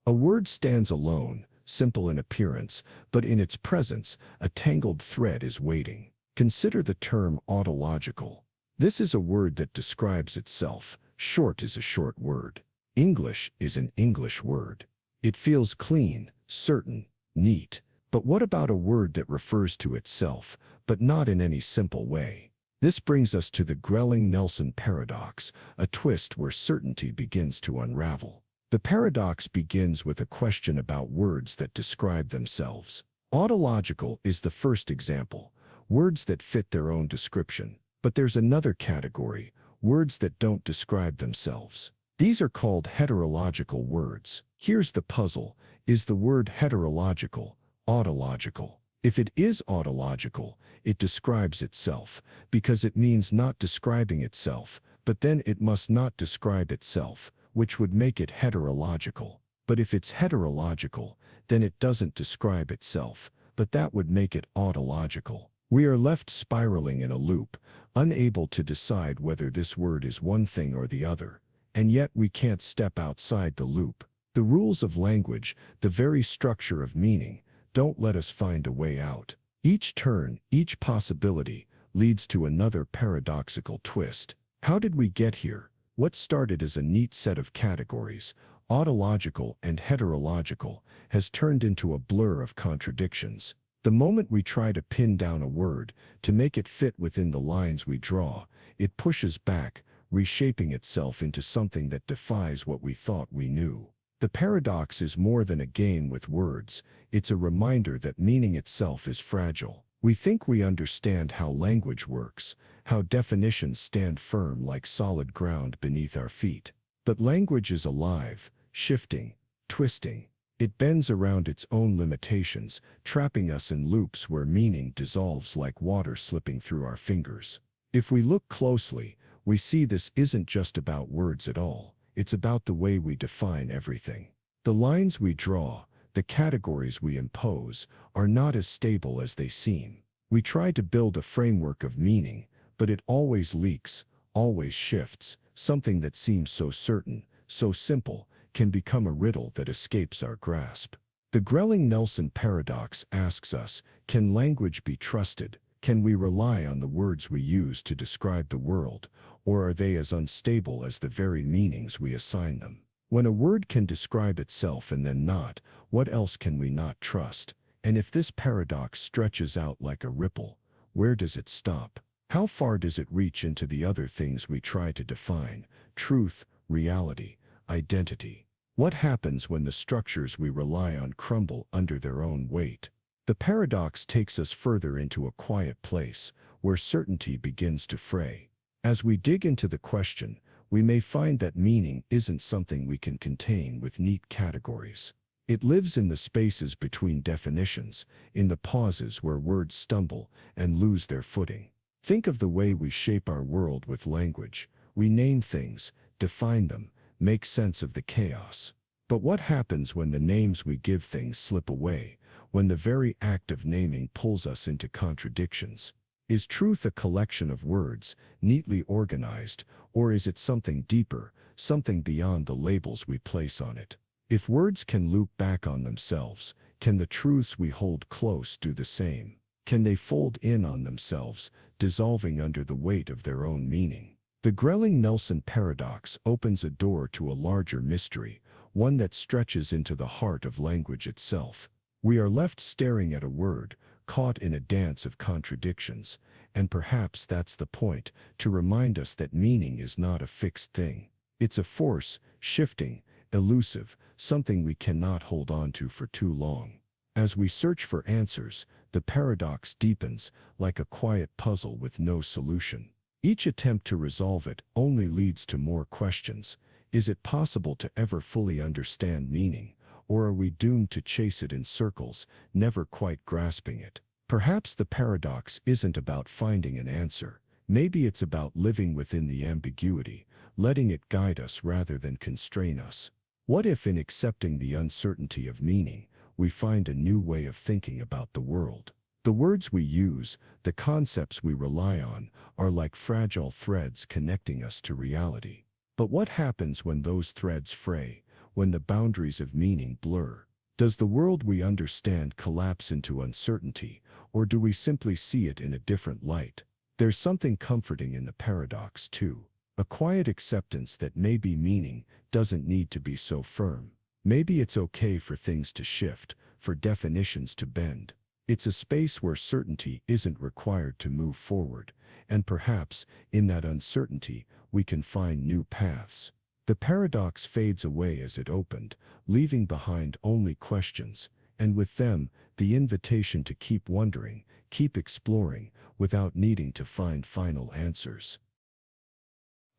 A word stands alone, simple in appearance, but in its presence, a tangled thread is waiting. Consider the term autological. This is a word that describes itself. Short is a short word. English is an English word. It feels clean, certain, neat. But what about a word that refers to itself, but not in any simple way? This brings us to the Grelling-Nelson paradox, a twist where certainty begins to unravel. The paradox begins with a question about words that describe themselves. Autological is the first example, words that fit their own description. But there's another category, words that don't describe themselves. These are called heterological words. Here's the puzzle. Is the word heterological, autological? If it is autological, it describes itself, because it means not describing itself, but then it must not describe itself, which would make it heterological. But if it's heterological, then it doesn't describe itself, but that would make it autological. We are left spiraling in a loop, unable to decide whether this word is one thing or the other, and yet we can't step outside the loop. The rules of language, the very structure of meaning, don't let us find a way out. Each turn, each possibility, leads to another paradoxical twist. How did we get here? What started as a neat set of categories, autological and heterological, has turned into a blur of contradictions. The moment we try to pin down a word, to make it fit within the lines we draw, it pushes back, reshaping itself into something that defies what we thought we knew. The paradox is more than a game with words, it's a reminder that meaning itself is fragile. We think we understand how language works, how definitions stand firm like solid ground beneath our feet. But language is alive, shifting, twisting. It bends around its own limitations, trapping us in loops where meaning dissolves like water slipping through our fingers. If we look closely, we see this isn't just about words at all. It's about the way we define everything. The lines we draw, the categories we impose, are not as stable as they seem. We try to build a framework of meaning, but it always leaks, always shifts. Something that seems so certain, so simple, can become a riddle that escapes our grasp. The Grelling-Nelson paradox asks us, can language be trusted? Can we rely on the words we use to describe the world, or are they as unstable as the very meanings we assign them? When a word can describe itself and then not, what else can we not trust? And if this paradox stretches out like a ripple, where does it stop? How far does it reach into the other things we try to define? Truth, reality, identity. What happens when the structures we rely on crumble under their own weight? The paradox takes us further into a quiet place, where certainty begins to fray. As we dig into the question, we may find that meaning isn't something we can contain with neat categories. It lives in the spaces between definitions, in the pauses where words stumble and lose their footing. Think of the way we shape our world with language. We name things, define them, make sense of the chaos. But what happens when the names we give things slip away, when the very act of naming pulls us into contradictions? Is truth a collection of words, neatly organized, or is it something deeper, something beyond the labels we place on it? If words can loop back on themselves, can the truths we hold close do the same? Can they fold in on themselves, dissolving under the weight of their own meaning? The Grelling-Nelson paradox opens a door to a larger mystery, one that stretches into the heart of language itself. We are left staring at a word, caught in a dance of contradictions, and perhaps that's the point, to remind us that meaning is not a fixed thing. It's a force, shifting, elusive, something we cannot hold on to for too long. As we search for answers, the paradox deepens, like a quiet puzzle with no solution. Each attempt to resolve it only leads to more questions. Is it possible to ever fully understand meaning, or are we doomed to chase it in circles, never quite grasping it? Perhaps the paradox isn't about finding an answer. Maybe it's about living within the ambiguity, letting it guide us rather than constrain us. What if in accepting the uncertainty of meaning, we find a new way of thinking about the world? The words we use, the concepts we rely on, are like fragile threads connecting us to reality. But what happens when those threads fray, when the boundaries of meaning blur? Does the world we understand collapse into uncertainty, or do we simply see it in a different light? There's something comforting in the paradox too. A quiet acceptance that maybe meaning doesn't need to be so firm. Maybe it's okay for things to shift, for definitions to bend. It's a space where certainty isn't required to move forward, and perhaps, in that uncertainty, we can find new paths. The paradox fades away as it opened, leaving behind only questions, and with them, the invitation to keep wondering, keep exploring, without needing to find final answers.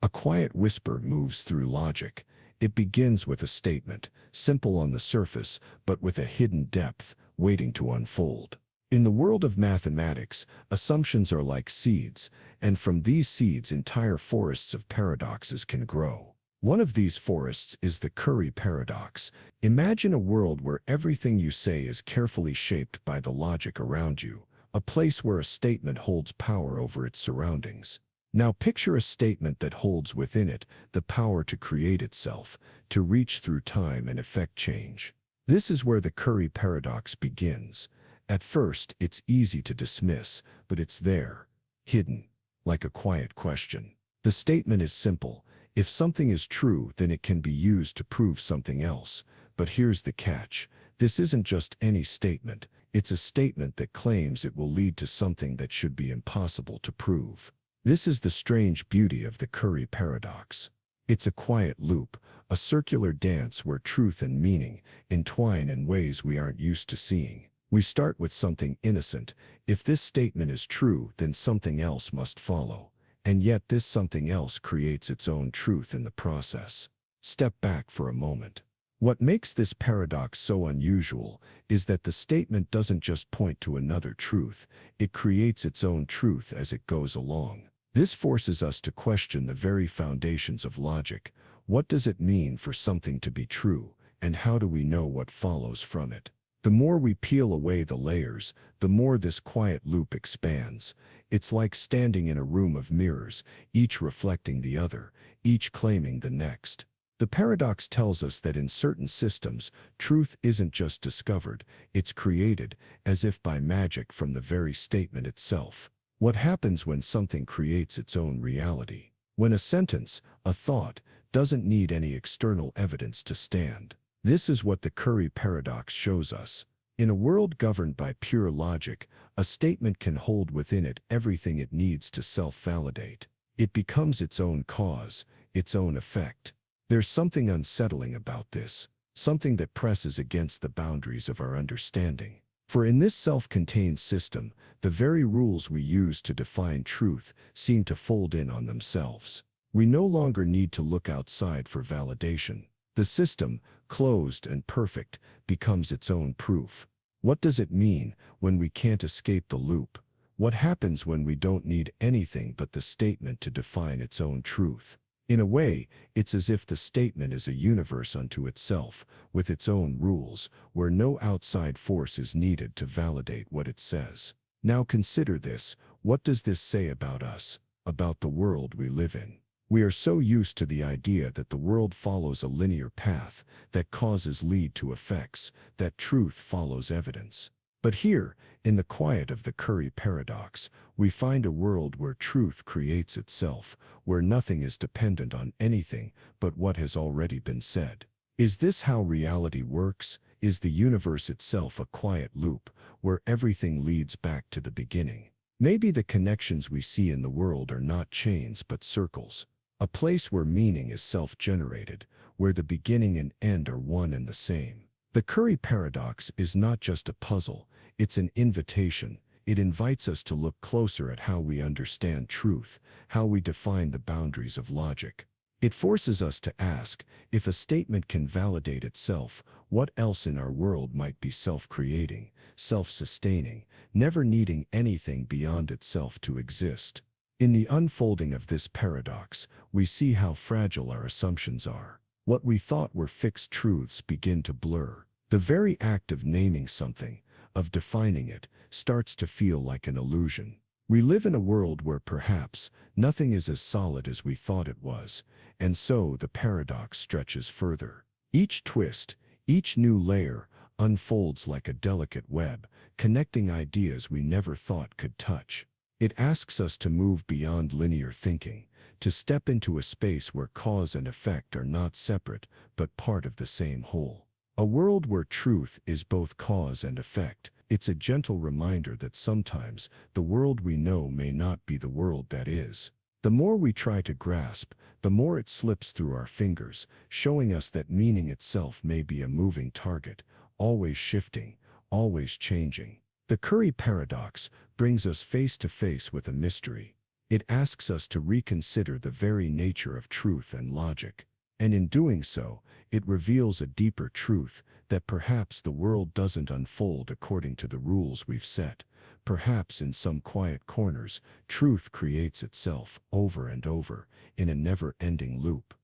A quiet whisper moves through logic. It begins with a statement, simple on the surface, but with a hidden depth, waiting to unfold. In the world of mathematics, assumptions are like seeds, and from these seeds entire forests of paradoxes can grow. One of these forests is the Curry paradox. Imagine a world where everything you say is carefully shaped by the logic around you, a place where a statement holds power over its surroundings. Now picture a statement that holds within it the power to create itself, to reach through time and effect change. This is where the Curry paradox begins. At first, it's easy to dismiss, but it's there, hidden, like a quiet question. The statement is simple. If something is true, then it can be used to prove something else. But here's the catch. This isn't just any statement. It's a statement that claims it will lead to something that should be impossible to prove. This is the strange beauty of the Curry paradox. It's a quiet loop, a circular dance where truth and meaning entwine in ways we aren't used to seeing. We start with something innocent. If this statement is true, then something else must follow. And yet this something else creates its own truth in the process. Step back for a moment. What makes this paradox so unusual is that the statement doesn't just point to another truth, it creates its own truth as it goes along. This forces us to question the very foundations of logic. What does it mean for something to be true, and how do we know what follows from it? The more we peel away the layers, the more this quiet loop expands. It's like standing in a room of mirrors, each reflecting the other, each claiming the next. The paradox tells us that in certain systems, truth isn't just discovered, it's created, as if by magic from the very statement itself. What happens when something creates its own reality? When a sentence, a thought, doesn't need any external evidence to stand. This is what the Curry paradox shows us. In a world governed by pure logic, a statement can hold within it everything it needs to self-validate. It becomes its own cause, its own effect. There's something unsettling about this, something that presses against the boundaries of our understanding. For in this self-contained system, the very rules we use to define truth seem to fold in on themselves. We no longer need to look outside for validation. The system, closed and perfect, becomes its own proof. What does it mean when we can't escape the loop? What happens when we don't need anything but the statement to define its own truth? In a way, it's as if the statement is a universe unto itself, with its own rules, where no outside force is needed to validate what it says. Now consider this. What does this say about us, about the world we live in? We are so used to the idea that the world follows a linear path, that causes lead to effects, that truth follows evidence. But here, in the quiet of the Curry paradox, we find a world where truth creates itself, where nothing is dependent on anything but what has already been said. Is this how reality works? Is the universe itself a quiet loop, where everything leads back to the beginning? Maybe the connections we see in the world are not chains but circles. A place where meaning is self-generated, where the beginning and end are one and the same. The Curry paradox is not just a puzzle, it's an invitation. It invites us to look closer at how we understand truth, how we define the boundaries of logic. It forces us to ask, if a statement can validate itself, what else in our world might be self-creating, self-sustaining, never needing anything beyond itself to exist? In the unfolding of this paradox, we see how fragile our assumptions are. What we thought were fixed truths begin to blur. The very act of naming something, of defining it, starts to feel like an illusion. We live in a world where perhaps nothing is as solid as we thought it was, and so the paradox stretches further. Each twist, each new layer, unfolds like a delicate web, connecting ideas we never thought could touch. It asks us to move beyond linear thinking, to step into a space where cause and effect are not separate, but part of the same whole. A world where truth is both cause and effect. It's a gentle reminder that sometimes the world we know may not be the world that is. The more we try to grasp, the more it slips through our fingers, showing us that meaning itself may be a moving target, always shifting, always changing. The Curry paradox brings us face to face with a mystery. It asks us to reconsider the very nature of truth and logic. And in doing so, it reveals a deeper truth, that perhaps the world doesn't unfold according to the rules we've set. Perhaps in some quiet corners, truth creates itself over and over, in a never-ending loop.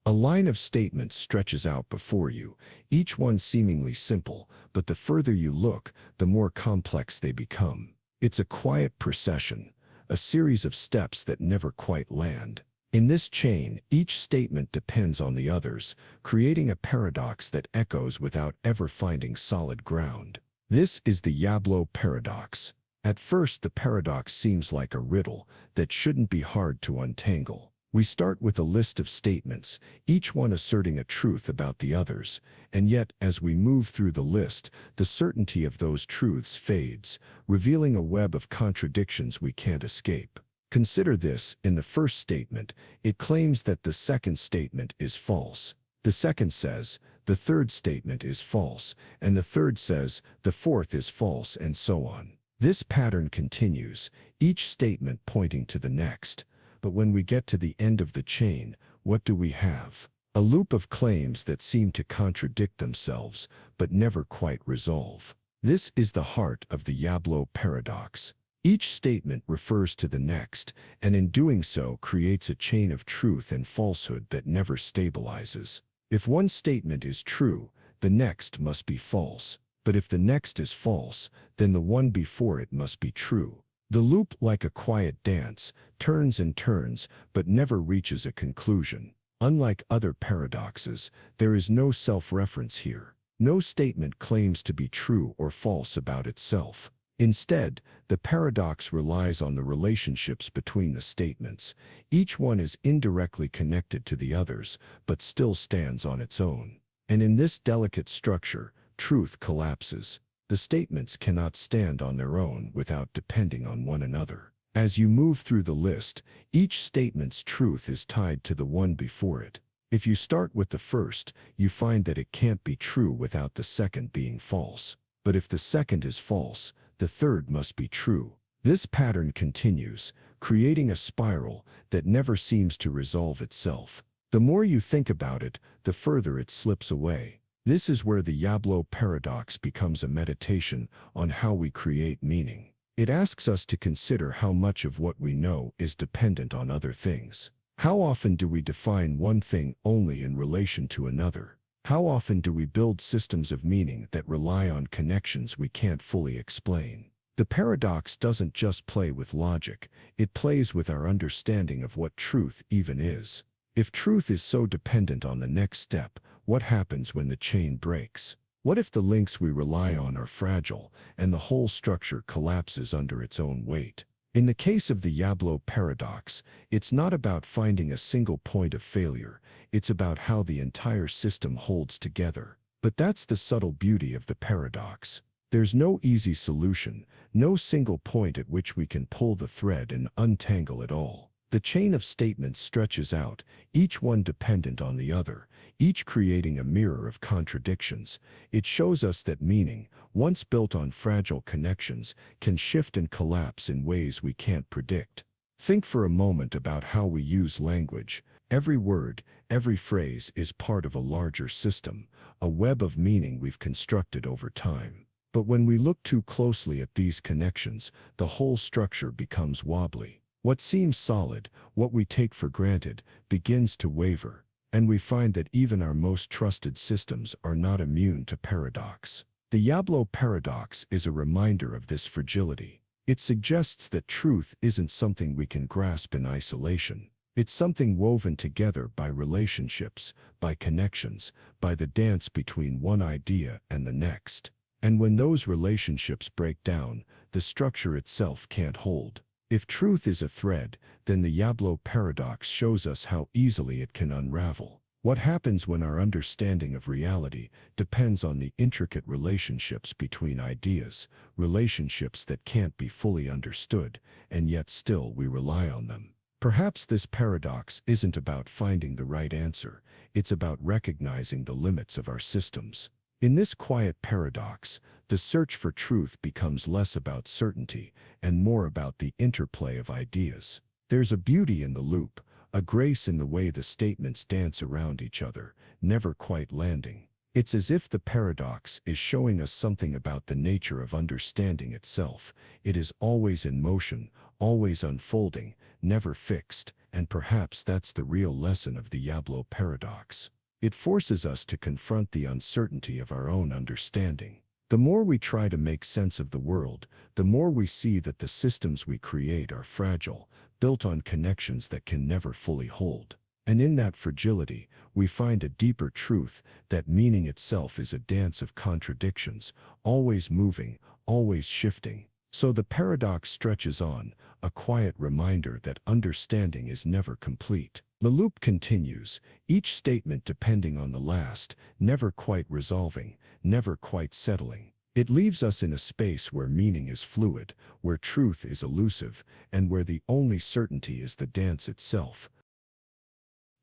A line of statements stretches out before you, each one seemingly simple, but the further you look, the more complex they become. It's a quiet procession, a series of steps that never quite land. In this chain, each statement depends on the others, creating a paradox that echoes without ever finding solid ground. This is the Yablo Paradox. At first, the paradox seems like a riddle that shouldn't be hard to untangle. We start with a list of statements, each one asserting a truth about the others, and yet, as we move through the list, the certainty of those truths fades, revealing a web of contradictions we can't escape. Consider this: in the first statement, it claims that the second statement is false. The second says, the third statement is false, and the third says, the fourth is false, and so on. This pattern continues, each statement pointing to the next. But when we get to the end of the chain, what do we have? A loop of claims that seem to contradict themselves, but never quite resolve. This is the heart of the Yablo Paradox. Each statement refers to the next, and in doing so creates a chain of truth and falsehood that never stabilizes. If one statement is true, the next must be false. But if the next is false, then the one before it must be true. The loop, like a quiet dance, turns and turns, but never reaches a conclusion. Unlike other paradoxes, there is no self-reference here. No statement claims to be true or false about itself. Instead, the paradox relies on the relationships between the statements. Each one is indirectly connected to the others, but still stands on its own. And in this delicate structure, truth collapses. The statements cannot stand on their own without depending on one another. As you move through the list, each statement's truth is tied to the one before it. If you start with the first, you find that it can't be true without the second being false. But if the second is false, the third must be true. This pattern continues, creating a spiral that never seems to resolve itself. The more you think about it, the further it slips away. This is where the Yablo Paradox becomes a meditation on how we create meaning. It asks us to consider how much of what we know is dependent on other things. How often do we define one thing only in relation to another? How often do we build systems of meaning that rely on connections we can't fully explain? The paradox doesn't just play with logic, it plays with our understanding of what truth even is. If truth is so dependent on the next step, what happens when the chain breaks? What if the links we rely on are fragile, and the whole structure collapses under its own weight? In the case of the Yablo Paradox, it's not about finding a single point of failure, it's about how the entire system holds together. But that's the subtle beauty of the paradox. There's no easy solution, no single point at which we can pull the thread and untangle it all. The chain of statements stretches out, each one dependent on the other, each creating a mirror of contradictions. It shows us that meaning, once built on fragile connections, can shift and collapse in ways we can't predict. Think for a moment about how we use language. Every word, every phrase is part of a larger system, a web of meaning we've constructed over time. But when we look too closely at these connections, the whole structure becomes wobbly. What seems solid, what we take for granted, begins to waver. And we find that even our most trusted systems are not immune to paradox. The Yablo Paradox is a reminder of this fragility. It suggests that truth isn't something we can grasp in isolation. It's something woven together by relationships, by connections, by the dance between one idea and the next. And when those relationships break down, the structure itself can't hold. If truth is a thread, then the Yablo Paradox shows us how easily it can unravel. What happens when our understanding of reality depends on the intricate relationships between ideas, relationships that can't be fully understood, and yet still we rely on them. Perhaps this paradox isn't about finding the right answer, it's about recognizing the limits of our systems. In this quiet paradox, the search for truth becomes less about certainty and more about the interplay of ideas. There's a beauty in the loop, a grace in the way the statements dance around each other, never quite landing. It's as if the paradox is showing us something about the nature of understanding itself. It is always in motion, always unfolding, never fixed, and perhaps that's the real lesson of the Yablo Paradox. It forces us to confront the uncertainty of our own understanding. The more we try to make sense of the world, the more we see that the systems we create are fragile, built on connections that can never fully hold. And in that fragility, we find a deeper truth that meaning itself is a dance of contradictions, always moving, always shifting. So the paradox stretches on, a quiet reminder that understanding is never complete. The loop continues, each statement depending on the last, never quite resolving, never quite settling. It leaves us in a space where meaning is fluid, where truth is elusive, and where the only certainty is the dance itself.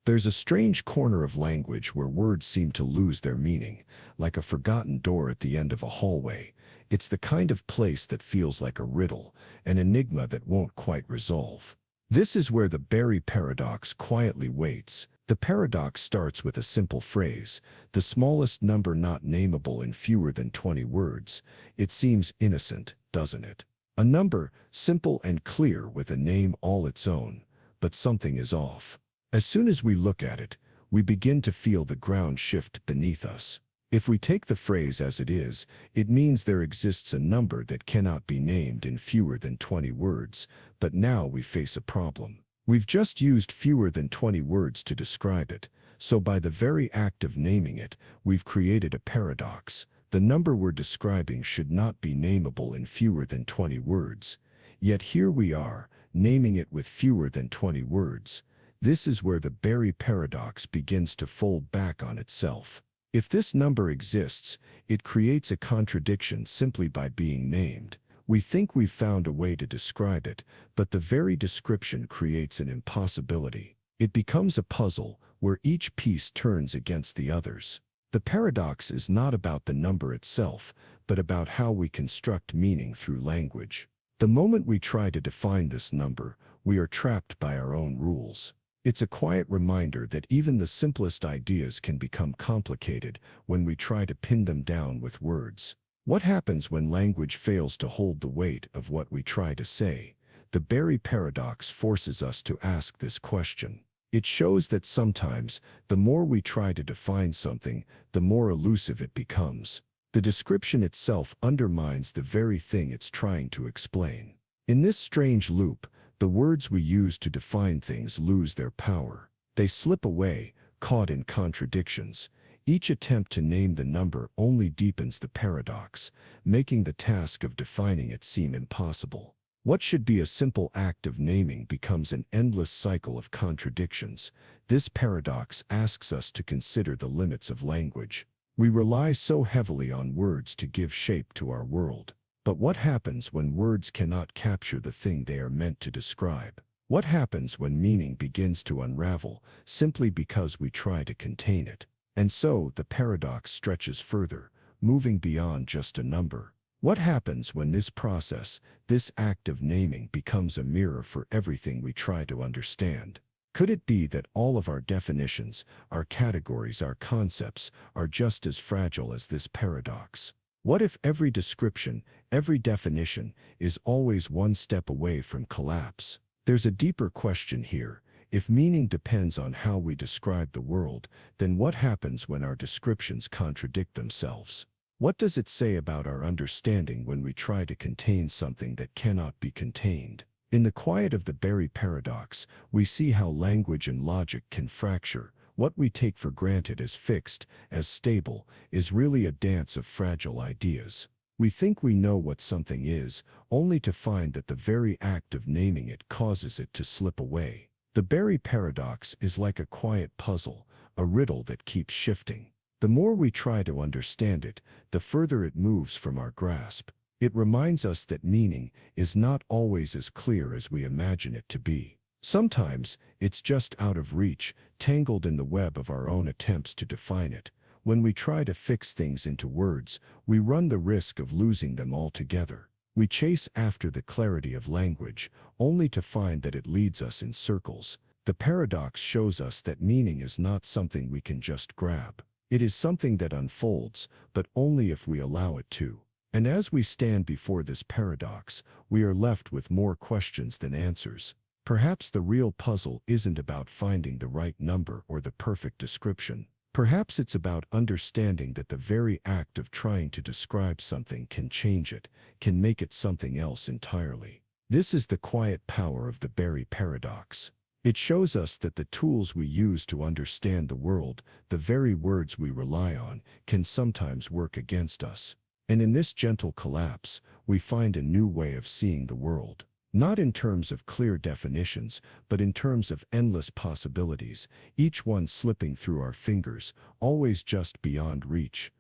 There's a strange corner of language where words seem to lose their meaning, like a forgotten door at the end of a hallway. It's the kind of place that feels like a riddle, an enigma that won't quite resolve. This is where the Berry Paradox quietly waits. The paradox starts with a simple phrase, the smallest number not nameable in fewer than 20 words. It seems innocent, doesn't it? A number, simple and clear with a name all its own, but something is off. As soon as we look at it, we begin to feel the ground shift beneath us. If we take the phrase as it is, it means there exists a number that cannot be named in fewer than 20 words, but now we face a problem. We've just used fewer than 20 words to describe it, so by the very act of naming it, we've created a paradox. The number we're describing should not be nameable in fewer than 20 words. Yet here we are, naming it with fewer than 20 words. This is where the Berry Paradox begins to fold back on itself. If this number exists, it creates a contradiction simply by being named. We think we've found a way to describe it, but the very description creates an impossibility. It becomes a puzzle where each piece turns against the others. The paradox is not about the number itself, but about how we construct meaning through language. The moment we try to define this number, we are trapped by our own rules. It's a quiet reminder that even the simplest ideas can become complicated when we try to pin them down with words. What happens when language fails to hold the weight of what we try to say? The Berry Paradox forces us to ask this question. It shows that sometimes, the more we try to define something, the more elusive it becomes. The description itself undermines the very thing it's trying to explain. In this strange loop, the words we use to define things lose their power. They slip away, caught in contradictions. Each attempt to name the number only deepens the paradox, making the task of defining it seem impossible. What should be a simple act of naming becomes an endless cycle of contradictions. This paradox asks us to consider the limits of language. We rely so heavily on words to give shape to our world. But what happens when words cannot capture the thing they are meant to describe? What happens when meaning begins to unravel simply because we try to contain it? And so the paradox stretches further, moving beyond just a number. What happens when this process, this act of naming, becomes a mirror for everything we try to understand? Could it be that all of our definitions, our categories, our concepts, are just as fragile as this paradox? What if every description, every definition, is always one step away from collapse? There's a deeper question here. If meaning depends on how we describe the world, then what happens when our descriptions contradict themselves? What does it say about our understanding when we try to contain something that cannot be contained? In the quiet of the Berry paradox, we see how language and logic can fracture. What we take for granted as fixed, as stable, is really a dance of fragile ideas. We think we know what something is, only to find that the very act of naming it causes it to slip away. The Berry paradox is like a quiet puzzle, a riddle that keeps shifting. The more we try to understand it, the further it moves from our grasp. It reminds us that meaning is not always as clear as we imagine it to be. Sometimes, it's just out of reach, tangled in the web of our own attempts to define it. When we try to fix things into words, we run the risk of losing them altogether. We chase after the clarity of language, only to find that it leads us in circles. The paradox shows us that meaning is not something we can just grab. It is something that unfolds, but only if we allow it to. And as we stand before this paradox, we are left with more questions than answers. Perhaps the real puzzle isn't about finding the right number or the perfect description. Perhaps it's about understanding that the very act of trying to describe something can change it, can make it something else entirely. This is the quiet power of the Berry paradox. It shows us that the tools we use to understand the world, the very words we rely on, can sometimes work against us. And in this gentle collapse, we find a new way of seeing the world. Not in terms of clear definitions, but in terms of endless possibilities, each one slipping through our fingers, always just beyond reach.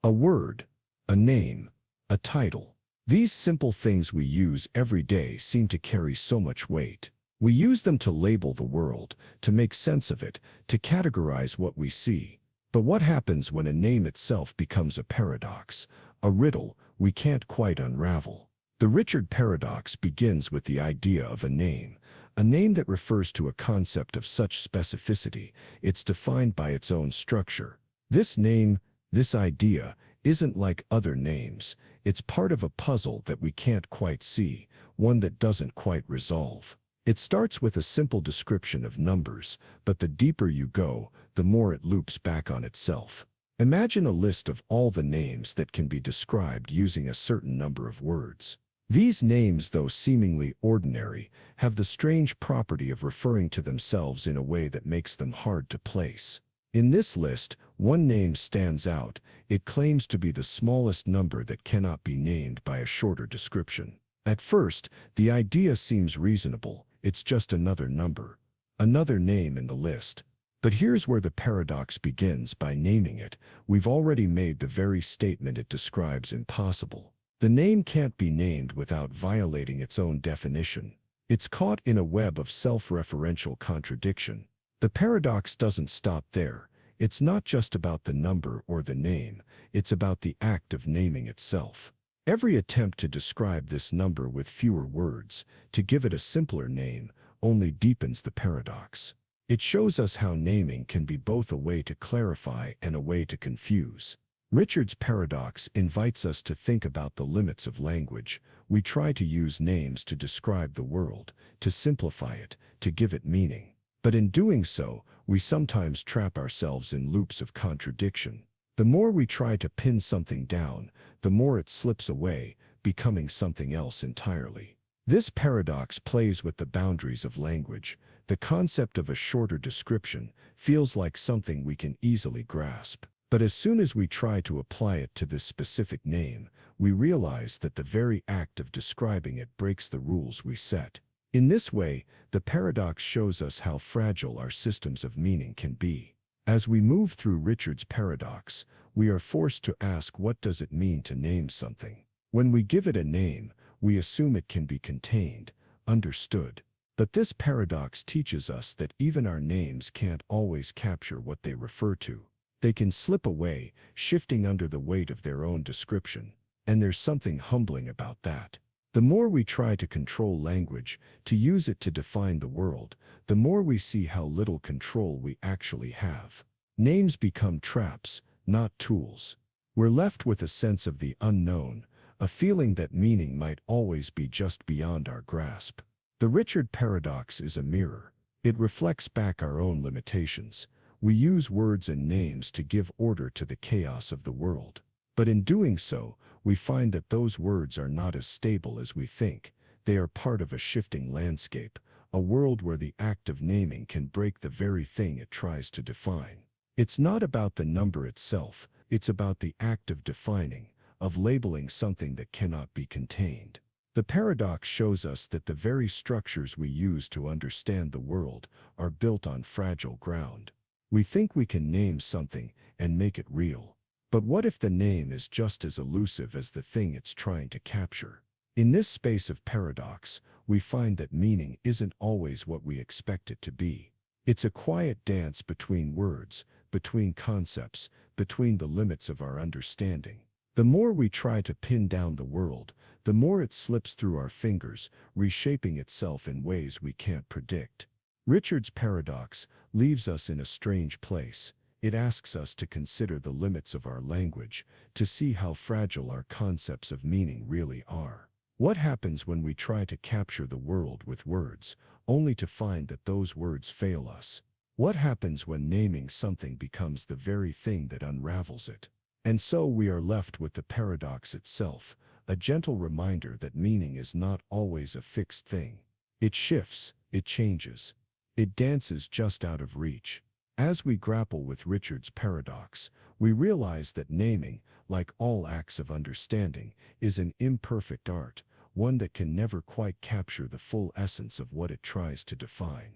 A word, a name, a title. These simple things we use every day seem to carry so much weight. We use them to label the world, to make sense of it, to categorize what we see. But what happens when a name itself becomes a paradox, a riddle we can't quite unravel? The Richard paradox begins with the idea of a name that refers to a concept of such specificity, it's defined by its own structure. This name, this idea, isn't like other names. It's part of a puzzle that we can't quite see, one that doesn't quite resolve. It starts with a simple description of numbers, but the deeper you go, the more it loops back on itself. Imagine a list of all the names that can be described using a certain number of words. These names, though seemingly ordinary, have the strange property of referring to themselves in a way that makes them hard to place. In this list, one name stands out. It claims to be the smallest number that cannot be named by a shorter description. At first, the idea seems reasonable. It's just another number, another name in the list. But here's where the paradox begins. By naming it, we've already made the very statement it describes impossible. The name can't be named without violating its own definition. It's caught in a web of self-referential contradiction. The paradox doesn't stop there. It's not just about the number or the name, it's about the act of naming itself. Every attempt to describe this number with fewer words, to give it a simpler name, only deepens the paradox. It shows us how naming can be both a way to clarify and a way to confuse. Richard's paradox invites us to think about the limits of language. We try to use names to describe the world, to simplify it, to give it meaning. But in doing so, we sometimes trap ourselves in loops of contradiction. The more we try to pin something down, the more it slips away, becoming something else entirely. This paradox plays with the boundaries of language. The concept of a shorter description feels like something we can easily grasp. But as soon as we try to apply it to this specific name, we realize that the very act of describing it breaks the rules we set. In this way, the paradox shows us how fragile our systems of meaning can be. As we move through Richard's paradox, we are forced to ask, what does it mean to name something? When we give it a name, we assume it can be contained, understood. But this paradox teaches us that even our names can't always capture what they refer to. They can slip away, shifting under the weight of their own description. And there's something humbling about that. The more we try to control language, to use it to define the world, the more we see how little control we actually have. Names become traps, not tools. We're left with a sense of the unknown, a feeling that meaning might always be just beyond our grasp. The Richard paradox is a mirror. It reflects back our own limitations. We use words and names to give order to the chaos of the world. But in doing so, we find that those words are not as stable as we think. They are part of a shifting landscape, a world where the act of naming can break the very thing it tries to define. It's not about the number itself, it's about the act of defining, of labeling something that cannot be contained. The paradox shows us that the very structures we use to understand the world are built on fragile ground. We think we can name something and make it real. But what if the name is just as elusive as the thing it's trying to capture? In this space of paradox, we find that meaning isn't always what we expect it to be. It's a quiet dance between words, between concepts, between the limits of our understanding. The more we try to pin down the world, the more it slips through our fingers, reshaping itself in ways we can't predict. Richard's paradox leaves us in a strange place. It asks us to consider the limits of our language, to see how fragile our concepts of meaning really are. What happens when we try to capture the world with words, only to find that those words fail us? What happens when naming something becomes the very thing that unravels it? And so we are left with the paradox itself, a gentle reminder that meaning is not always a fixed thing. It shifts, it changes, it dances just out of reach. As we grapple with Richard's paradox, we realize that naming, like all acts of understanding, is an imperfect art, one that can never quite capture the full essence of what it tries to define.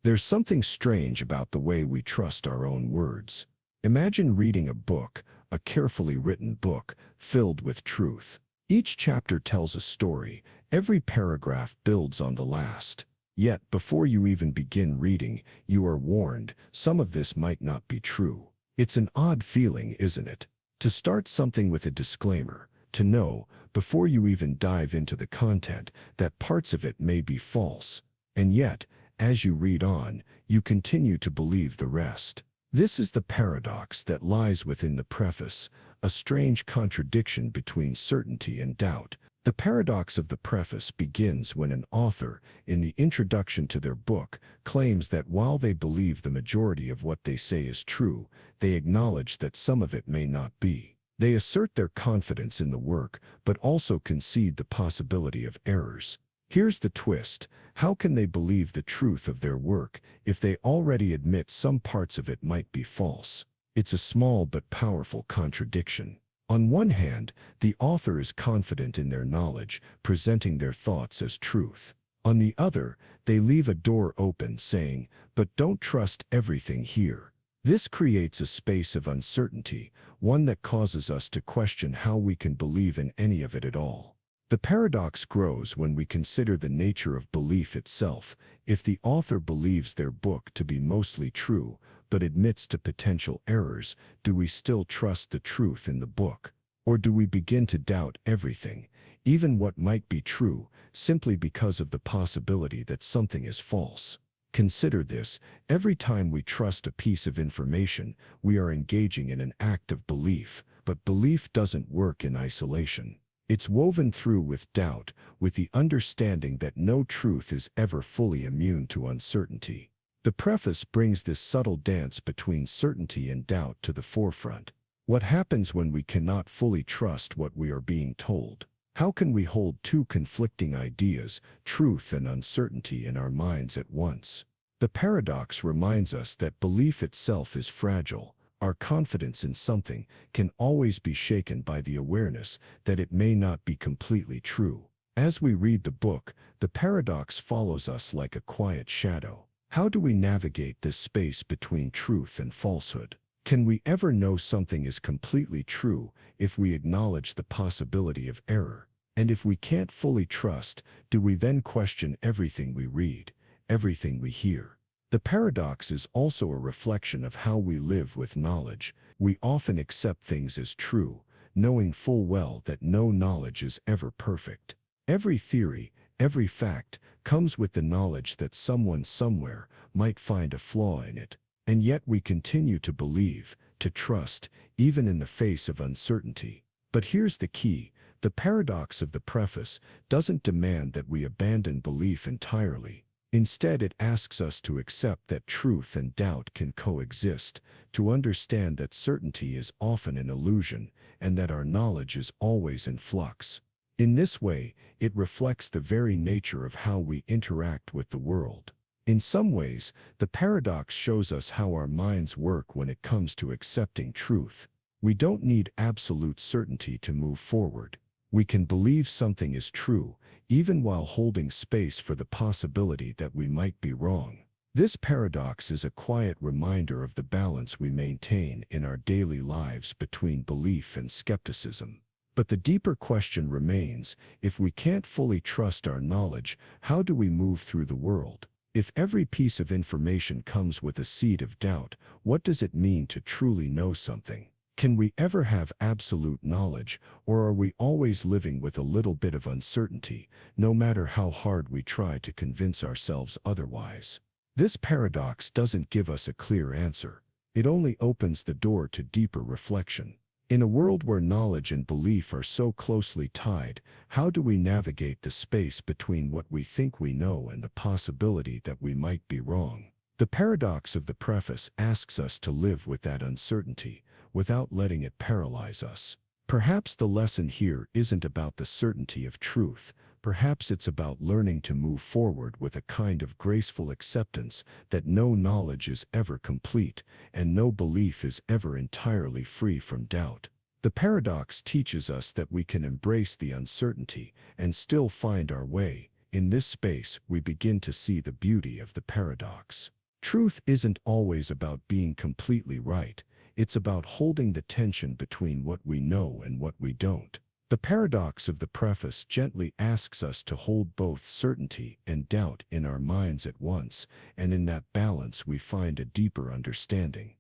There's something strange about the way we trust our own words. Imagine reading a book, a carefully written book, filled with truth. Each chapter tells a story, every paragraph builds on the last. Yet, before you even begin reading, you are warned, some of this might not be true. It's an odd feeling, isn't it? To start something with a disclaimer, to know, before you even dive into the content, that parts of it may be false. And yet, as you read on, you continue to believe the rest. This is the paradox that lies within the preface, a strange contradiction between certainty and doubt. The paradox of the preface begins when an author, in the introduction to their book, claims that while they believe the majority of what they say is true, they acknowledge that some of it may not be. They assert their confidence in the work, but also concede the possibility of errors. Here's the twist. How can they believe the truth of their work if they already admit some parts of it might be false? It's a small but powerful contradiction. On one hand, the author is confident in their knowledge, presenting their thoughts as truth. On the other, they leave a door open saying, "But don't trust everything here." This creates a space of uncertainty, one that causes us to question how we can believe in any of it at all. The paradox grows when we consider the nature of belief itself. If the author believes their book to be mostly true, but admits to potential errors, do we still trust the truth in the book? Or do we begin to doubt everything, even what might be true, simply because of the possibility that something is false? Consider this: every time we trust a piece of information, we are engaging in an act of belief, but belief doesn't work in isolation. It's woven through with doubt, with the understanding that no truth is ever fully immune to uncertainty. The preface brings this subtle dance between certainty and doubt to the forefront. What happens when we cannot fully trust what we are being told? How can we hold two conflicting ideas, truth and uncertainty, in our minds at once? The paradox reminds us that belief itself is fragile. Our confidence in something can always be shaken by the awareness that it may not be completely true. As we read the book, the paradox follows us like a quiet shadow. How do we navigate this space between truth and falsehood? Can we ever know something is completely true if we acknowledge the possibility of error? And if we can't fully trust, do we then question everything we read, everything we hear? The paradox is also a reflection of how we live with knowledge. We often accept things as true, knowing full well that no knowledge is ever perfect. Every theory, every fact, comes with the knowledge that someone somewhere might find a flaw in it. And yet we continue to believe, to trust, even in the face of uncertainty. But here's the key: the paradox of the preface doesn't demand that we abandon belief entirely. Instead, it asks us to accept that truth and doubt can coexist, to understand that certainty is often an illusion, and that our knowledge is always in flux. In this way, it reflects the very nature of how we interact with the world. In some ways, the paradox shows us how our minds work when it comes to accepting truth. We don't need absolute certainty to move forward. We can believe something is true, even while holding space for the possibility that we might be wrong. This paradox is a quiet reminder of the balance we maintain in our daily lives between belief and skepticism. But the deeper question remains, if we can't fully trust our knowledge, how do we move through the world? If every piece of information comes with a seed of doubt, what does it mean to truly know something? Can we ever have absolute knowledge, or are we always living with a little bit of uncertainty, no matter how hard we try to convince ourselves otherwise? This paradox doesn't give us a clear answer. It only opens the door to deeper reflection. In a world where knowledge and belief are so closely tied, how do we navigate the space between what we think we know and the possibility that we might be wrong? The paradox of the preface asks us to live with that uncertainty, without letting it paralyze us. Perhaps the lesson here isn't about the certainty of truth. Perhaps it's about learning to move forward with a kind of graceful acceptance that no knowledge is ever complete, and no belief is ever entirely free from doubt. The paradox teaches us that we can embrace the uncertainty and still find our way. In this space, we begin to see the beauty of the paradox. Truth isn't always about being completely right. It's about holding the tension between what we know and what we don't. The paradox of the preface gently asks us to hold both certainty and doubt in our minds at once, and in that balance we find a deeper understanding.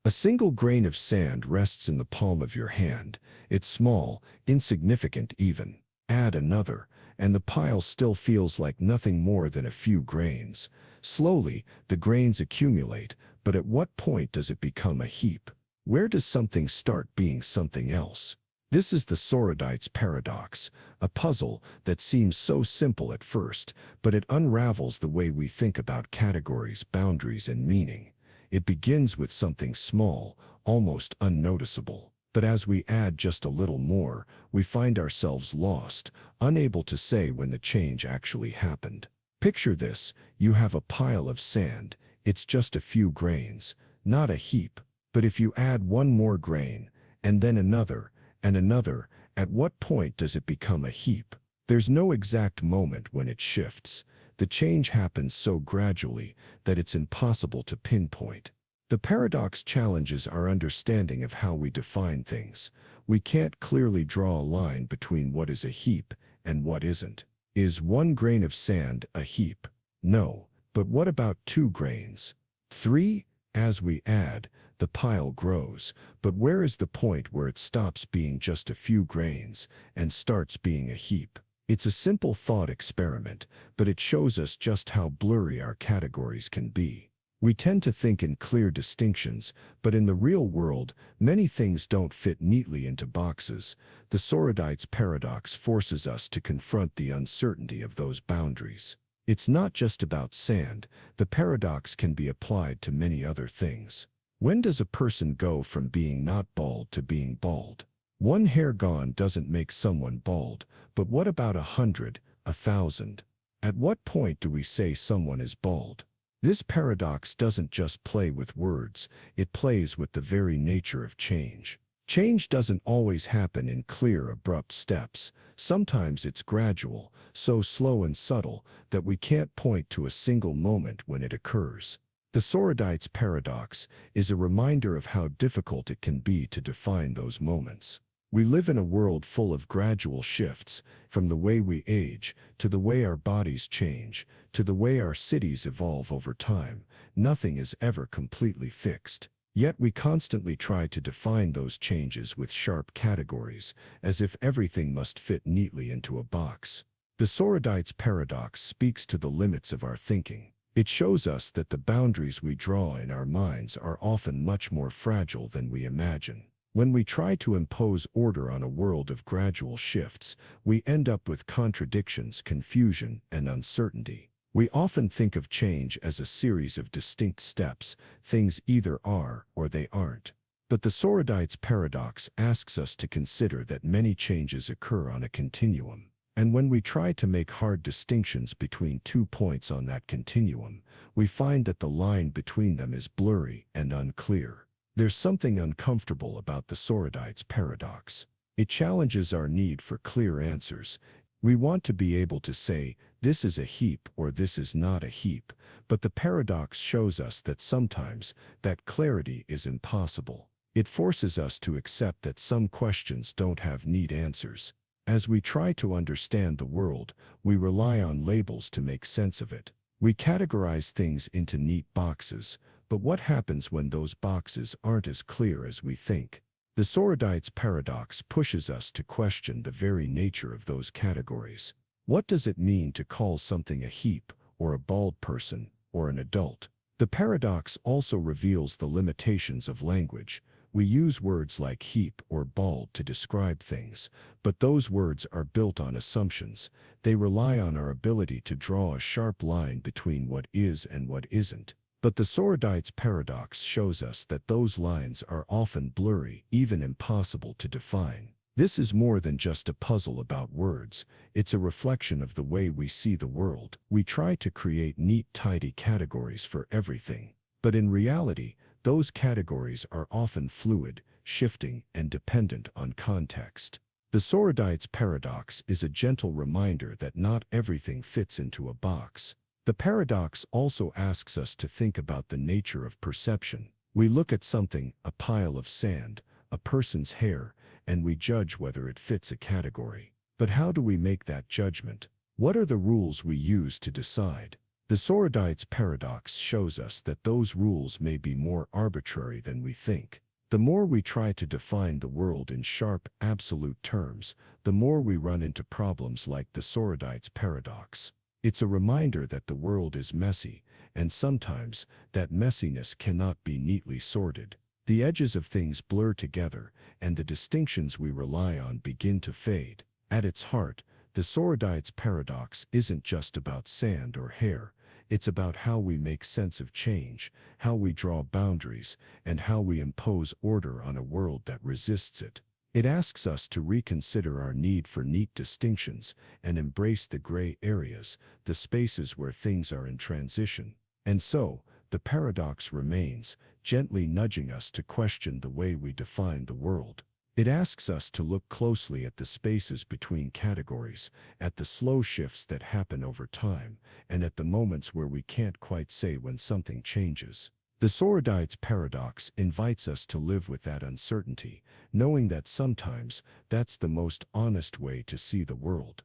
A single grain of sand rests in the palm of your hand. It's small, insignificant even. Add another, and the pile still feels like nothing more than a few grains. Slowly, the grains accumulate, but at what point does it become a heap? Where does something start being something else? This is the Sorites Paradox, a puzzle that seems so simple at first, but it unravels the way we think about categories, boundaries, and meaning. It begins with something small, almost unnoticeable. But as we add just a little more, we find ourselves lost, unable to say when the change actually happened. Picture this: you have a pile of sand. It's just a few grains, not a heap. But if you add one more grain, and then another, and another, at what point does it become a heap? There's no exact moment when it shifts. The change happens so gradually that it's impossible to pinpoint. The paradox challenges our understanding of how we define things. We can't clearly draw a line between what is a heap and what isn't. Is one grain of sand a heap? No. But what about 2 grains? 3? As we add, the pile grows. But where is the point where it stops being just a few grains and starts being a heap? It's a simple thought experiment, but it shows us just how blurry our categories can be. We tend to think in clear distinctions, but in the real world, many things don't fit neatly into boxes. The Sorites Paradox forces us to confront the uncertainty of those boundaries. It's not just about sand. The paradox can be applied to many other things. When does a person go from being not bald to being bald? One hair gone doesn't make someone bald, but what about 100, 1,000? At what point do we say someone is bald? This paradox doesn't just play with words, it plays with the very nature of change. Change doesn't always happen in clear, abrupt steps. Sometimes it's gradual, so slow and subtle that we can't point to a single moment when it occurs. The Sorites Paradox is a reminder of how difficult it can be to define those moments. We live in a world full of gradual shifts, from the way we age, to the way our bodies change, to the way our cities evolve over time. Nothing is ever completely fixed. Yet we constantly try to define those changes with sharp categories, as if everything must fit neatly into a box. The Sorites Paradox speaks to the limits of our thinking. It shows us that the boundaries we draw in our minds are often much more fragile than we imagine. When we try to impose order on a world of gradual shifts, we end up with contradictions, confusion, and uncertainty. We often think of change as a series of distinct steps. Things either are or they aren't. But the Sorites Paradox asks us to consider that many changes occur on a continuum. And when we try to make hard distinctions between 2 points on that continuum, we find that the line between them is blurry and unclear. There's something uncomfortable about the Sorites Paradox. It challenges our need for clear answers. We want to be able to say, this is a heap or this is not a heap, but the paradox shows us that sometimes that clarity is impossible. It forces us to accept that some questions don't have neat answers. As we try to understand the world, we rely on labels to make sense of it. We categorize things into neat boxes, but what happens when those boxes aren't as clear as we think? The Sorites Paradox pushes us to question the very nature of those categories. What does it mean to call something a heap, or a bald person, or an adult? The paradox also reveals the limitations of language. We use words like heap or bald to describe things, but those words are built on assumptions. They rely on our ability to draw a sharp line between what is and what isn't. But the Sorites Paradox shows us that those lines are often blurry, even impossible to define. This is more than just a puzzle about words. It's a reflection of the way we see the world. We try to create neat, tidy categories for everything. But in reality, those categories are often fluid, shifting, and dependent on context. The Sorites Paradox is a gentle reminder that not everything fits into a box. The paradox also asks us to think about the nature of perception. We look at something, a pile of sand, a person's hair, and we judge whether it fits a category. But how do we make that judgment? What are the rules we use to decide? The Sorites Paradox shows us that those rules may be more arbitrary than we think. The more we try to define the world in sharp, absolute terms, the more we run into problems like the Sorites Paradox. It's a reminder that the world is messy, and sometimes that messiness cannot be neatly sorted. The edges of things blur together, and the distinctions we rely on begin to fade. At its heart, the Sorites Paradox isn't just about sand or hair. It's about how we make sense of change, how we draw boundaries, and how we impose order on a world that resists it. It asks us to reconsider our need for neat distinctions and embrace the gray areas, the spaces where things are in transition. And so, the paradox remains, gently nudging us to question the way we define the world. It asks us to look closely at the spaces between categories, at the slow shifts that happen over time, and at the moments where we can't quite say when something changes. The Sorites Paradox invites us to live with that uncertainty, knowing that sometimes that's the most honest way to see the world.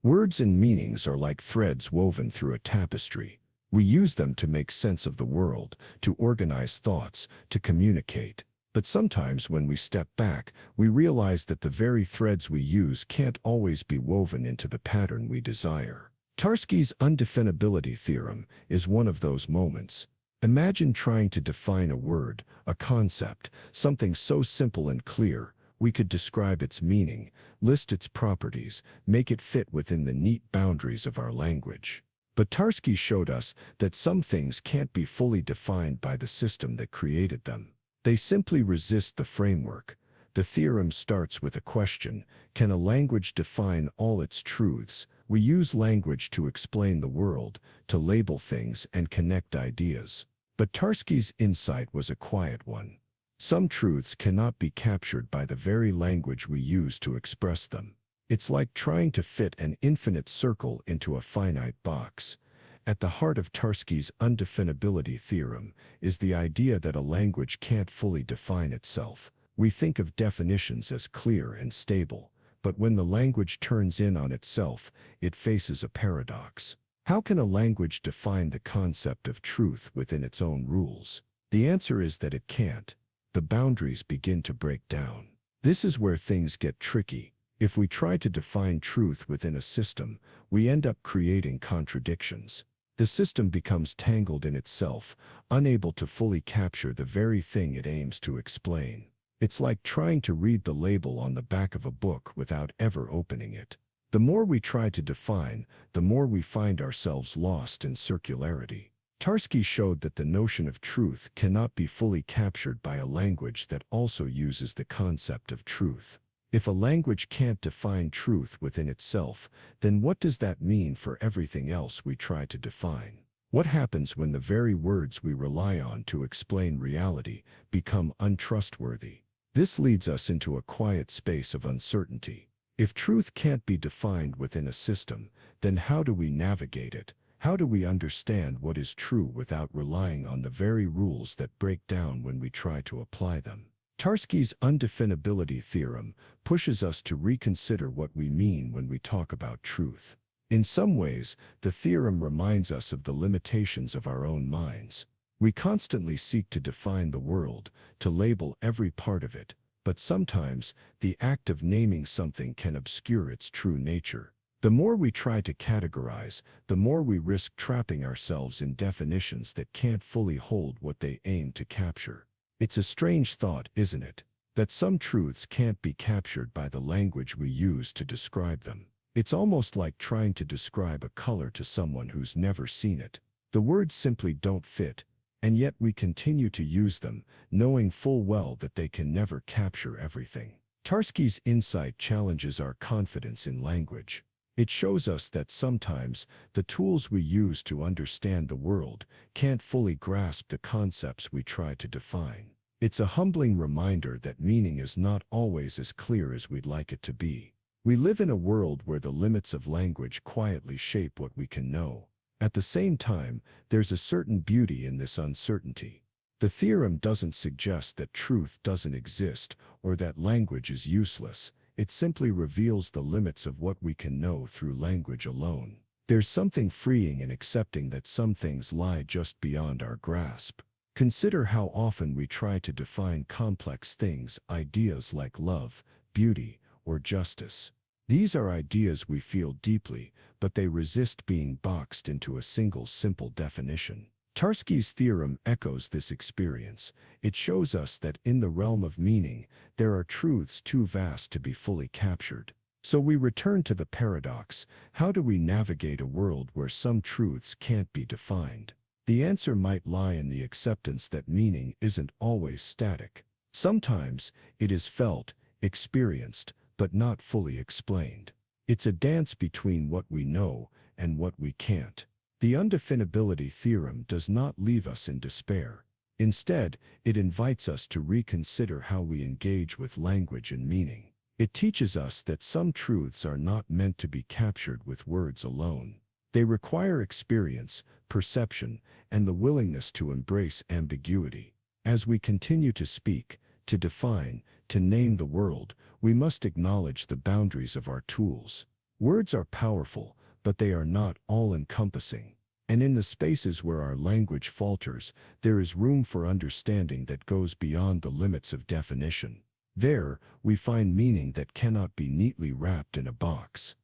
Words and meanings are like threads woven through a tapestry. We use them to make sense of the world, to organize thoughts, to communicate. But sometimes when we step back, we realize that the very threads we use can't always be woven into the pattern we desire. Tarski's Undefinability theorem is one of those moments. Imagine trying to define a word, a concept, something so simple and clear, we could describe its meaning, list its properties, make it fit within the neat boundaries of our language. But Tarski showed us that some things can't be fully defined by the system that created them. They simply resist the framework. The theorem starts with a question: can a language define all its truths? We use language to explain the world, to label things and connect ideas. But Tarski's insight was a quiet one. Some truths cannot be captured by the very language we use to express them. It's like trying to fit an infinite circle into a finite box. At the heart of Tarski's Undefinability theorem is the idea that a language can't fully define itself. We think of definitions as clear and stable, but when the language turns in on itself, it faces a paradox. How can a language define the concept of truth within its own rules? The answer is that it can't. The boundaries begin to break down. This is where things get tricky. If we try to define truth within a system, we end up creating contradictions. The system becomes tangled in itself, unable to fully capture the very thing it aims to explain. It's like trying to read the label on the back of a book without ever opening it. The more we try to define, the more we find ourselves lost in circularity. Tarski showed that the notion of truth cannot be fully captured by a language that also uses the concept of truth. If a language can't define truth within itself, then what does that mean for everything else we try to define? What happens when the very words we rely on to explain reality become untrustworthy? This leads us into a quiet space of uncertainty. If truth can't be defined within a system, then how do we navigate it? How do we understand what is true without relying on the very rules that break down when we try to apply them? Tarski's Undefinability theorem pushes us to reconsider what we mean when we talk about truth. In some ways, the theorem reminds us of the limitations of our own minds. We constantly seek to define the world, to label every part of it, but sometimes the act of naming something can obscure its true nature. The more we try to categorize, the more we risk trapping ourselves in definitions that can't fully hold what they aim to capture. It's a strange thought, isn't it? That some truths can't be captured by the language we use to describe them. It's almost like trying to describe a color to someone who's never seen it. The words simply don't fit, and yet we continue to use them, knowing full well that they can never capture everything. Tarski's insight challenges our confidence in language. It shows us that sometimes the tools we use to understand the world can't fully grasp the concepts we try to define. It's a humbling reminder that meaning is not always as clear as we'd like it to be. We live in a world where the limits of language quietly shape what we can know. At the same time, there's a certain beauty in this uncertainty. The theorem doesn't suggest that truth doesn't exist or that language is useless. It simply reveals the limits of what we can know through language alone. There's something freeing in accepting that some things lie just beyond our grasp. Consider how often we try to define complex things, ideas like love, beauty, or justice. These are ideas we feel deeply, but they resist being boxed into a single simple definition. Tarski's theorem echoes this experience. It shows us that in the realm of meaning, there are truths too vast to be fully captured. So we return to the paradox. How do we navigate a world where some truths can't be defined? The answer might lie in the acceptance that meaning isn't always static. Sometimes it is felt, experienced, but not fully explained. It's a dance between what we know and what we can't. The Undefinability theorem does not leave us in despair. Instead, it invites us to reconsider how we engage with language and meaning. It teaches us that some truths are not meant to be captured with words alone. They require experience, perception, and the willingness to embrace ambiguity. As we continue to speak, to define, to name the world, we must acknowledge the boundaries of our tools. Words are powerful, but they are not all-encompassing. And in the spaces where our language falters, there is room for understanding that goes beyond the limits of definition. There, we find meaning that cannot be neatly wrapped in a box.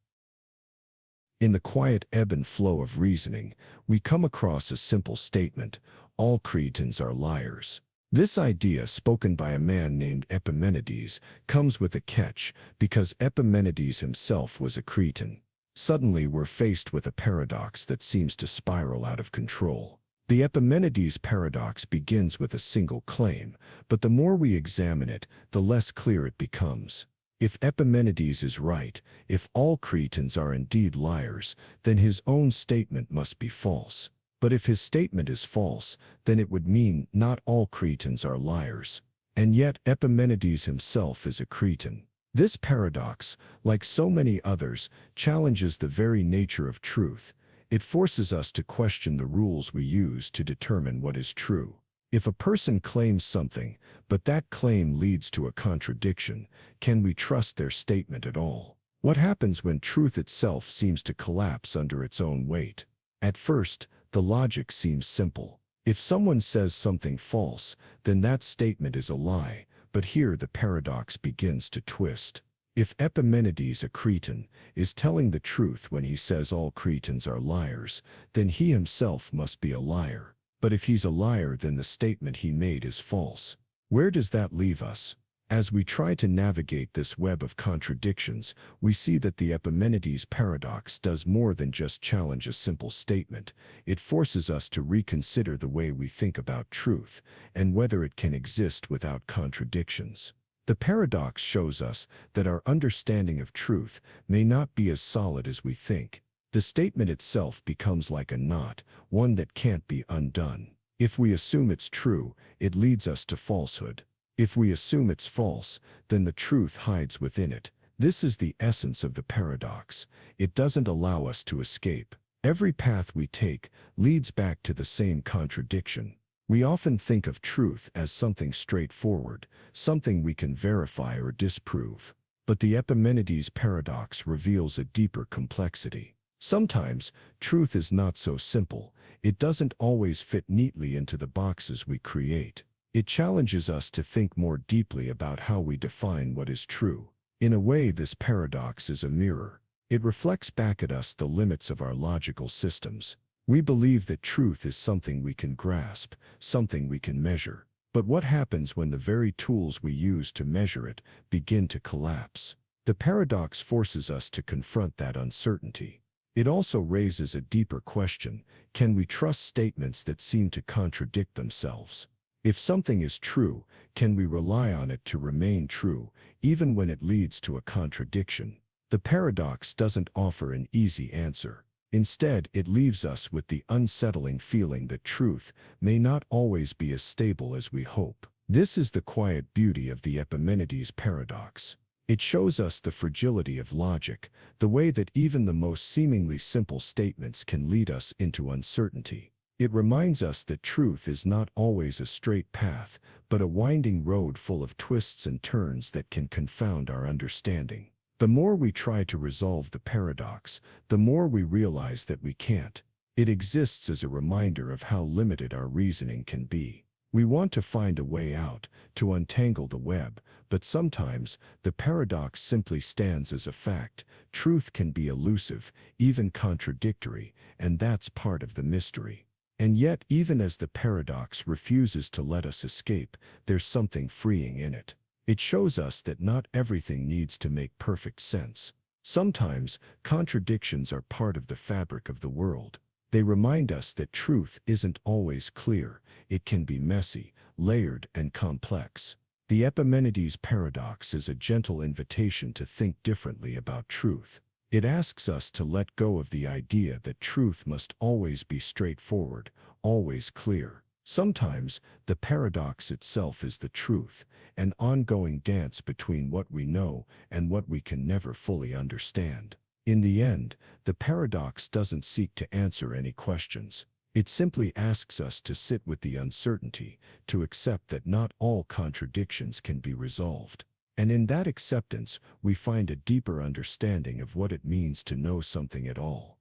In the quiet ebb and flow of reasoning, we come across a simple statement: all cretins are liars. This idea, spoken by a man named Epimenides, comes with a catch, because Epimenides himself was a cretin. Suddenly we're faced with a paradox that seems to spiral out of control. The Epimenides paradox begins with a single claim, but the more we examine it, the less clear it becomes. If Epimenides is right, if all cretins are indeed liars, then his own statement must be false. But if his statement is false, then it would mean not all cretins are liars. And yet Epimenides himself is a cretin. This paradox, like so many others, challenges the very nature of truth. It forces us to question the rules we use to determine what is true. If a person claims something, but that claim leads to a contradiction, can we trust their statement at all? What happens when truth itself seems to collapse under its own weight? At first, the logic seems simple. If someone says something false, then that statement is a lie. But here the paradox begins to twist. If Epimenides, a cretin, is telling the truth when he says all cretins are liars, then he himself must be a liar. But if he's a liar, then the statement he made is false. Where does that leave us? As we try to navigate this web of contradictions, we see that the Epimenides Paradox does more than just challenge a simple statement. It forces us to reconsider the way we think about truth and whether it can exist without contradictions. The paradox shows us that our understanding of truth may not be as solid as we think. The statement itself becomes like a knot, one that can't be undone. If we assume it's true, it leads us to falsehood. If we assume it's false, then the truth hides within it. This is the essence of the paradox. It doesn't allow us to escape. Every path we take leads back to the same contradiction. We often think of truth as something straightforward, something we can verify or disprove. But the Epimenides Paradox reveals a deeper complexity. Sometimes, truth is not so simple. It doesn't always fit neatly into the boxes we create. It challenges us to think more deeply about how we define what is true. In a way, this paradox is a mirror. It reflects back at us the limits of our logical systems. We believe that truth is something we can grasp, something we can measure. But what happens when the very tools we use to measure it begin to collapse? The paradox forces us to confront that uncertainty. It also raises a deeper question: can we trust statements that seem to contradict themselves? If something is true, can we rely on it to remain true, even when it leads to a contradiction? The paradox doesn't offer an easy answer. Instead, it leaves us with the unsettling feeling that truth may not always be as stable as we hope. This is the quiet beauty of the Epimenides Paradox. It shows us the fragility of logic, the way that even the most seemingly simple statements can lead us into uncertainty. It reminds us that truth is not always a straight path, but a winding road full of twists and turns that can confound our understanding. The more we try to resolve the paradox, the more we realize that we can't. It exists as a reminder of how limited our reasoning can be. We want to find a way out, to untangle the web, but sometimes the paradox simply stands as a fact. Truth can be elusive, even contradictory, and that's part of the mystery. And yet, even as the paradox refuses to let us escape, there's something freeing in it. It shows us that not everything needs to make perfect sense. Sometimes, contradictions are part of the fabric of the world. They remind us that truth isn't always clear. It can be messy, layered, and complex. The Epimenides Paradox is a gentle invitation to think differently about truth. It asks us to let go of the idea that truth must always be straightforward, always clear. Sometimes, the paradox itself is the truth, an ongoing dance between what we know and what we can never fully understand. In the end, the paradox doesn't seek to answer any questions. It simply asks us to sit with the uncertainty, to accept that not all contradictions can be resolved. And in that acceptance, we find a deeper understanding of what it means to know something at all.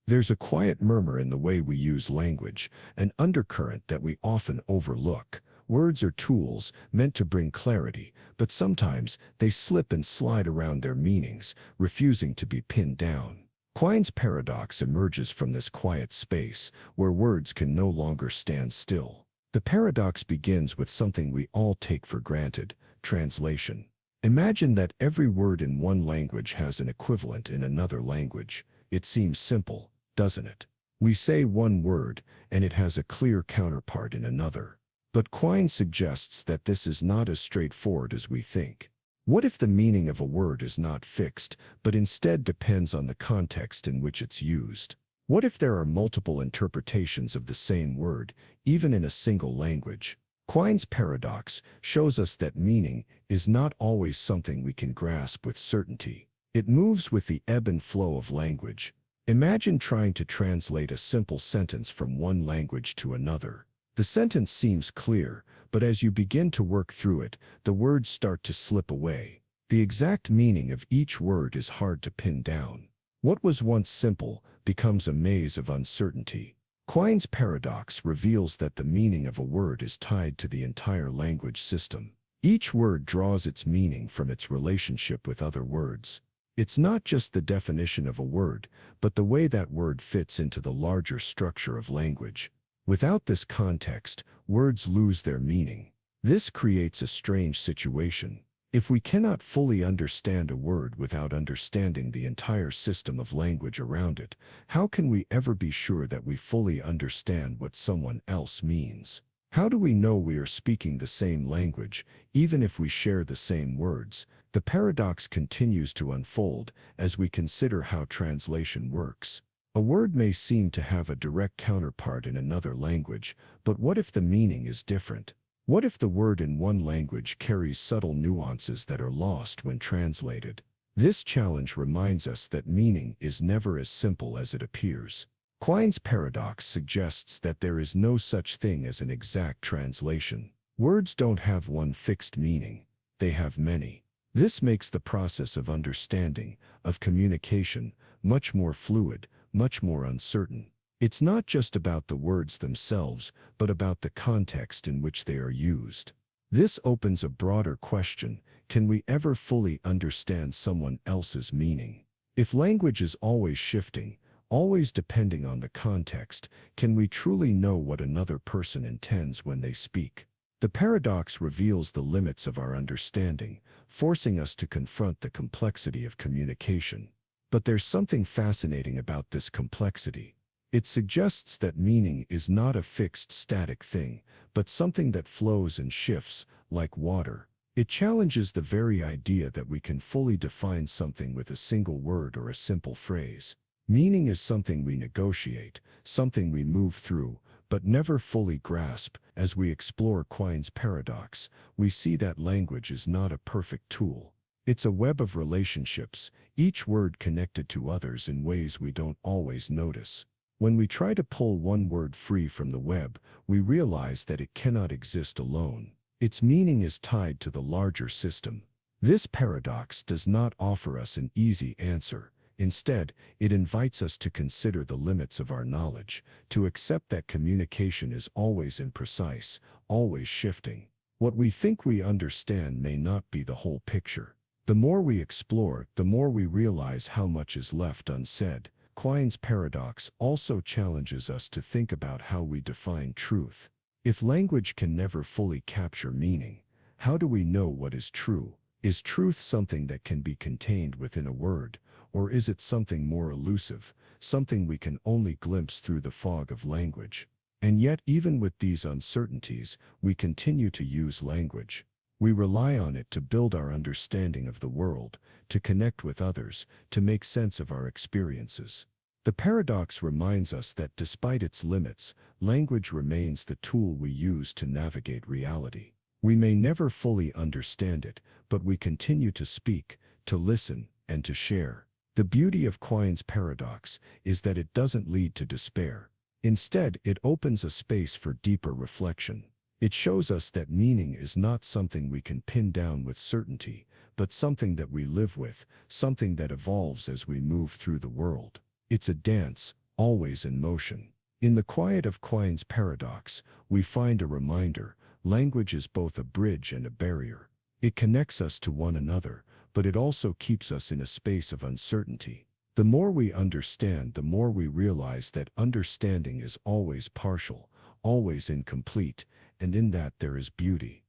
There's a quiet murmur in the way we use language, an undercurrent that we often overlook. Words are tools meant to bring clarity, but sometimes they slip and slide around their meanings, refusing to be pinned down. Quine's paradox emerges from this quiet space, where words can no longer stand still. The paradox begins with something we all take for granted: translation. Imagine that every word in one language has an equivalent in another language. It seems simple, doesn't it? We say one word, and it has a clear counterpart in another. But Quine suggests that this is not as straightforward as we think. What if the meaning of a word is not fixed, but instead depends on the context in which it's used? What if there are multiple interpretations of the same word, even in a single language? Quine's paradox shows us that meaning is not always something we can grasp with certainty. It moves with the ebb and flow of language. Imagine trying to translate a simple sentence from one language to another. The sentence seems clear, but as you begin to work through it, the words start to slip away. The exact meaning of each word is hard to pin down. What was once simple becomes a maze of uncertainty. Quine's paradox reveals that the meaning of a word is tied to the entire language system. Each word draws its meaning from its relationship with other words. It's not just the definition of a word, but the way that word fits into the larger structure of language. Without this context, words lose their meaning. This creates a strange situation. If we cannot fully understand a word without understanding the entire system of language around it, how can we ever be sure that we fully understand what someone else means? How do we know we are speaking the same language, even if we share the same words? The paradox continues to unfold as we consider how translation works. A word may seem to have a direct counterpart in another language, but what if the meaning is different? What if the word in one language carries subtle nuances that are lost when translated? This challenge reminds us that meaning is never as simple as it appears. Quine's paradox suggests that there is no such thing as an exact translation. Words don't have one fixed meaning, they have many. This makes the process of understanding, of communication, much more fluid, much more uncertain. It's not just about the words themselves, but about the context in which they are used. This opens a broader question: can we ever fully understand someone else's meaning? If language is always shifting, always depending on the context, can we truly know what another person intends when they speak? The paradox reveals the limits of our understanding, forcing us to confront the complexity of communication. But there's something fascinating about this complexity. It suggests that meaning is not a fixed, static thing, but something that flows and shifts, like water. It challenges the very idea that we can fully define something with a single word or a simple phrase. Meaning is something we negotiate, something we move through, but never fully grasp. As we explore Quine's paradox, we see that language is not a perfect tool. It's a web of relationships, each word connected to others in ways we don't always notice. When we try to pull one word free from the web, we realize that it cannot exist alone. Its meaning is tied to the larger system. This paradox does not offer us an easy answer. Instead, it invites us to consider the limits of our knowledge, to accept that communication is always imprecise, always shifting. What we think we understand may not be the whole picture. The more we explore, the more we realize how much is left unsaid. Quine's paradox also challenges us to think about how we define truth. If language can never fully capture meaning, how do we know what is true? Is truth something that can be contained within a word, or is it something more elusive, something we can only glimpse through the fog of language? And yet, even with these uncertainties, we continue to use language. We rely on it to build our understanding of the world, to connect with others, to make sense of our experiences. The paradox reminds us that despite its limits, language remains the tool we use to navigate reality. We may never fully understand it, but we continue to speak, to listen, and to share. The beauty of Quine's paradox is that it doesn't lead to despair. Instead, it opens a space for deeper reflection. It shows us that meaning is not something we can pin down with certainty, but something that we live with, something that evolves as we move through the world. It's a dance, always in motion. In the quiet of Quine's paradox, we find a reminder: language is both a bridge and a barrier. It connects us to one another, but it also keeps us in a space of uncertainty. The more we understand, the more we realize that understanding is always partial, always incomplete, and in that there is beauty.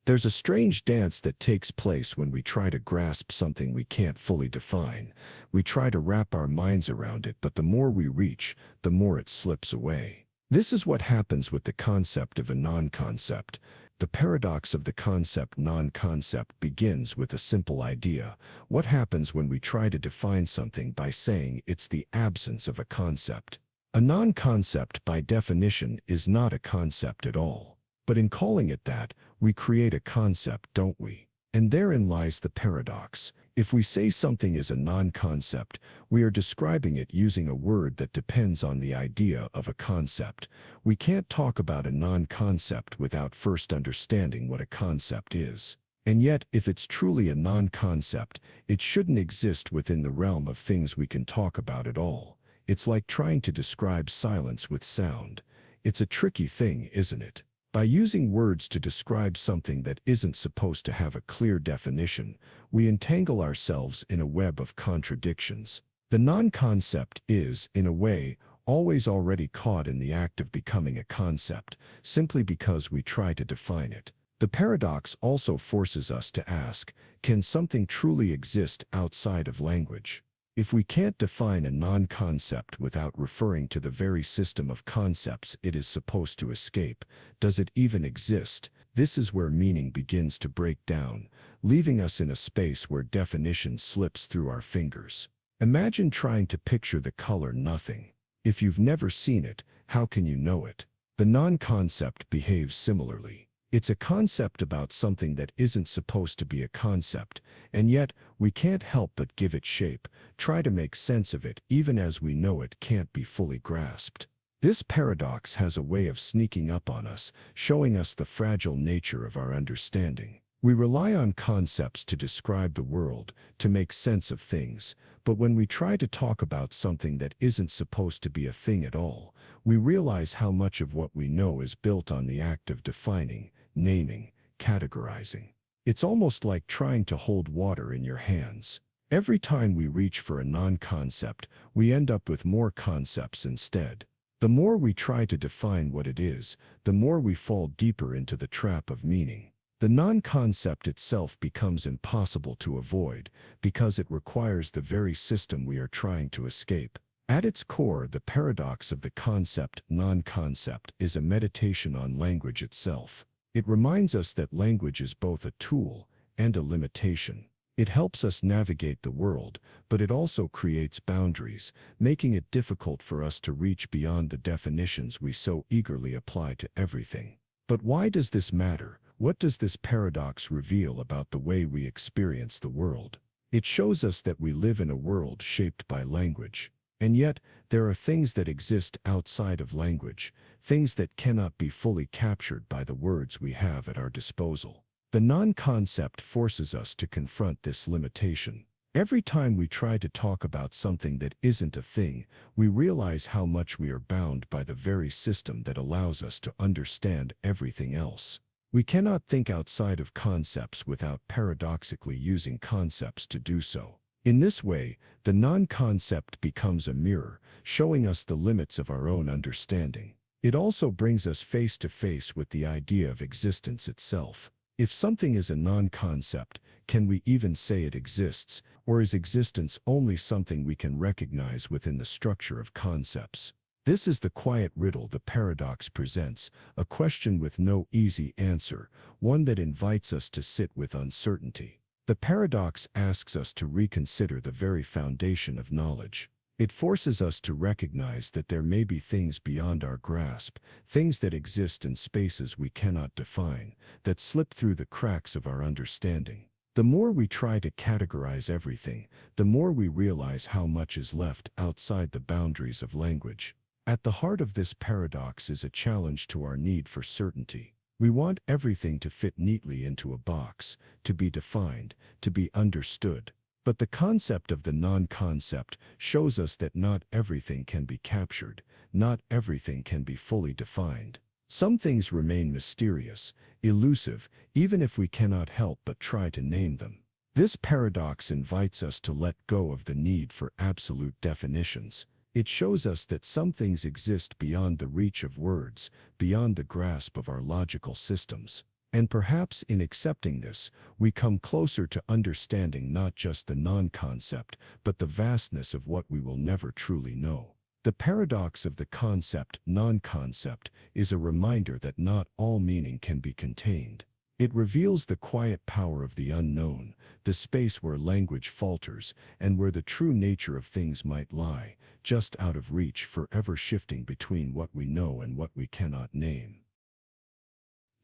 There's a strange dance that takes place when we try to grasp something we can't fully define. We try to wrap our minds around it, but the more we reach, the more it slips away. This is what happens with the concept of a non-concept. The paradox of the concept non-concept begins with a simple idea. What happens when we try to define something by saying it's the absence of a concept? A non-concept, by definition, is not a concept at all. But in calling it that, we create a concept, don't we? And therein lies the paradox. If we say something is a non-concept, we are describing it using a word that depends on the idea of a concept. We can't talk about a non-concept without first understanding what a concept is. And yet, if it's truly a non-concept, it shouldn't exist within the realm of things we can talk about at all. It's like trying to describe silence with sound. It's a tricky thing, isn't it? By using words to describe something that isn't supposed to have a clear definition, we entangle ourselves in a web of contradictions. The non-concept is, in a way, always already caught in the act of becoming a concept, simply because we try to define it. The paradox also forces us to ask, can something truly exist outside of language? If we can't define a non-concept without referring to the very system of concepts it is supposed to escape, does it even exist? This is where meaning begins to break down, leaving us in a space where definition slips through our fingers. Imagine trying to picture the color nothing. If you've never seen it, how can you know it? The non-concept behaves similarly. It's a concept about something that isn't supposed to be a concept, and yet we can't help but give it shape, try to make sense of it even as we know it can't be fully grasped. This paradox has a way of sneaking up on us, showing us the fragile nature of our understanding. We rely on concepts to describe the world, to make sense of things, but when we try to talk about something that isn't supposed to be a thing at all, we realize how much of what we know is built on the act of defining, naming, categorizing. It's almost like trying to hold water in your hands. Every time we reach for a non-concept, we end up with more concepts instead. The more we try to define what it is, the more we fall deeper into the trap of meaning. The non-concept itself becomes impossible to avoid because it requires the very system we are trying to escape. At its core, the paradox of the concept non-concept is a meditation on language itself. It reminds us that language is both a tool and a limitation. It helps us navigate the world, but it also creates boundaries, making it difficult for us to reach beyond the definitions we so eagerly apply to everything. But why does this matter? What does this paradox reveal about the way we experience the world? It shows us that we live in a world shaped by language. And yet, there are things that exist outside of language, things that cannot be fully captured by the words we have at our disposal. The non-concept forces us to confront this limitation. Every time we try to talk about something that isn't a thing, we realize how much we are bound by the very system that allows us to understand everything else. We cannot think outside of concepts without paradoxically using concepts to do so. In this way, the non-concept becomes a mirror, showing us the limits of our own understanding. It also brings us face to face with the idea of existence itself. If something is a non-concept, can we even say it exists, or is existence only something we can recognize within the structure of concepts? This is the quiet riddle the paradox presents, a question with no easy answer, one that invites us to sit with uncertainty. The paradox asks us to reconsider the very foundation of knowledge. It forces us to recognize that there may be things beyond our grasp, things that exist in spaces we cannot define, that slip through the cracks of our understanding. The more we try to categorize everything, the more we realize how much is left outside the boundaries of language. At the heart of this paradox is a challenge to our need for certainty. We want everything to fit neatly into a box, to be defined, to be understood. But the concept of the non-concept shows us that not everything can be captured, not everything can be fully defined. Some things remain mysterious, elusive, even if we cannot help but try to name them. This paradox invites us to let go of the need for absolute definitions. It shows us that some things exist beyond the reach of words, beyond the grasp of our logical systems. And perhaps in accepting this, we come closer to understanding not just the non-concept, but the vastness of what we will never truly know. The paradox of the concept non-concept is a reminder that not all meaning can be contained. It reveals the quiet power of the unknown, the space where language falters, and where the true nature of things might lie, just out of reach, forever shifting between what we know and what we cannot name.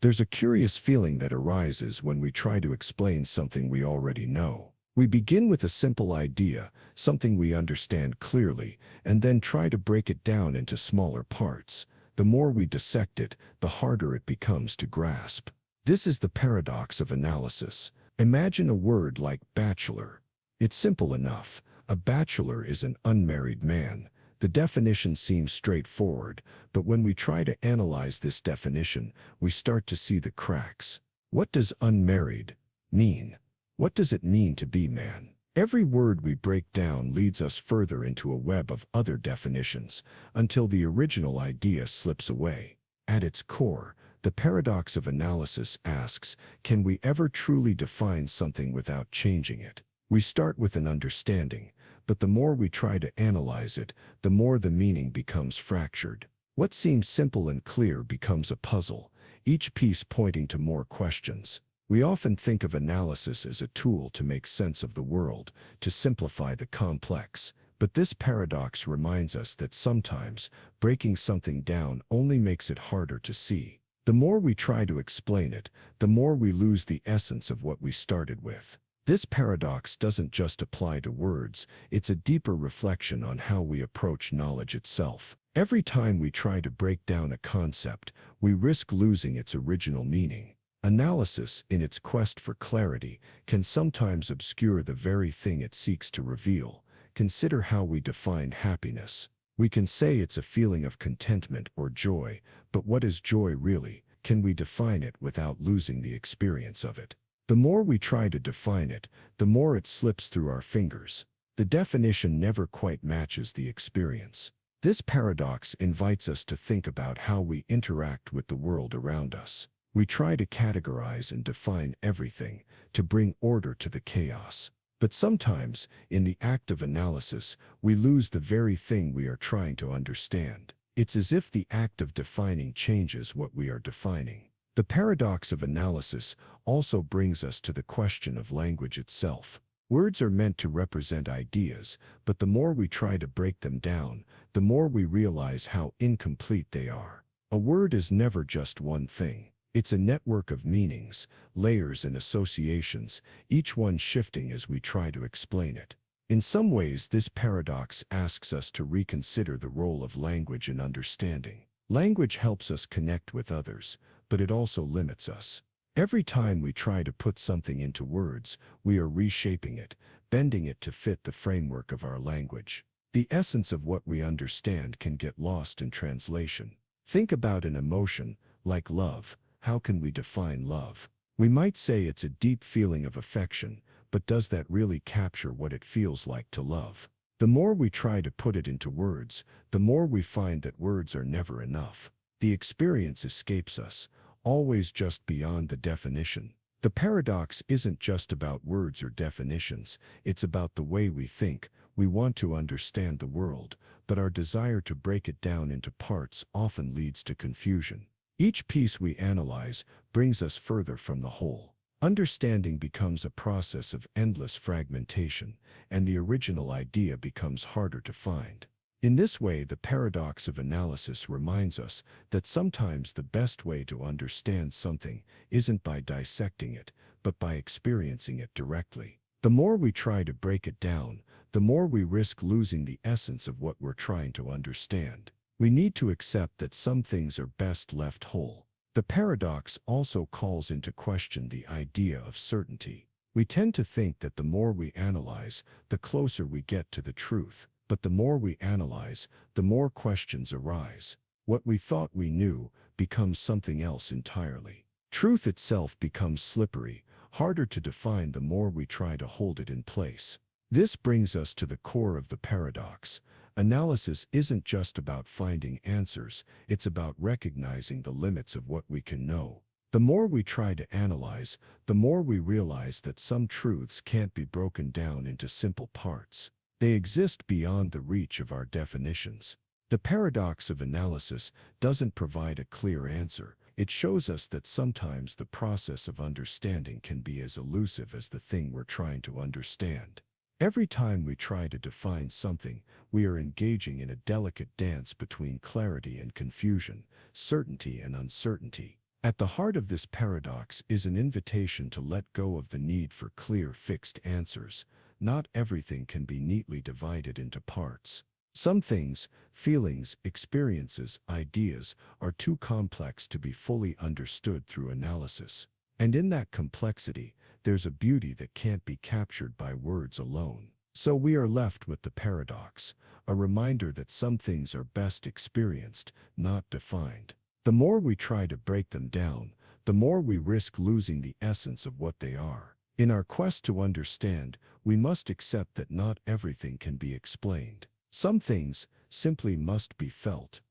There's a curious feeling that arises when we try to explain something we already know. We begin with a simple idea, something we understand clearly, and then try to break it down into smaller parts. The more we dissect it, the harder it becomes to grasp. This is the paradox of analysis. Imagine a word like bachelor. It's simple enough. A bachelor is an unmarried man. The definition seems straightforward, but when we try to analyze this definition, we start to see the cracks. What does unmarried mean? What does it mean to be man? Every word we break down leads us further into a web of other definitions, until the original idea slips away. At its core, the paradox of analysis asks, can we ever truly define something without changing it? We start with an understanding, but the more we try to analyze it, the more the meaning becomes fractured. What seems simple and clear becomes a puzzle, each piece pointing to more questions. We often think of analysis as a tool to make sense of the world, to simplify the complex. But this paradox reminds us that sometimes breaking something down only makes it harder to see. The more we try to explain it, the more we lose the essence of what we started with. This paradox doesn't just apply to words, it's a deeper reflection on how we approach knowledge itself. Every time we try to break down a concept, we risk losing its original meaning. Analysis, in its quest for clarity, can sometimes obscure the very thing it seeks to reveal. Consider how we define happiness. We can say it's a feeling of contentment or joy, but what is joy really? Can we define it without losing the experience of it? The more we try to define it, the more it slips through our fingers. The definition never quite matches the experience. This paradox invites us to think about how we interact with the world around us. We try to categorize and define everything, to bring order to the chaos. But sometimes, in the act of analysis, we lose the very thing we are trying to understand. It's as if the act of defining changes what we are defining. The paradox of analysis also brings us to the question of language itself. Words are meant to represent ideas, but the more we try to break them down, the more we realize how incomplete they are. A word is never just one thing. It's a network of meanings, layers and associations, each one shifting as we try to explain it. In some ways, this paradox asks us to reconsider the role of language in understanding. Language helps us connect with others, but it also limits us. Every time we try to put something into words, we are reshaping it, bending it to fit the framework of our language. The essence of what we understand can get lost in translation. Think about an emotion, like love. How can we define love? We might say it's a deep feeling of affection, but does that really capture what it feels like to love? The more we try to put it into words, the more we find that words are never enough. The experience escapes us, always just beyond the definition. The paradox isn't just about words or definitions, it's about the way we think. We want to understand the world, but our desire to break it down into parts often leads to confusion. Each piece we analyze brings us further from the whole. Understanding becomes a process of endless fragmentation, and the original idea becomes harder to find. In this way, the paradox of analysis reminds us that sometimes the best way to understand something isn't by dissecting it, but by experiencing it directly. The more we try to break it down, the more we risk losing the essence of what we're trying to understand. We need to accept that some things are best left whole. The paradox also calls into question the idea of certainty. We tend to think that the more we analyze, the closer we get to the truth. But the more we analyze, the more questions arise. What we thought we knew becomes something else entirely. Truth itself becomes slippery, harder to define the more we try to hold it in place. This brings us to the core of the paradox. Analysis isn't just about finding answers, it's about recognizing the limits of what we can know. The more we try to analyze, the more we realize that some truths can't be broken down into simple parts. They exist beyond the reach of our definitions. The paradox of analysis doesn't provide a clear answer. It shows us that sometimes the process of understanding can be as elusive as the thing we're trying to understand. Every time we try to define something, we are engaging in a delicate dance between clarity and confusion, certainty and uncertainty. At the heart of this paradox is an invitation to let go of the need for clear, fixed answers. Not everything can be neatly divided into parts. Some things, feelings, experiences, ideas, are too complex to be fully understood through analysis. And in that complexity, there's a beauty that can't be captured by words alone. So we are left with the paradox, a reminder that some things are best experienced, not defined. The more we try to break them down, the more we risk losing the essence of what they are. In our quest to understand, we must accept that not everything can be explained. Some things simply must be felt.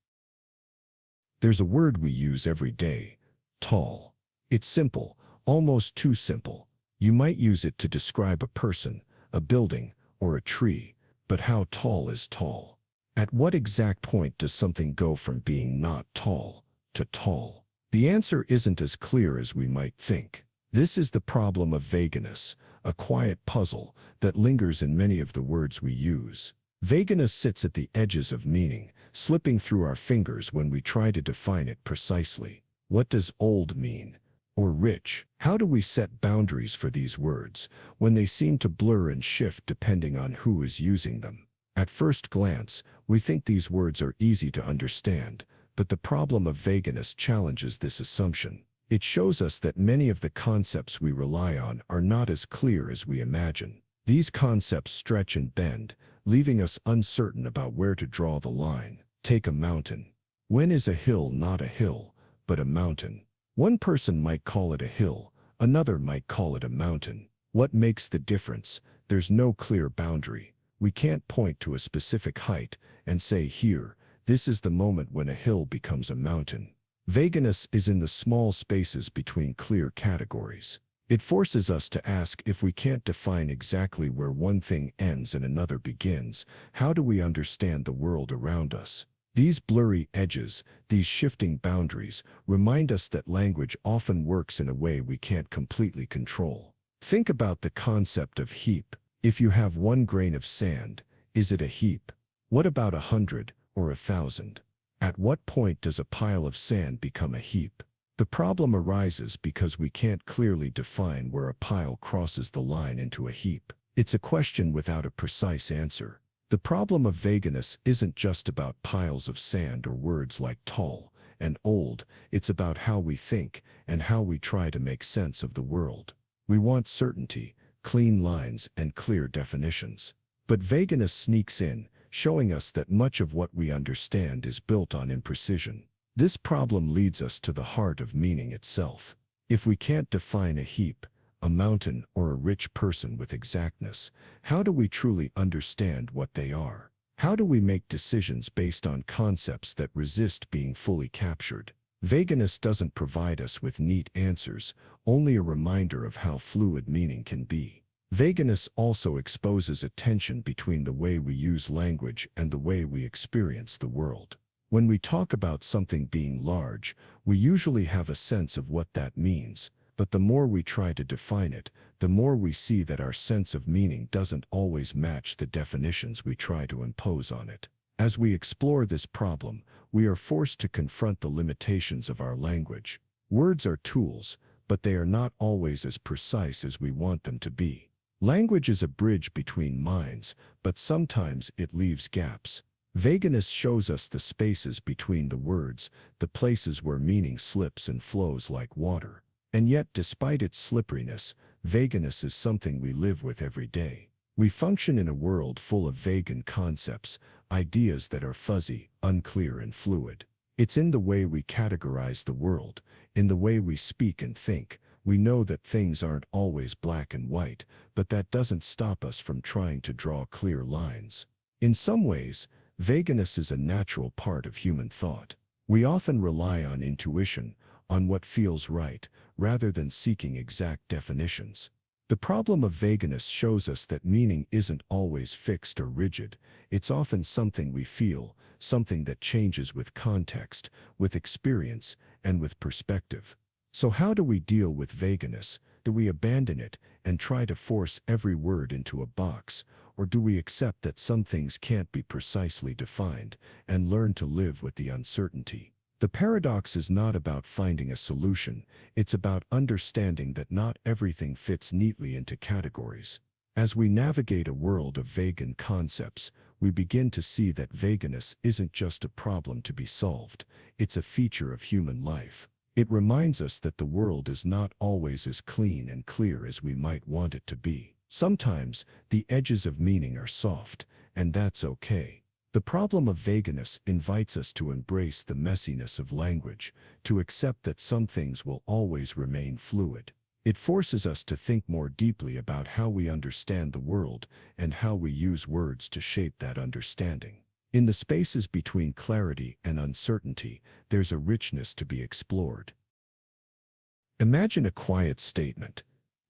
There's a word we use every day, tall. It's simple, almost too simple. You might use it to describe a person, a building, or a tree, but how tall is tall? At what exact point does something go from being not tall to tall? The answer isn't as clear as we might think. This is the problem of vagueness, a quiet puzzle that lingers in many of the words we use. Vagueness sits at the edges of meaning, slipping through our fingers when we try to define it precisely. What does old mean? Or rich? How do we set boundaries for these words when they seem to blur and shift depending on who is using them? At first glance, we think these words are easy to understand, but the problem of vagueness challenges this assumption. It shows us that many of the concepts we rely on are not as clear as we imagine. These concepts stretch and bend, leaving us uncertain about where to draw the line. Take a mountain. When is a hill not a hill, but a mountain? One person might call it a hill, another might call it a mountain. What makes the difference? There's no clear boundary. We can't point to a specific height and say, here, this is the moment when a hill becomes a mountain. Vagueness is in the small spaces between clear categories. It forces us to ask, if we can't define exactly where one thing ends and another begins, how do we understand the world around us? These blurry edges, these shifting boundaries, remind us that language often works in a way we can't completely control. Think about the concept of heap. If you have 1 grain of sand, is it a heap? What about 100 or 1,000? At what point does a pile of sand become a heap? The problem arises because we can't clearly define where a pile crosses the line into a heap. It's a question without a precise answer. The problem of vagueness isn't just about piles of sand or words like tall and old. It's about how we think and how we try to make sense of the world. We want certainty, clean lines, and clear definitions. But vagueness sneaks in, showing us that much of what we understand is built on imprecision. This problem leads us to the heart of meaning itself. If we can't define a heap, a mountain, or a rich person with exactness, how do we truly understand what they are? How do we make decisions based on concepts that resist being fully captured? Vagueness doesn't provide us with neat answers, only a reminder of how fluid meaning can be. Vagueness also exposes a tension between the way we use language and the way we experience the world. When we talk about something being large, we usually have a sense of what that means, but the more we try to define it, the more we see that our sense of meaning doesn't always match the definitions we try to impose on it. As we explore this problem, we are forced to confront the limitations of our language. Words are tools, but they are not always as precise as we want them to be. Language is a bridge between minds, but sometimes it leaves gaps. Vagueness shows us the spaces between the words, the places where meaning slips and flows like water. And yet, despite its slipperiness, vagueness is something we live with every day. We function in a world full of vague concepts, ideas that are fuzzy, unclear, and fluid. It's in the way we categorize the world, in the way we speak and think. We know that things aren't always black and white, but that doesn't stop us from trying to draw clear lines. In some ways, vagueness is a natural part of human thought. We often rely on intuition, on what feels right, rather than seeking exact definitions. The problem of vagueness shows us that meaning isn't always fixed or rigid. It's often something we feel, something that changes with context, with experience, and with perspective. So how do we deal with vagueness? Do we abandon it and try to force every word into a box? Or do we accept that some things can't be precisely defined and learn to live with the uncertainty? The paradox is not about finding a solution. It's about understanding that not everything fits neatly into categories. As we navigate a world of vague concepts, we begin to see that vagueness isn't just a problem to be solved. It's a feature of human life. It reminds us that the world is not always as clean and clear as we might want it to be. Sometimes, the edges of meaning are soft, and that's okay. The problem of vagueness invites us to embrace the messiness of language, to accept that some things will always remain fluid. It forces us to think more deeply about how we understand the world and how we use words to shape that understanding. In the spaces between clarity and uncertainty, there's a richness to be explored. Imagine a quiet statement.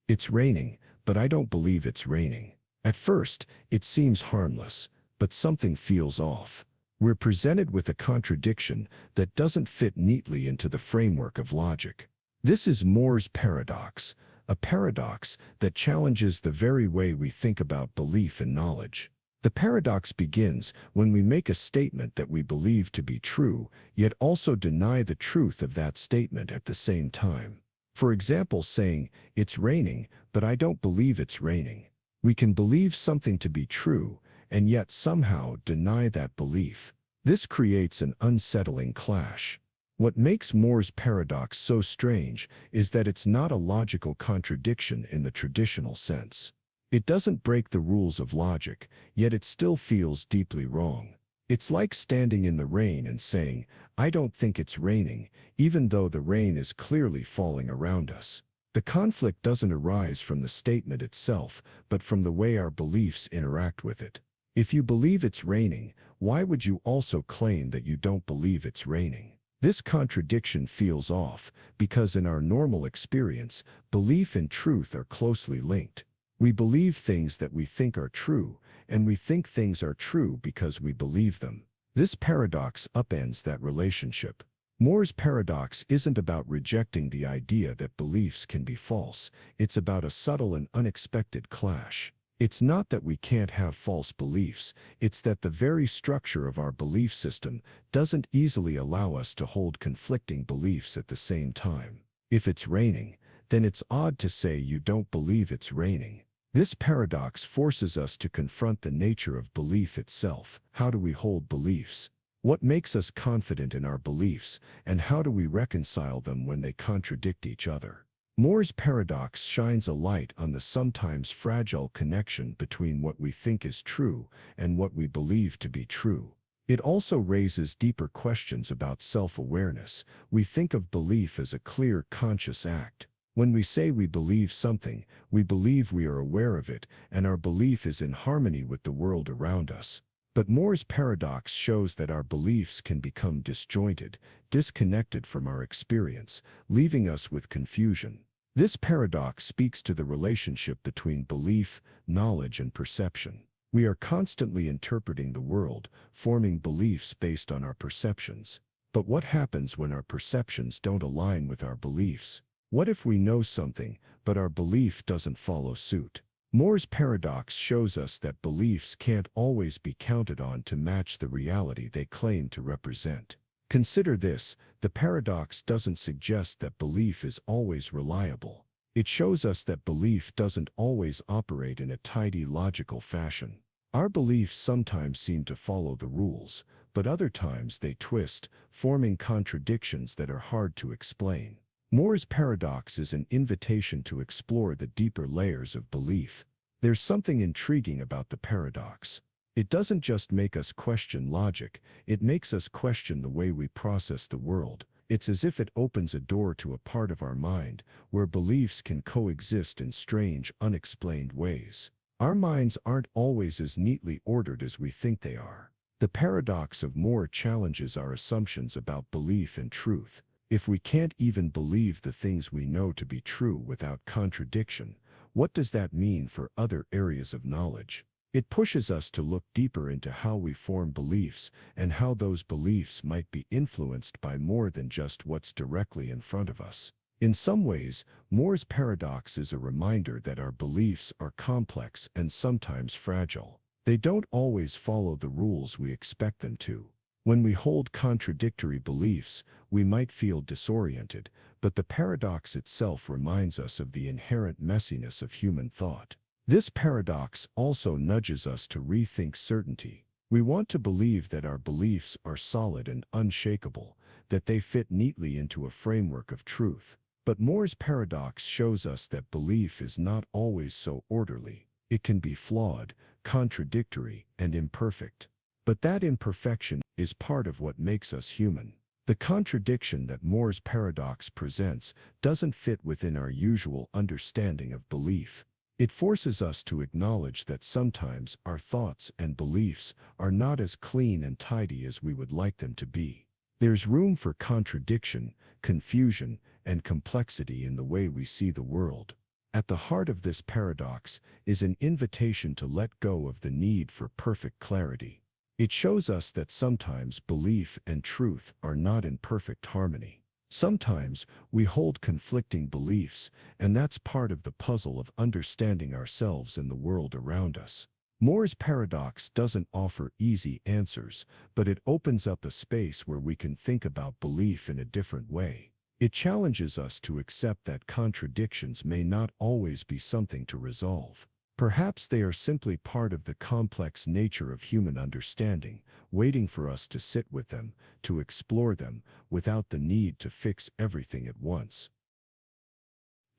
It's raining, but I don't believe it's raining. At first, it seems harmless, but something feels off. We're presented with a contradiction that doesn't fit neatly into the framework of logic. This is Moore's paradox, a paradox that challenges the very way we think about belief and knowledge. The paradox begins when we make a statement that we believe to be true, yet also deny the truth of that statement at the same time. For example, saying, "It's raining, but I don't believe it's raining." We can believe something to be true, and yet somehow deny that belief. This creates an unsettling clash. What makes Moore's paradox so strange is that it's not a logical contradiction in the traditional sense. It doesn't break the rules of logic, yet it still feels deeply wrong. It's like standing in the rain and saying, "I don't think it's raining," even though the rain is clearly falling around us. The conflict doesn't arise from the statement itself, but from the way our beliefs interact with it. If you believe it's raining, why would you also claim that you don't believe it's raining? This contradiction feels off, because in our normal experience, belief and truth are closely linked. We believe things that we think are true, and we think things are true because we believe them. This paradox upends that relationship. Moore's paradox isn't about rejecting the idea that beliefs can be false. It's about a subtle and unexpected clash. It's not that we can't have false beliefs, it's that the very structure of our belief system doesn't easily allow us to hold conflicting beliefs at the same time. If it's raining, then it's odd to say you don't believe it's raining. This paradox forces us to confront the nature of belief itself. How do we hold beliefs? What makes us confident in our beliefs, and how do we reconcile them when they contradict each other? Moore's paradox shines a light on the sometimes fragile connection between what we think is true and what we believe to be true. It also raises deeper questions about self-awareness. We think of belief as a clear, conscious act. When we say we believe something, we believe we are aware of it, and our belief is in harmony with the world around us. But Moore's paradox shows that our beliefs can become disjointed, disconnected from our experience, leaving us with confusion. This paradox speaks to the relationship between belief, knowledge, and perception. We are constantly interpreting the world, forming beliefs based on our perceptions. But what happens when our perceptions don't align with our beliefs? What if we know something, but our belief doesn't follow suit? Moore's paradox shows us that beliefs can't always be counted on to match the reality they claim to represent. Consider this: the paradox doesn't suggest that belief is always reliable. It shows us that belief doesn't always operate in a tidy, logical fashion. Our beliefs sometimes seem to follow the rules, but other times they twist, forming contradictions that are hard to explain. Moore's paradox is an invitation to explore the deeper layers of belief. There's something intriguing about the paradox. It doesn't just make us question logic, it makes us question the way we process the world. It's as if it opens a door to a part of our mind where beliefs can coexist in strange, unexplained ways. Our minds aren't always as neatly ordered as we think they are. The paradox of Moore challenges our assumptions about belief and truth. If we can't even believe the things we know to be true without contradiction, what does that mean for other areas of knowledge? It pushes us to look deeper into how we form beliefs and how those beliefs might be influenced by more than just what's directly in front of us. In some ways, Moore's paradox is a reminder that our beliefs are complex and sometimes fragile. They don't always follow the rules we expect them to. When we hold contradictory beliefs, we might feel disoriented, but the paradox itself reminds us of the inherent messiness of human thought. This paradox also nudges us to rethink certainty. We want to believe that our beliefs are solid and unshakable, that they fit neatly into a framework of truth. But Moore's paradox shows us that belief is not always so orderly. It can be flawed, contradictory, and imperfect. But that imperfection is part of what makes us human. The contradiction that Moore's paradox presents doesn't fit within our usual understanding of belief. It forces us to acknowledge that sometimes our thoughts and beliefs are not as clean and tidy as we would like them to be. There's room for contradiction, confusion, and complexity in the way we see the world. At the heart of this paradox is an invitation to let go of the need for perfect clarity. It shows us that sometimes belief and truth are not in perfect harmony. Sometimes we hold conflicting beliefs, and that's part of the puzzle of understanding ourselves and the world around us. Moore's paradox doesn't offer easy answers, but it opens up a space where we can think about belief in a different way. It challenges us to accept that contradictions may not always be something to resolve. Perhaps they are simply part of the complex nature of human understanding, waiting for us to sit with them, to explore them, without the need to fix everything at once.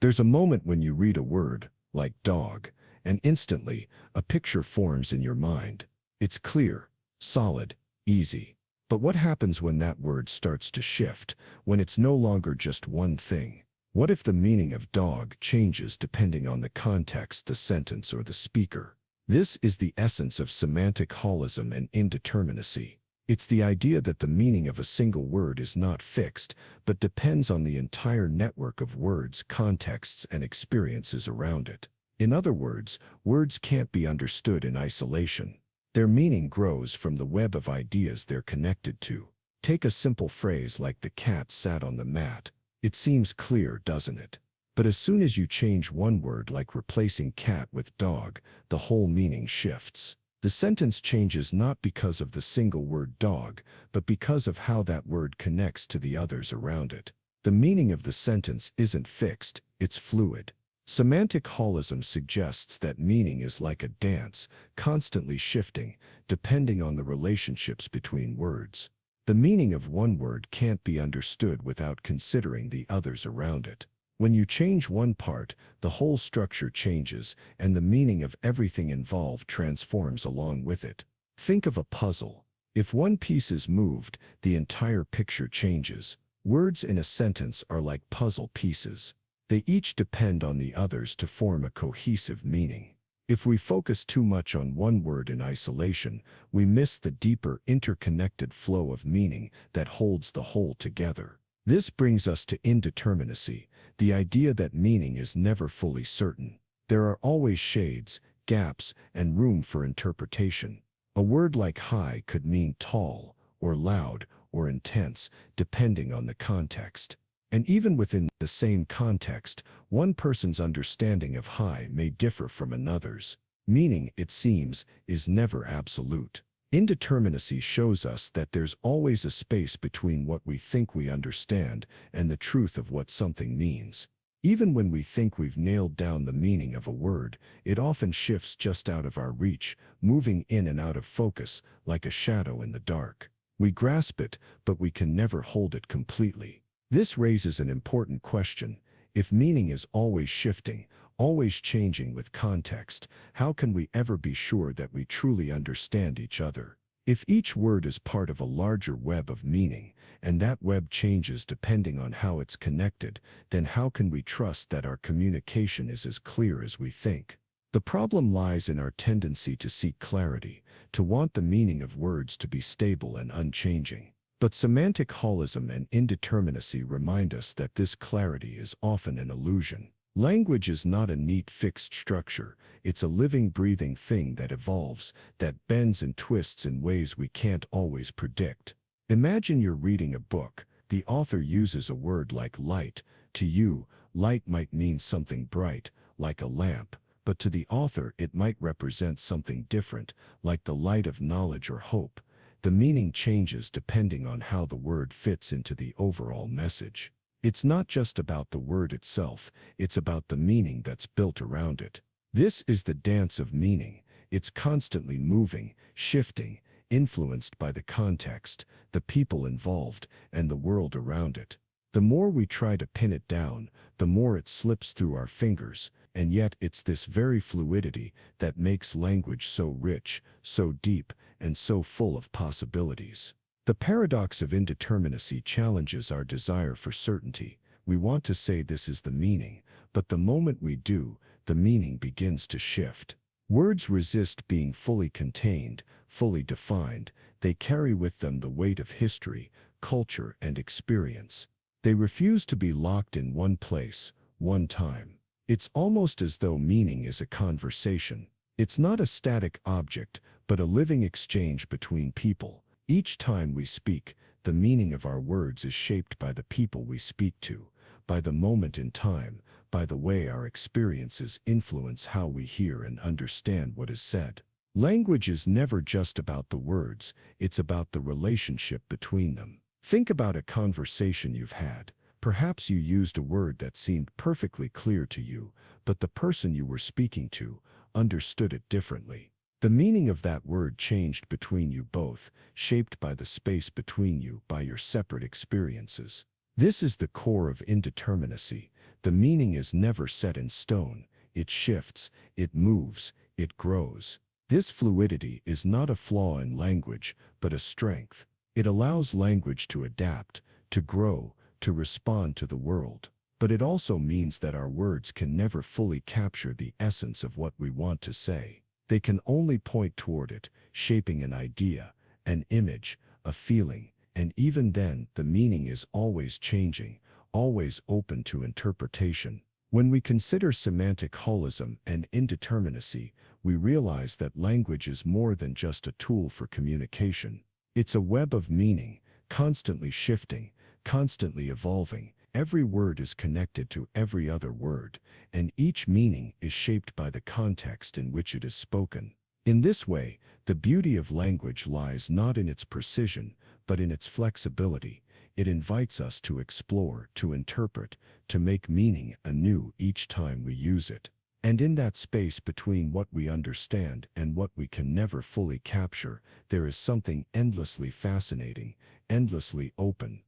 There's a moment when you read a word, like dog, and instantly, a picture forms in your mind. It's clear, solid, easy. But what happens when that word starts to shift, when it's no longer just one thing? What if the meaning of dog changes depending on the context, the sentence, or the speaker? This is the essence of semantic holism and indeterminacy. It's the idea that the meaning of a single word is not fixed, but depends on the entire network of words, contexts, and experiences around it. In other words, words can't be understood in isolation. Their meaning grows from the web of ideas they're connected to. Take a simple phrase like "the cat sat on the mat." It seems clear, doesn't it? But as soon as you change one word, like replacing cat with dog, the whole meaning shifts. The sentence changes not because of the single word dog, but because of how that word connects to the others around it. The meaning of the sentence isn't fixed, it's fluid. Semantic holism suggests that meaning is like a dance, constantly shifting, depending on the relationships between words. The meaning of one word can't be understood without considering the others around it. When you change one part, the whole structure changes, and the meaning of everything involved transforms along with it. Think of a puzzle. If one piece is moved, the entire picture changes. Words in a sentence are like puzzle pieces. They each depend on the others to form a cohesive meaning. If we focus too much on one word in isolation, we miss the deeper, interconnected flow of meaning that holds the whole together. This brings us to indeterminacy, the idea that meaning is never fully certain. There are always shades, gaps, and room for interpretation. A word like high could mean tall, or loud, or intense, depending on the context. And even within the same context, one person's understanding of high may differ from another's. Meaning, it seems, is never absolute. Indeterminacy shows us that there's always a space between what we think we understand and the truth of what something means. Even when we think we've nailed down the meaning of a word, it often shifts just out of our reach, moving in and out of focus, like a shadow in the dark. We grasp it, but we can never hold it completely. This raises an important question. If meaning is always shifting, always changing with context, how can we ever be sure that we truly understand each other? If each word is part of a larger web of meaning, and that web changes depending on how it's connected, then how can we trust that our communication is as clear as we think? The problem lies in our tendency to seek clarity, to want the meaning of words to be stable and unchanging. But semantic holism and indeterminacy remind us that this clarity is often an illusion. Language is not a neat fixed structure, it's a living, breathing thing that evolves, that bends and twists in ways we can't always predict. Imagine you're reading a book. The author uses a word like light. To you, light might mean something bright, like a lamp, but to the author it might represent something different, like the light of knowledge or hope. The meaning changes depending on how the word fits into the overall message. It's not just about the word itself, it's about the meaning that's built around it. This is the dance of meaning. It's constantly moving, shifting, influenced by the context, the people involved, and the world around it. The more we try to pin it down, the more it slips through our fingers, and yet it's this very fluidity that makes language so rich, so deep, and so full of possibilities. The paradox of indeterminacy challenges our desire for certainty. We want to say this is the meaning, but the moment we do, the meaning begins to shift. Words resist being fully contained, fully defined. They carry with them the weight of history, culture, and experience. They refuse to be locked in one place, one time. It's almost as though meaning is a conversation. It's not a static object, but a living exchange between people. Each time we speak, the meaning of our words is shaped by the people we speak to, by the moment in time, by the way our experiences influence how we hear and understand what is said. Language is never just about the words, it's about the relationship between them. Think about a conversation you've had. Perhaps you used a word that seemed perfectly clear to you, but the person you were speaking to understood it differently. The meaning of that word changed between you both, shaped by the space between you, by your separate experiences. This is the core of indeterminacy. The meaning is never set in stone. It shifts, it moves, it grows. This fluidity is not a flaw in language, but a strength. It allows language to adapt, to grow, to respond to the world. But it also means that our words can never fully capture the essence of what we want to say. They can only point toward it, shaping an idea, an image, a feeling, and even then, the meaning is always changing, always open to interpretation. When we consider semantic holism and indeterminacy, we realize that language is more than just a tool for communication. It's a web of meaning, constantly shifting, constantly evolving. Every word is connected to every other word, and each meaning is shaped by the context in which it is spoken. In this way, the beauty of language lies not in its precision, but in its flexibility. It invites us to explore, to interpret, to make meaning anew each time we use it. And in that space between what we understand and what we can never fully capture, there is something endlessly fascinating, endlessly open.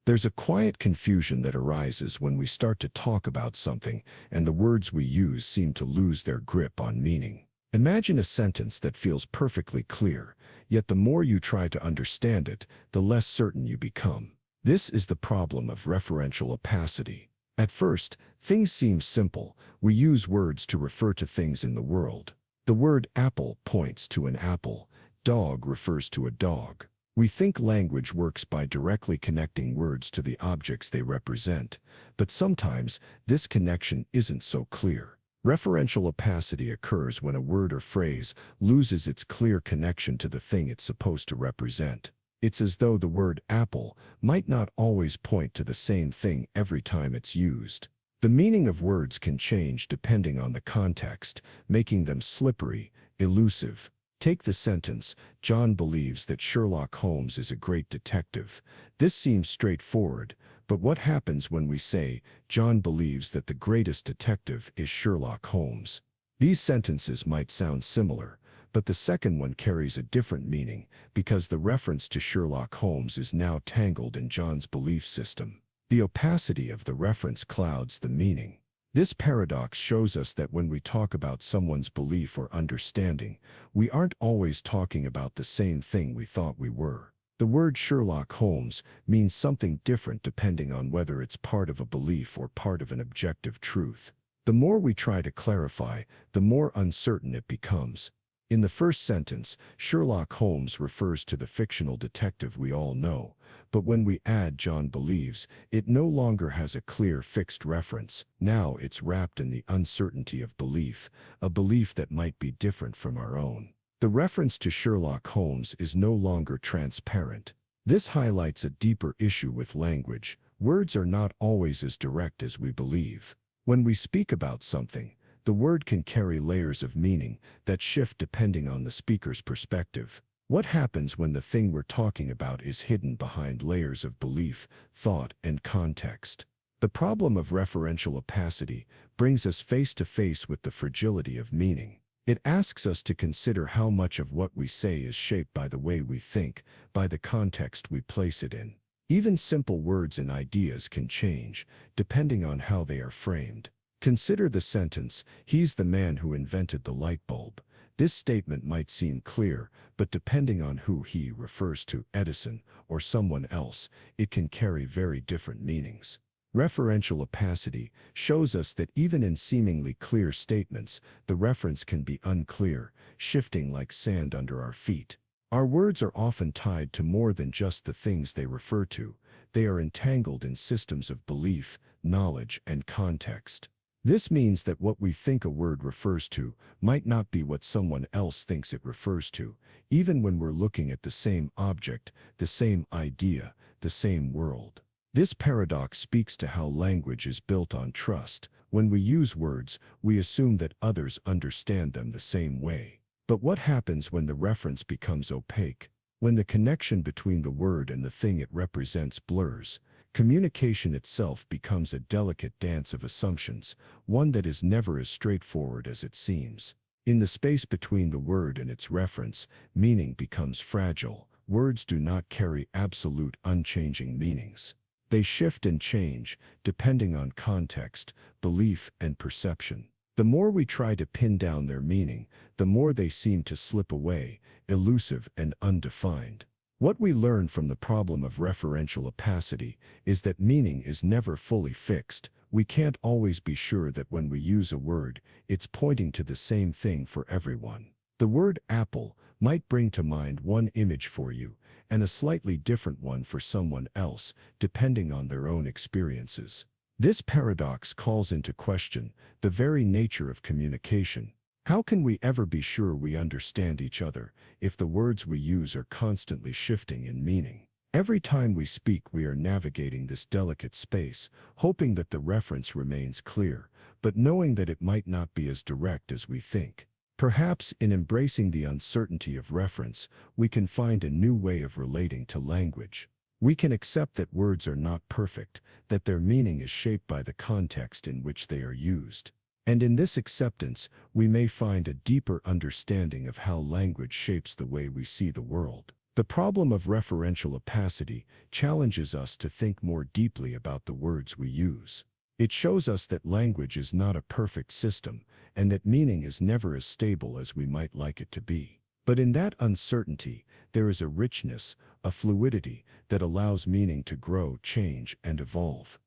There's a quiet confusion that arises when we start to talk about something and the words we use seem to lose their grip on meaning. Imagine a sentence that feels perfectly clear, yet the more you try to understand it, the less certain you become. This is the problem of referential opacity. At first, things seem simple. We use words to refer to things in the world. The word apple points to an apple. Dog refers to a dog. We think language works by directly connecting words to the objects they represent, but sometimes this connection isn't so clear. Referential opacity occurs when a word or phrase loses its clear connection to the thing it's supposed to represent. It's as though the word apple might not always point to the same thing every time it's used. The meaning of words can change depending on the context, making them slippery, elusive. Take the sentence, John believes that Sherlock Holmes is a great detective. This seems straightforward, but what happens when we say, John believes that the greatest detective is Sherlock Holmes? These sentences might sound similar, but the second one carries a different meaning because the reference to Sherlock Holmes is now tangled in John's belief system. The opacity of the reference clouds the meaning. This paradox shows us that when we talk about someone's belief or understanding, we aren't always talking about the same thing we thought we were. The word Sherlock Holmes means something different depending on whether it's part of a belief or part of an objective truth. The more we try to clarify, the more uncertain it becomes. In the first sentence, Sherlock Holmes refers to the fictional detective we all know, but when we add John believes, it no longer has a clear fixed reference. Now it's wrapped in the uncertainty of belief, a belief that might be different from our own. The reference to Sherlock Holmes is no longer transparent. This highlights a deeper issue with language. Words are not always as direct as we believe. When we speak about something, the word can carry layers of meaning that shift depending on the speaker's perspective. What happens when the thing we're talking about is hidden behind layers of belief, thought, and context? The problem of referential opacity brings us face to face with the fragility of meaning. It asks us to consider how much of what we say is shaped by the way we think, by the context we place it in. Even simple words and ideas can change, depending on how they are framed. Consider the sentence, "He's the man who invented the light bulb." This statement might seem clear, but depending on who he refers to, Edison or someone else, it can carry very different meanings. Referential opacity shows us that even in seemingly clear statements, the reference can be unclear, shifting like sand under our feet. Our words are often tied to more than just the things they refer to. They are entangled in systems of belief, knowledge, and context. This means that what we think a word refers to might not be what someone else thinks it refers to, even when we're looking at the same object, the same idea, the same world. This paradox speaks to how language is built on trust. When we use words, we assume that others understand them the same way. But what happens when the reference becomes opaque? When the connection between the word and the thing it represents blurs, communication itself becomes a delicate dance of assumptions, one that is never as straightforward as it seems. In the space between the word and its reference, meaning becomes fragile. Words do not carry absolute, unchanging meanings. They shift and change, depending on context, belief, and perception. The more we try to pin down their meaning, the more they seem to slip away, elusive and undefined. What we learn from the problem of referential opacity is that meaning is never fully fixed. We can't always be sure that when we use a word, it's pointing to the same thing for everyone. The word apple might bring to mind one image for you, and a slightly different one for someone else, depending on their own experiences. This paradox calls into question the very nature of communication. How can we ever be sure we understand each other if the words we use are constantly shifting in meaning? Every time we speak, we are navigating this delicate space, hoping that the reference remains clear, but knowing that it might not be as direct as we think. Perhaps in embracing the uncertainty of reference, we can find a new way of relating to language. We can accept that words are not perfect, that their meaning is shaped by the context in which they are used. And in this acceptance, we may find a deeper understanding of how language shapes the way we see the world. The problem of referential opacity challenges us to think more deeply about the words we use. It shows us that language is not a perfect system, and that meaning is never as stable as we might like it to be. But in that uncertainty, there is a richness, a fluidity, that allows meaning to grow, change, and evolve.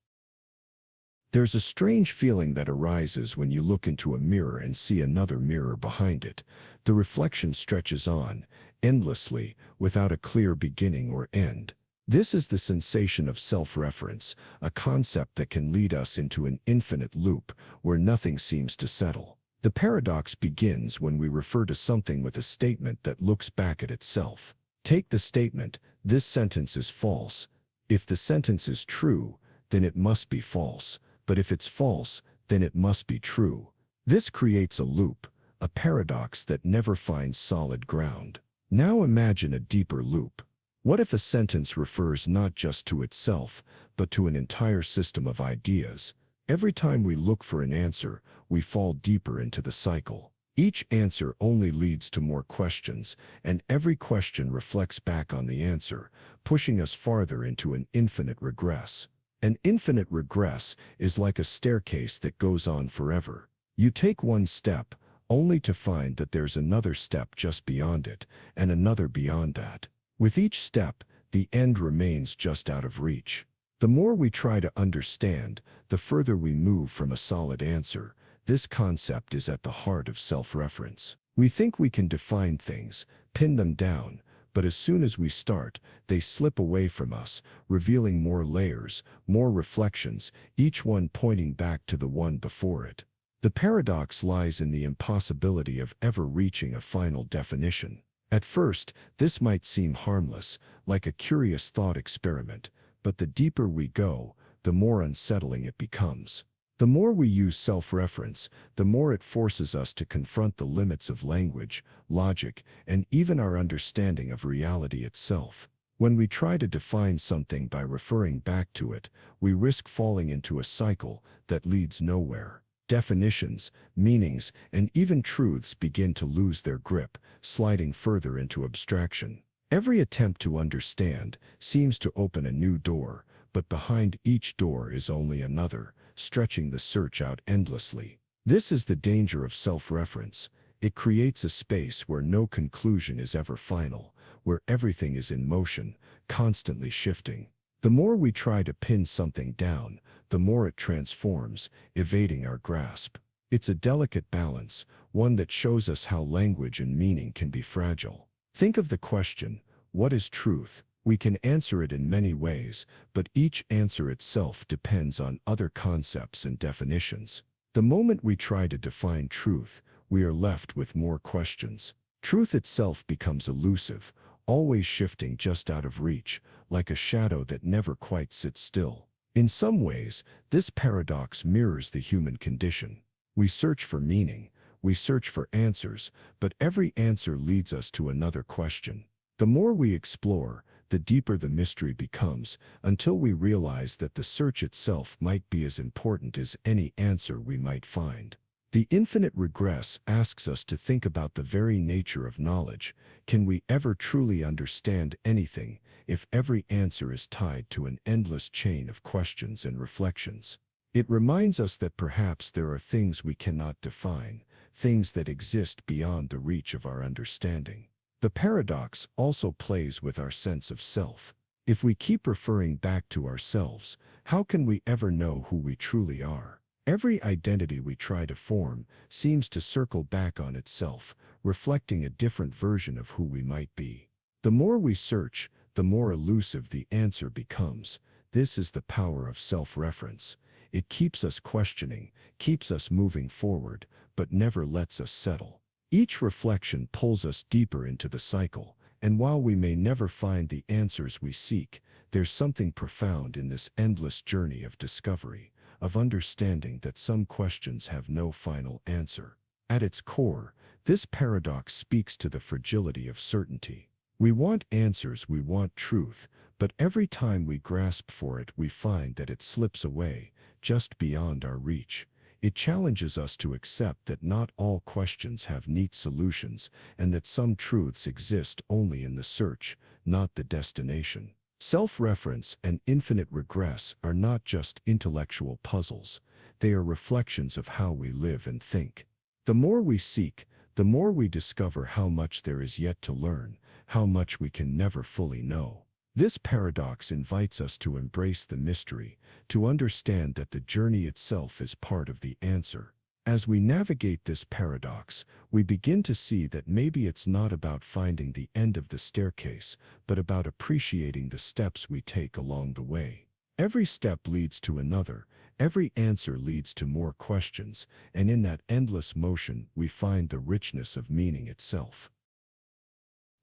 There's a strange feeling that arises when you look into a mirror and see another mirror behind it. The reflection stretches on, endlessly, without a clear beginning or end. This is the sensation of self-reference, a concept that can lead us into an infinite loop where nothing seems to settle. The paradox begins when we refer to something with a statement that looks back at itself. Take the statement, "This sentence is false." If the sentence is true, then it must be false. But if it's false, then it must be true. This creates a loop, a paradox that never finds solid ground. Now imagine a deeper loop. What if a sentence refers not just to itself, but to an entire system of ideas? Every time we look for an answer, we fall deeper into the cycle. Each answer only leads to more questions, and every question reflects back on the answer, pushing us farther into an infinite regress. An infinite regress is like a staircase that goes on forever. You take one step, only to find that there's another step just beyond it, and another beyond that. With each step, the end remains just out of reach. The more we try to understand, the further we move from a solid answer. This concept is at the heart of self-reference. We think we can define things, pin them down, but as soon as we start, they slip away from us, revealing more layers, more reflections, each one pointing back to the one before it. The paradox lies in the impossibility of ever reaching a final definition. At first, this might seem harmless, like a curious thought experiment, but the deeper we go, the more unsettling it becomes. The more we use self-reference, the more it forces us to confront the limits of language, logic, and even our understanding of reality itself. When we try to define something by referring back to it, we risk falling into a cycle that leads nowhere. Definitions, meanings, and even truths begin to lose their grip, sliding further into abstraction. Every attempt to understand seems to open a new door, but behind each door is only another, stretching the search out endlessly. This is the danger of self-reference. It creates a space where no conclusion is ever final, where everything is in motion, constantly shifting. The more we try to pin something down, the more it transforms, evading our grasp. It's a delicate balance, one that shows us how language and meaning can be fragile. Think of the question, what is truth? We can answer it in many ways, but each answer itself depends on other concepts and definitions. The moment we try to define truth, we are left with more questions. Truth itself becomes elusive, always shifting just out of reach, like a shadow that never quite sits still. In some ways, this paradox mirrors the human condition. We search for meaning, we search for answers, but every answer leads us to another question. The more we explore, the deeper the mystery becomes, until we realize that the search itself might be as important as any answer we might find. The infinite regress asks us to think about the very nature of knowledge. Can we ever truly understand anything if every answer is tied to an endless chain of questions and reflections? It reminds us that perhaps there are things we cannot define, things that exist beyond the reach of our understanding. The paradox also plays with our sense of self. If we keep referring back to ourselves, how can we ever know who we truly are? Every identity we try to form seems to circle back on itself, reflecting a different version of who we might be. The more we search, the more elusive the answer becomes. This is the power of self-reference. It keeps us questioning, keeps us moving forward, but never lets us settle. Each reflection pulls us deeper into the cycle, and while we may never find the answers we seek, there's something profound in this endless journey of discovery, of understanding that some questions have no final answer. At its core, this paradox speaks to the fragility of certainty. We want answers, we want truth, but every time we grasp for it, we find that it slips away, just beyond our reach. It challenges us to accept that not all questions have neat solutions, and that some truths exist only in the search, not the destination. Self-reference and infinite regress are not just intellectual puzzles. They are reflections of how we live and think. The more we seek, the more we discover how much there is yet to learn, how much we can never fully know. This paradox invites us to embrace the mystery, to understand that the journey itself is part of the answer. As we navigate this paradox, we begin to see that maybe it's not about finding the end of the staircase, but about appreciating the steps we take along the way. Every step leads to another, every answer leads to more questions, and in that endless motion we find the richness of meaning itself.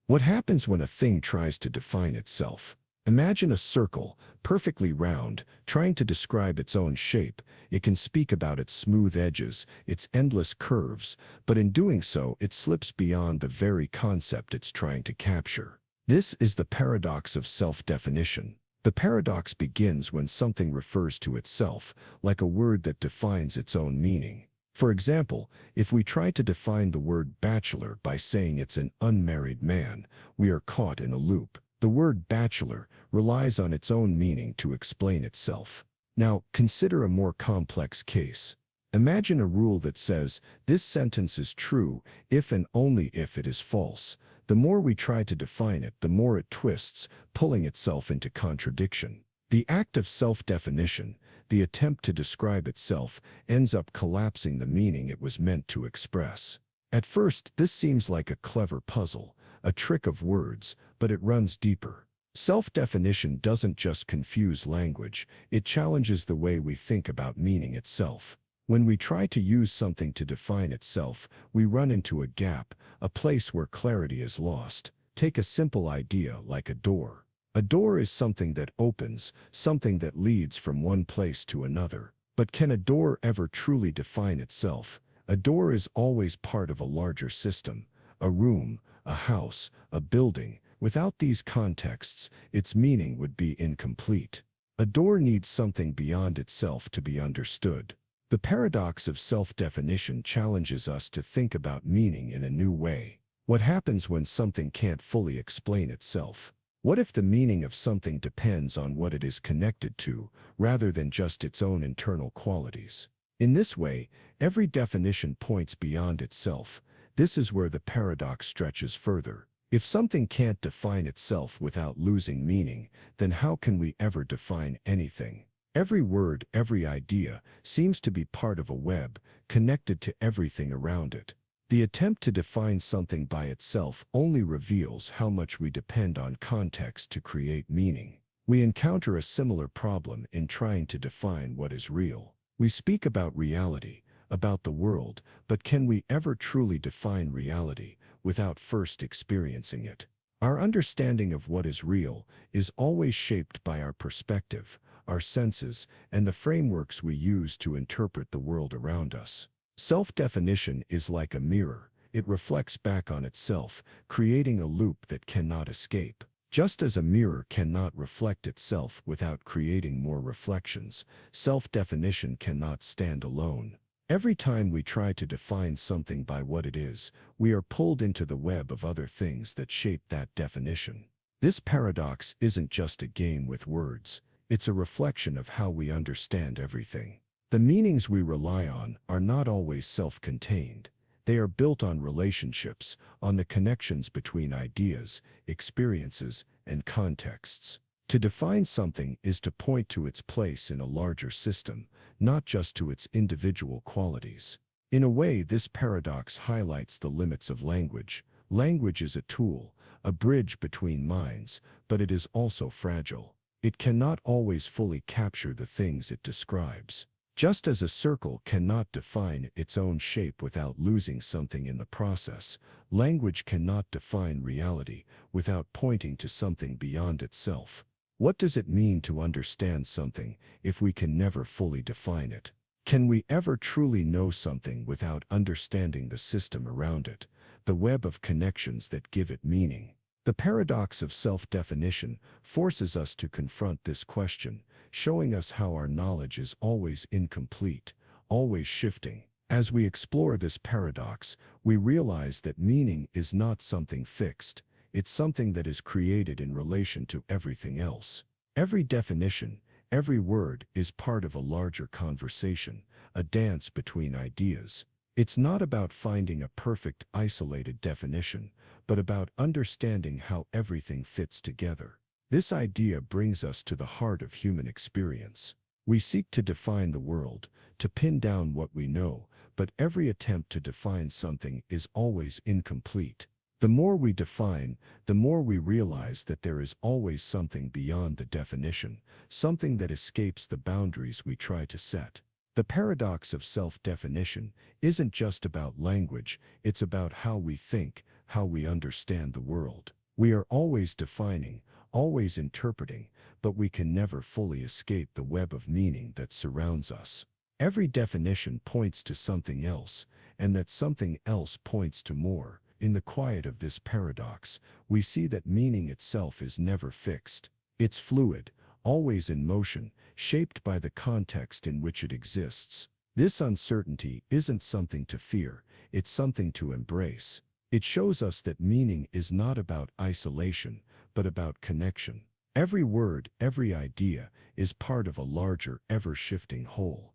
What happens when a thing tries to define itself? Imagine a circle, perfectly round, trying to describe its own shape. It can speak about its smooth edges, its endless curves, but in doing so, it slips beyond the very concept it's trying to capture. This is the paradox of self-definition. The paradox begins when something refers to itself, like a word that defines its own meaning. For example, if we try to define the word bachelor by saying it's an unmarried man, we are caught in a loop. The word bachelor relies on its own meaning to explain itself. Now, consider a more complex case. Imagine a rule that says, this sentence is true if and only if it is false. The more we try to define it, the more it twists, pulling itself into contradiction. The act of self-definition, the attempt to describe itself, ends up collapsing the meaning it was meant to express. At first, this seems like a clever puzzle, a trick of words, but it runs deeper. Self-definition doesn't just confuse language, it challenges the way we think about meaning itself. When we try to use something to define itself, we run into a gap, a place where clarity is lost. Take a simple idea like a door. A door is something that opens, something that leads from one place to another. But can a door ever truly define itself? A door is always part of a larger system, a room, a house, a building. Without these contexts, its meaning would be incomplete. A door needs something beyond itself to be understood. The paradox of self-definition challenges us to think about meaning in a new way. What happens when something can't fully explain itself? What if the meaning of something depends on what it is connected to, rather than just its own internal qualities? In this way, every definition points beyond itself. This is where the paradox stretches further. If something can't define itself without losing meaning, then how can we ever define anything? Every word, every idea, seems to be part of a web, connected to everything around it. The attempt to define something by itself only reveals how much we depend on context to create meaning. We encounter a similar problem in trying to define what is real. We speak about reality, about the world, but can we ever truly define reality without first experiencing it? Our understanding of what is real is always shaped by our perspective, our senses, and the frameworks we use to interpret the world around us. Self-definition is like a mirror. It reflects back on itself, creating a loop that cannot escape. Just as a mirror cannot reflect itself without creating more reflections, self-definition cannot stand alone. Every time we try to define something by what it is, we are pulled into the web of other things that shape that definition. This paradox isn't just a game with words. It's a reflection of how we understand everything. The meanings we rely on are not always self-contained. They are built on relationships, on the connections between ideas, experiences, and contexts. To define something is to point to its place in a larger system, not just to its individual qualities. In a way, this paradox highlights the limits of language. Language is a tool, a bridge between minds, but it is also fragile. It cannot always fully capture the things it describes. Just as a circle cannot define its own shape without losing something in the process, language cannot define reality without pointing to something beyond itself. What does it mean to understand something if we can never fully define it? Can we ever truly know something without understanding the system around it, the web of connections that give it meaning? The paradox of self-definition forces us to confront this question, showing us how our knowledge is always incomplete, always shifting. As we explore this paradox, we realize that meaning is not something fixed. It's something that is created in relation to everything else. Every definition, every word is part of a larger conversation, a dance between ideas. It's not about finding a perfect, isolated definition, but about understanding how everything fits together. This idea brings us to the heart of human experience. We seek to define the world, to pin down what we know, but every attempt to define something is always incomplete. The more we define, the more we realize that there is always something beyond the definition, something that escapes the boundaries we try to set. The paradox of self-definition isn't just about language, it's about how we think, how we understand the world. We are always defining, always interpreting, but we can never fully escape the web of meaning that surrounds us. Every definition points to something else, and that something else points to more. In the quiet of this paradox, we see that meaning itself is never fixed. It's fluid, always in motion, shaped by the context in which it exists. This uncertainty isn't something to fear, it's something to embrace. It shows us that meaning is not about isolation, but about connection. Every word, every idea, is part of a larger, ever-shifting whole.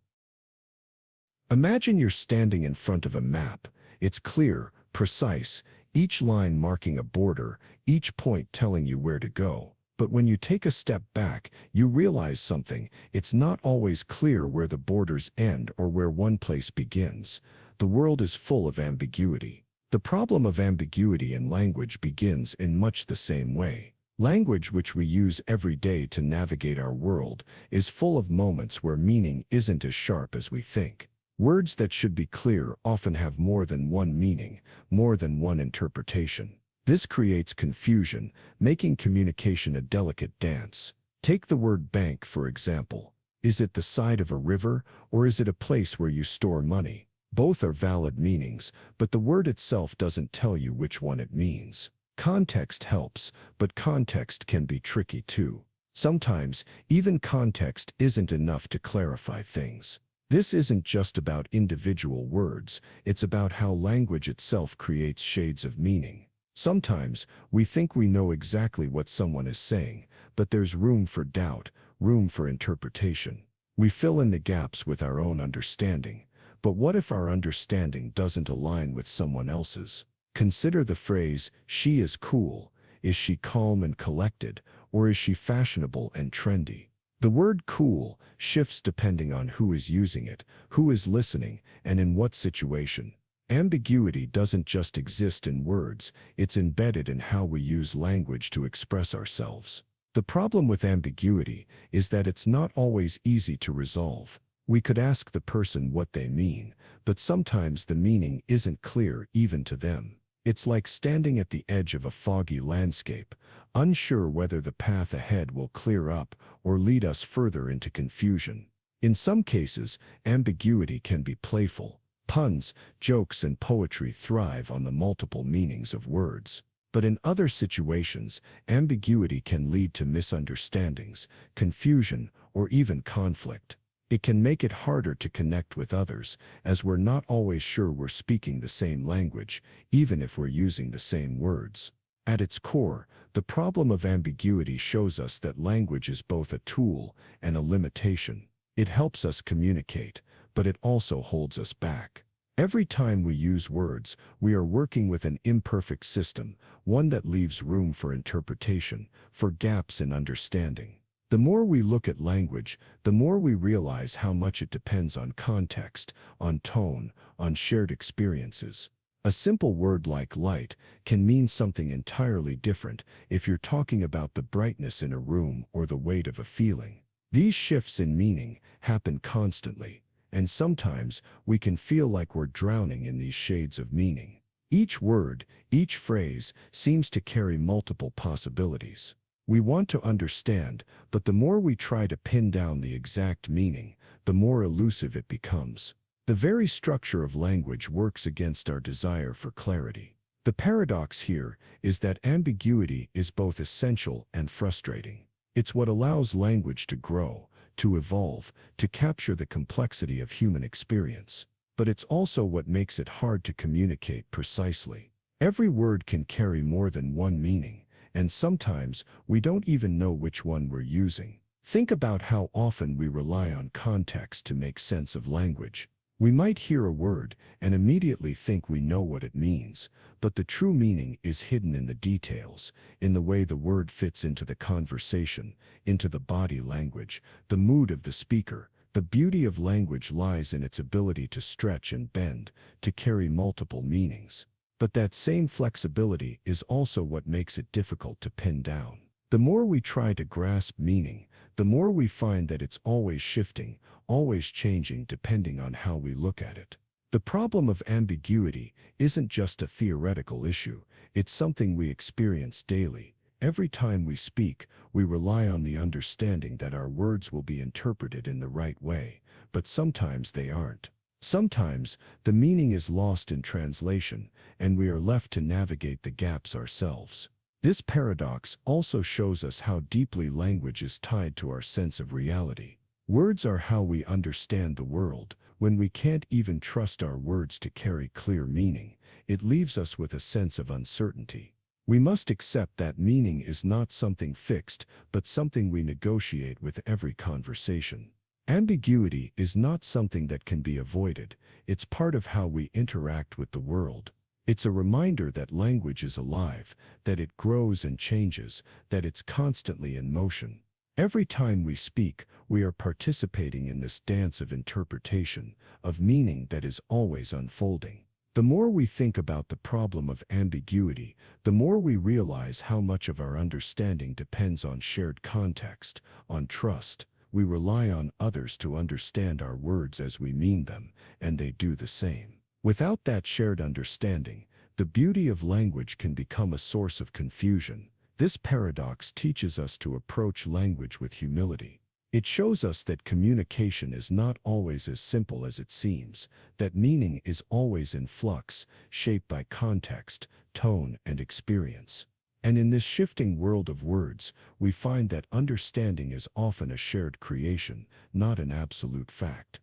Imagine you're standing in front of a map. It's clear, precise, each line marking a border, each point telling you where to go. But when you take a step back, you realize something. It's not always clear where the borders end or where one place begins. The world is full of ambiguity. The problem of ambiguity in language begins in much the same way. Language, which we use every day to navigate our world, is full of moments where meaning isn't as sharp as we think. Words that should be clear often have more than one meaning, more than one interpretation. This creates confusion, making communication a delicate dance. Take the word bank, for example. Is it the side of a river, or is it a place where you store money? Both are valid meanings, but the word itself doesn't tell you which one it means. Context helps, but context can be tricky too. Sometimes, even context isn't enough to clarify things. This isn't just about individual words, it's about how language itself creates shades of meaning. Sometimes, we think we know exactly what someone is saying, but there's room for doubt, room for interpretation. We fill in the gaps with our own understanding, But what if our understanding doesn't align with someone else's? Consider the phrase, "she is cool." Is she calm and collected, or is she fashionable and trendy? The word cool shifts depending on who is using it, who is listening, and in what situation. Ambiguity doesn't just exist in words, it's embedded in how we use language to express ourselves. The problem with ambiguity is that it's not always easy to resolve. We could ask the person what they mean, but sometimes the meaning isn't clear even to them. It's like standing at the edge of a foggy landscape, unsure whether the path ahead will clear up or lead us further into confusion. In some cases, ambiguity can be playful. Puns, jokes, and poetry thrive on the multiple meanings of words. But in other situations, ambiguity can lead to misunderstandings, confusion, or even conflict. It can make it harder to connect with others, as we're not always sure we're speaking the same language, even if we're using the same words. At its core, the problem of ambiguity shows us that language is both a tool and a limitation. It helps us communicate, but it also holds us back. Every time we use words, we are working with an imperfect system, one that leaves room for interpretation, for gaps in understanding. The more we look at language, the more we realize how much it depends on context, on tone, on shared experiences. A simple word like light can mean something entirely different if you're talking about the brightness in a room or the weight of a feeling. These shifts in meaning happen constantly, and sometimes we can feel like we're drowning in these shades of meaning. Each word, each phrase seems to carry multiple possibilities. We want to understand, but the more we try to pin down the exact meaning, the more elusive it becomes. The very structure of language works against our desire for clarity. The paradox here is that ambiguity is both essential and frustrating. It's what allows language to grow, to evolve, to capture the complexity of human experience. But it's also what makes it hard to communicate precisely. Every word can carry more than one meaning, and sometimes we don't even know which one we're using. Think about how often we rely on context to make sense of language. We might hear a word and immediately think we know what it means, but the true meaning is hidden in the details, in the way the word fits into the conversation, into the body language, the mood of the speaker. The beauty of language lies in its ability to stretch and bend, to carry multiple meanings. But that same flexibility is also what makes it difficult to pin down. The more we try to grasp meaning, the more we find that it's always shifting, always changing depending on how we look at it. The problem of ambiguity isn't just a theoretical issue, it's something we experience daily. Every time we speak, we rely on the understanding that our words will be interpreted in the right way, but sometimes they aren't. Sometimes, the meaning is lost in translation, and we are left to navigate the gaps ourselves. This paradox also shows us how deeply language is tied to our sense of reality. Words are how we understand the world. When we can't even trust our words to carry clear meaning, it leaves us with a sense of uncertainty. We must accept that meaning is not something fixed, but something we negotiate with every conversation. Ambiguity is not something that can be avoided. It's part of how we interact with the world. It's a reminder that language is alive, that it grows and changes, that it's constantly in motion. Every time we speak, we are participating in this dance of interpretation, of meaning that is always unfolding. The more we think about the problem of ambiguity, the more we realize how much of our understanding depends on shared context, on trust. We rely on others to understand our words as we mean them, and they do the same. Without that shared understanding, the beauty of language can become a source of confusion. This paradox teaches us to approach language with humility. It shows us that communication is not always as simple as it seems, that meaning is always in flux, shaped by context, tone, and experience. And in this shifting world of words, we find that understanding is often a shared creation, not an absolute fact.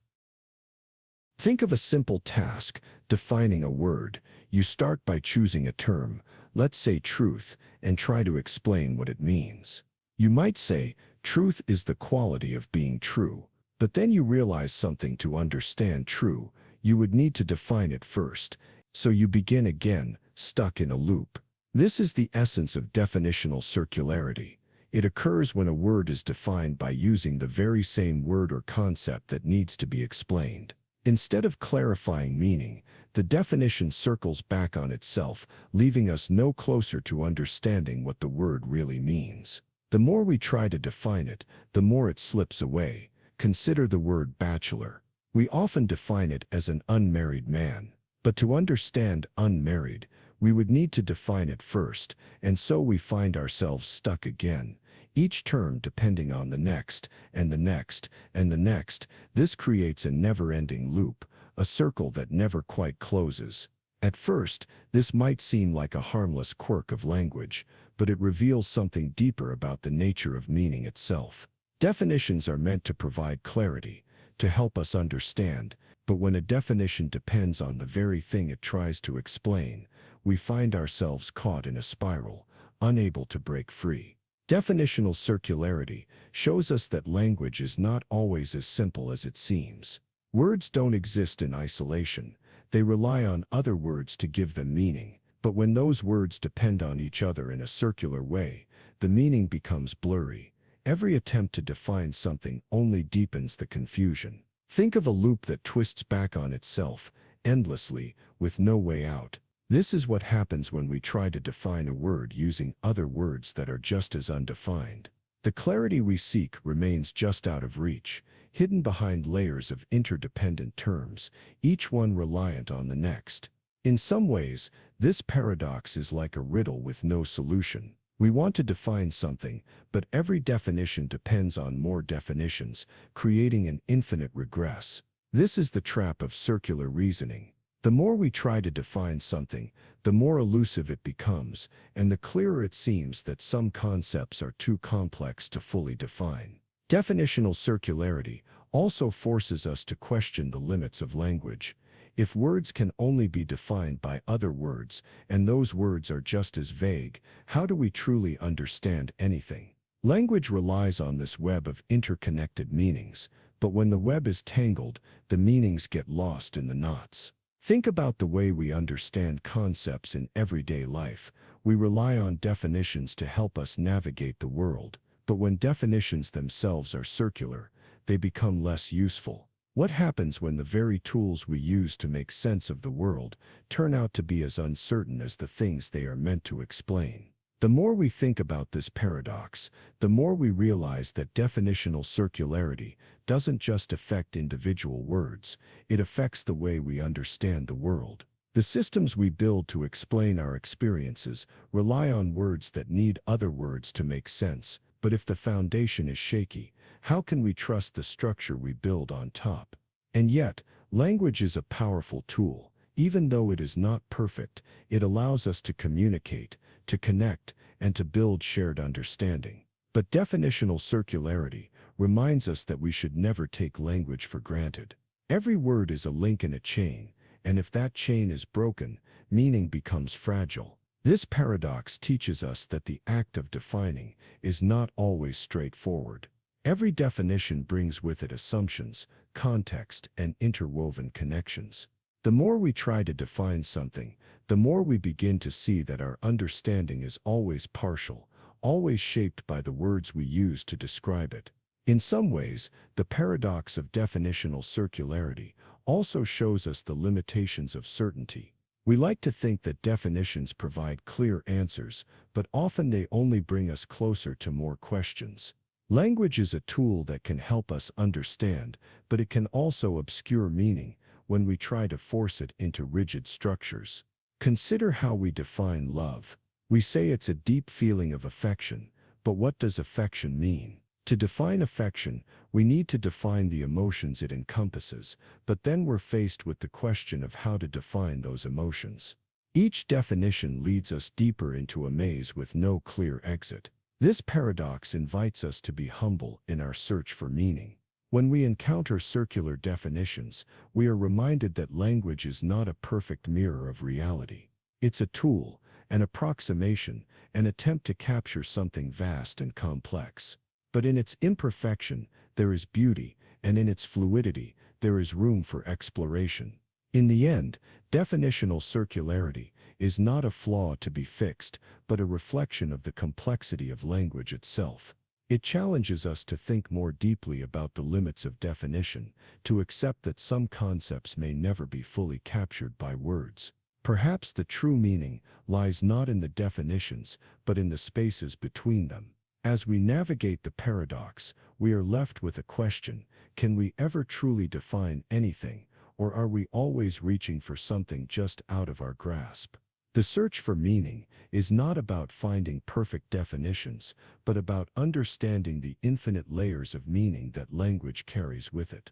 Think of a simple task, defining a word. You start by choosing a term, let's say truth, and try to explain what it means. You might say, truth is the quality of being true. But then you realize something. To understand true, you would need to define it first, so you begin again, stuck in a loop. This is the essence of definitional circularity. It occurs when a word is defined by using the very same word or concept that needs to be explained. Instead of clarifying meaning, the definition circles back on itself, leaving us no closer to understanding what the word really means. The more we try to define it, the more it slips away. Consider the word bachelor. We often define it as an unmarried man. But to understand unmarried, we would need to define it first, and so we find ourselves stuck again, each term depending on the next, and the next, and the next. This creates a never-ending loop, a circle that never quite closes. At first, this might seem like a harmless quirk of language, but it reveals something deeper about the nature of meaning itself. Definitions are meant to provide clarity, to help us understand, but when a definition depends on the very thing it tries to explain, we find ourselves caught in a spiral, unable to break free. Definitional circularity shows us that language is not always as simple as it seems. Words don't exist in isolation. They rely on other words to give them meaning. But when those words depend on each other in a circular way, the meaning becomes blurry. Every attempt to define something only deepens the confusion. Think of a loop that twists back on itself, endlessly, with no way out. This is what happens when we try to define a word using other words that are just as undefined. The clarity we seek remains just out of reach, hidden behind layers of interdependent terms, each one reliant on the next. In some ways, this paradox is like a riddle with no solution. We want to define something, but every definition depends on more definitions, creating an infinite regress. This is the trap of circular reasoning. The more we try to define something, the more elusive it becomes, and the clearer it seems that some concepts are too complex to fully define. Definitional circularity also forces us to question the limits of language. If words can only be defined by other words, and those words are just as vague, how do we truly understand anything? Language relies on this web of interconnected meanings, but when the web is tangled, the meanings get lost in the knots. Think about the way we understand concepts in everyday life. We rely on definitions to help us navigate the world, but when definitions themselves are circular, they become less useful. What happens when the very tools we use to make sense of the world turn out to be as uncertain as the things they are meant to explain? The more we think about this paradox, the more we realize that definitional circularity doesn't just affect individual words, it affects the way we understand the world. The systems we build to explain our experiences rely on words that need other words to make sense, but if the foundation is shaky, how can we trust the structure we build on top? And yet, language is a powerful tool. Even though it is not perfect, it allows us to communicate, to connect, and to build shared understanding. But definitional circularity reminds us that we should never take language for granted. Every word is a link in a chain, and if that chain is broken, meaning becomes fragile. This paradox teaches us that the act of defining is not always straightforward. Every definition brings with it assumptions, context, and interwoven connections. The more we try to define something, the more we begin to see that our understanding is always partial, always shaped by the words we use to describe it. In some ways, the paradox of definitional circularity also shows us the limitations of certainty. We like to think that definitions provide clear answers, but often they only bring us closer to more questions. Language is a tool that can help us understand, but it can also obscure meaning when we try to force it into rigid structures. Consider how we define love. We say it's a deep feeling of affection, but what does affection mean? To define affection, we need to define the emotions it encompasses, but then we're faced with the question of how to define those emotions. Each definition leads us deeper into a maze with no clear exit. This paradox invites us to be humble in our search for meaning. When we encounter circular definitions, we are reminded that language is not a perfect mirror of reality. It's a tool, an approximation, an attempt to capture something vast and complex. But in its imperfection, there is beauty, and in its fluidity, there is room for exploration. In the end, definitional circularity is not a flaw to be fixed, but a reflection of the complexity of language itself. It challenges us to think more deeply about the limits of definition, to accept that some concepts may never be fully captured by words. Perhaps the true meaning lies not in the definitions, but in the spaces between them. As we navigate the paradox, we are left with a question: can we ever truly define anything, or are we always reaching for something just out of our grasp? The search for meaning is not about finding perfect definitions, but about understanding the infinite layers of meaning that language carries with it.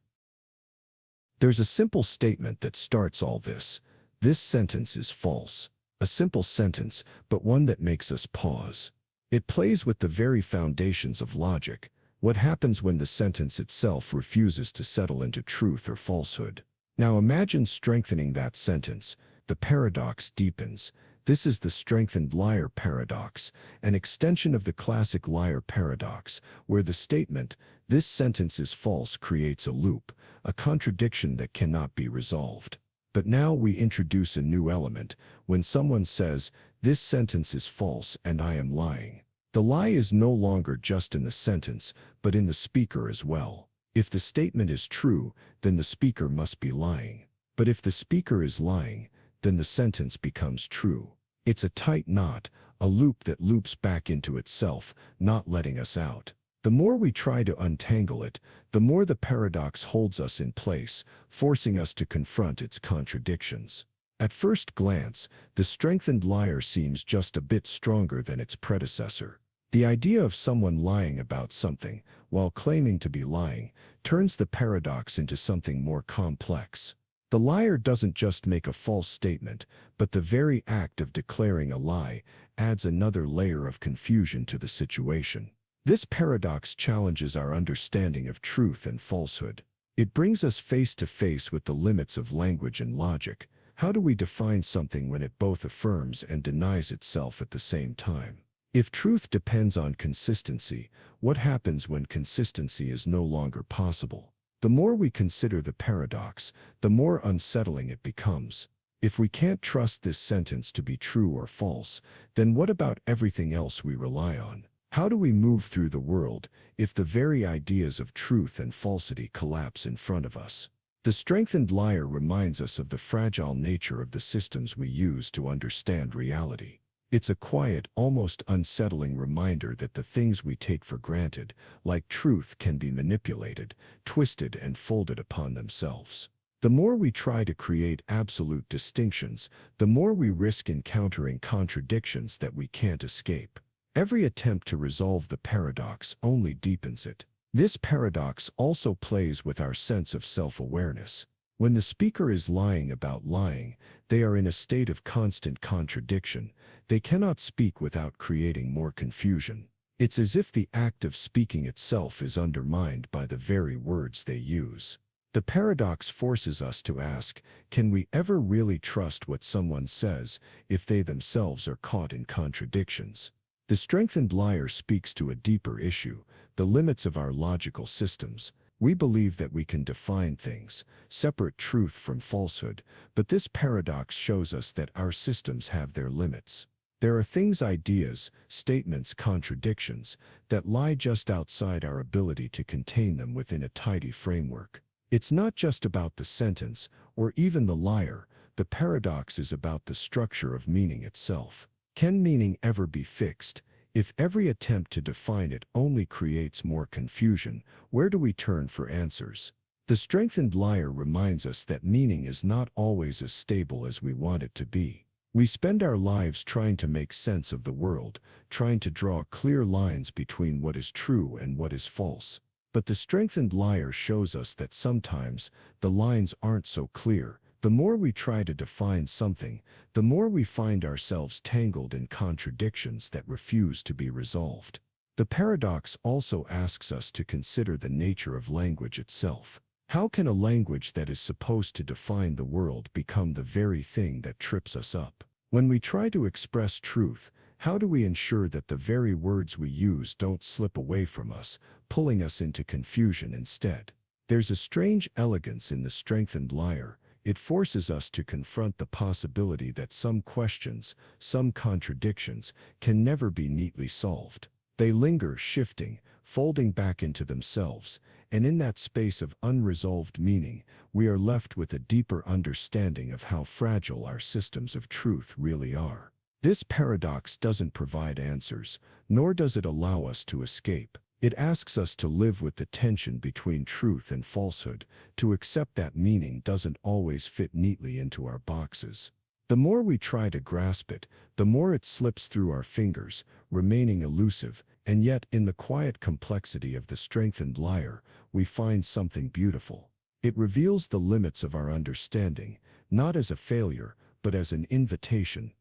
There's a simple statement that starts all this: this sentence is false. A simple sentence, but one that makes us pause. It plays with the very foundations of logic. What happens when the sentence itself refuses to settle into truth or falsehood? Now imagine strengthening that sentence. The paradox deepens. This is the strengthened liar paradox, an extension of the classic liar paradox, where the statement, "this sentence is false," creates a loop, a contradiction that cannot be resolved. But now we introduce a new element. When someone says, "this sentence is false and I am lying," the lie is no longer just in the sentence, but in the speaker as well. If the statement is true, then the speaker must be lying. But if the speaker is lying, then the sentence becomes true. It's a tight knot, a loop that loops back into itself, not letting us out. The more we try to untangle it, the more the paradox holds us in place, forcing us to confront its contradictions. At first glance, the strengthened liar seems just a bit stronger than its predecessor. The idea of someone lying about something, while claiming to be lying, turns the paradox into something more complex. The liar doesn't just make a false statement, but the very act of declaring a lie adds another layer of confusion to the situation. This paradox challenges our understanding of truth and falsehood. It brings us face to face with the limits of language and logic. How do we define something when it both affirms and denies itself at the same time? If truth depends on consistency, what happens when consistency is no longer possible? The more we consider the paradox, the more unsettling it becomes. If we can't trust this sentence to be true or false, then what about everything else we rely on? How do we move through the world if the very ideas of truth and falsity collapse in front of us? The strengthened liar reminds us of the fragile nature of the systems we use to understand reality. It's a quiet, almost unsettling reminder that the things we take for granted, like truth, can be manipulated, twisted, and folded upon themselves. The more we try to create absolute distinctions, the more we risk encountering contradictions that we can't escape. Every attempt to resolve the paradox only deepens it. This paradox also plays with our sense of self-awareness. When the speaker is lying about lying, they are in a state of constant contradiction. They cannot speak without creating more confusion. It's as if the act of speaking itself is undermined by the very words they use. The paradox forces us to ask, can we ever really trust what someone says if they themselves are caught in contradictions? The strengthened liar speaks to a deeper issue, the limits of our logical systems. We believe that we can define things, separate truth from falsehood, but this paradox shows us that our systems have their limits. There are things, ideas, statements, contradictions, that lie just outside our ability to contain them within a tidy framework. It's not just about the sentence, or even the liar. The paradox is about the structure of meaning itself. Can meaning ever be fixed? If every attempt to define it only creates more confusion, where do we turn for answers? The strengthened liar reminds us that meaning is not always as stable as we want it to be. We spend our lives trying to make sense of the world, trying to draw clear lines between what is true and what is false. But the strengthened liar shows us that sometimes the lines aren't so clear. The more we try to define something, the more we find ourselves tangled in contradictions that refuse to be resolved. The paradox also asks us to consider the nature of language itself. How can a language that is supposed to define the world become the very thing that trips us up? When we try to express truth, how do we ensure that the very words we use don't slip away from us, pulling us into confusion instead? There's a strange elegance in the strengthened liar. It forces us to confront the possibility that some questions, some contradictions, can never be neatly solved. They linger, shifting, folding back into themselves, and in that space of unresolved meaning, we are left with a deeper understanding of how fragile our systems of truth really are. This paradox doesn't provide answers, nor does it allow us to escape. It asks us to live with the tension between truth and falsehood, to accept that meaning doesn't always fit neatly into our boxes. The more we try to grasp it, the more it slips through our fingers, remaining elusive, and yet in the quiet complexity of the strengthened lyre, we find something beautiful. It reveals the limits of our understanding, not as a failure, but as an invitation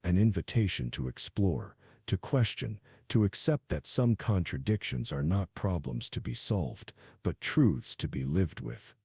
to explore, to question, to accept that some contradictions are not problems to be solved, but truths to be lived with.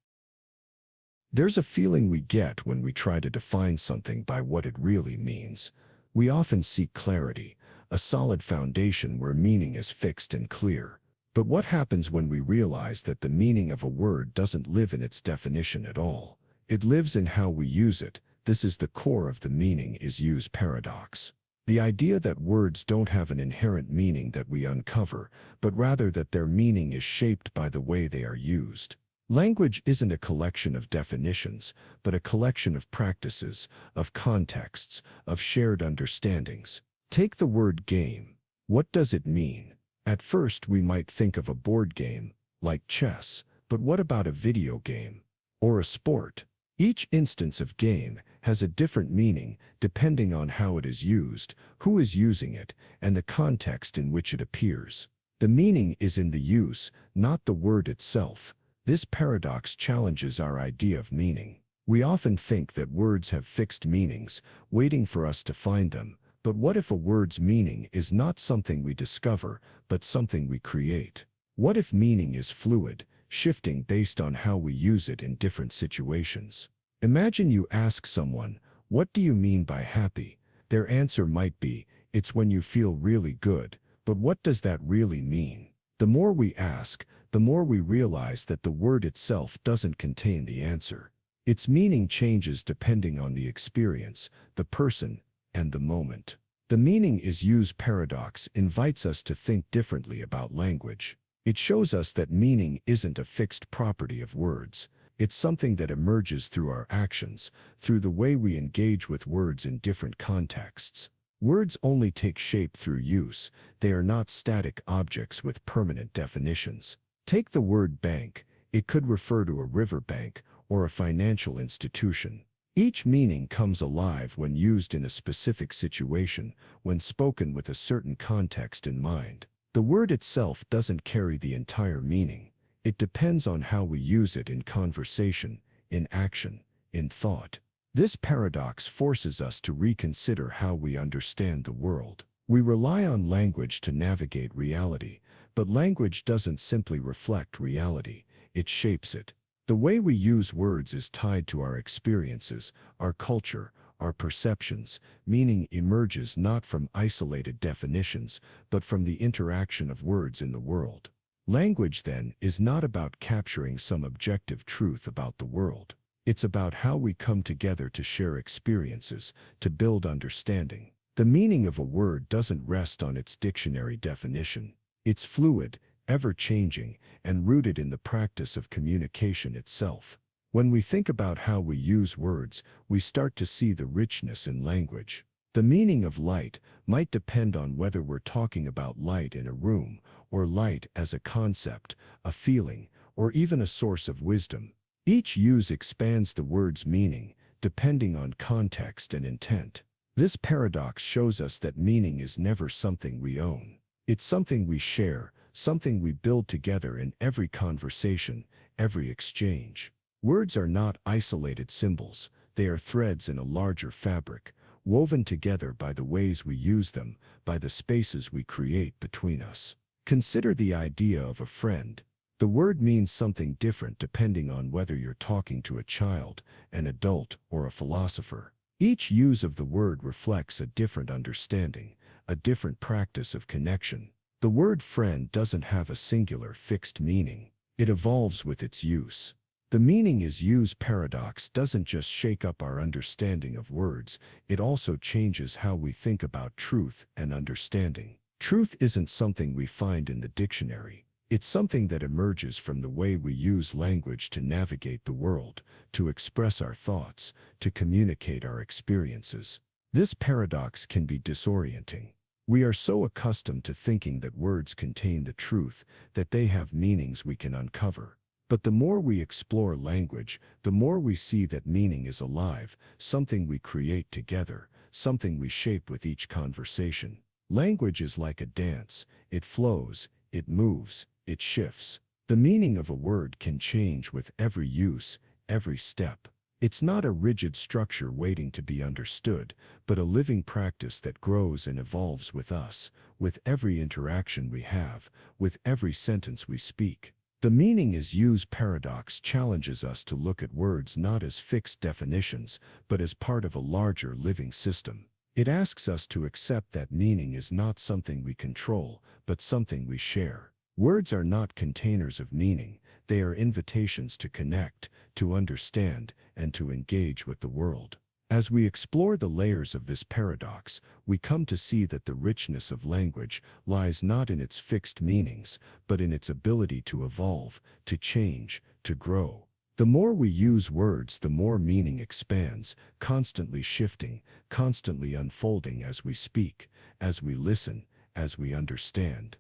There's a feeling we get when we try to define something by what it really means. We often seek clarity, a solid foundation where meaning is fixed and clear. But what happens when we realize that the meaning of a word doesn't live in its definition at all? It lives in how we use it. This is the core of the meaning is use paradox. The idea that words don't have an inherent meaning that we uncover, but rather that their meaning is shaped by the way they are used. Language isn't a collection of definitions, but a collection of practices, of contexts, of shared understandings. Take the word game. What does it mean? At first, we might think of a board game, like chess, but what about a video game? Or a sport? Each instance of game has a different meaning depending on how it is used, who is using it, and the context in which it appears. The meaning is in the use, not the word itself. This paradox challenges our idea of meaning. We often think that words have fixed meanings, waiting for us to find them. But what if a word's meaning is not something we discover, but something we create? What if meaning is fluid, shifting based on how we use it in different situations? Imagine you ask someone, "What do you mean by happy?" Their answer might be, "It's when you feel really good." But what does that really mean? The more we ask, the more we realize that the word itself doesn't contain the answer. Its meaning changes depending on the experience, the person, and the moment. The meaning is use paradox invites us to think differently about language. It shows us that meaning isn't a fixed property of words. It's something that emerges through our actions, through the way we engage with words in different contexts. Words only take shape through use. They are not static objects with permanent definitions. Take the word bank. It could refer to a river bank or a financial institution. Each meaning comes alive when used in a specific situation, when spoken with a certain context in mind. The word itself doesn't carry the entire meaning. It depends on how we use it in conversation, in action, in thought. This paradox forces us to reconsider how we understand the world. We rely on language to navigate reality, but language doesn't simply reflect reality, it shapes it. The way we use words is tied to our experiences, our culture, our perceptions. Meaning emerges not from isolated definitions, but from the interaction of words in the world. Language, then, is not about capturing some objective truth about the world. It's about how we come together to share experiences, to build understanding. The meaning of a word doesn't rest on its dictionary definition. It's fluid, ever-changing, and rooted in the practice of communication itself. When we think about how we use words, we start to see the richness in language. The meaning of light might depend on whether we're talking about light in a room, or light as a concept, a feeling, or even a source of wisdom. Each use expands the word's meaning, depending on context and intent. This paradox shows us that meaning is never something we own. It's something we share, something we build together in every conversation, every exchange. Words are not isolated symbols. They are threads in a larger fabric, woven together by the ways we use them, by the spaces we create between us. Consider the idea of a friend. The word means something different depending on whether you're talking to a child, an adult, or a philosopher. Each use of the word reflects a different understanding, a different practice of connection. The word friend doesn't have a singular, fixed meaning. It evolves with its use. The meaning is used paradox doesn't just shake up our understanding of words, it also changes how we think about truth and understanding. Truth isn't something we find in the dictionary. It's something that emerges from the way we use language to navigate the world, to express our thoughts, to communicate our experiences. This paradox can be disorienting. We are so accustomed to thinking that words contain the truth, that they have meanings we can uncover. But the more we explore language, the more we see that meaning is alive, something we create together, something we shape with each conversation. Language is like a dance. It flows, it moves, it shifts. The meaning of a word can change with every use, every step. It's not a rigid structure waiting to be understood, but a living practice that grows and evolves with us, with every interaction we have, with every sentence we speak. The meaning is used paradox challenges us to look at words not as fixed definitions, but as part of a larger living system. It asks us to accept that meaning is not something we control, but something we share. Words are not containers of meaning, they are invitations to connect, to understand, and to engage with the world. As we explore the layers of this paradox, we come to see that the richness of language lies not in its fixed meanings, but in its ability to evolve, to change, to grow. The more we use words, the more meaning expands, constantly shifting, constantly unfolding as we speak, as we listen, as we understand.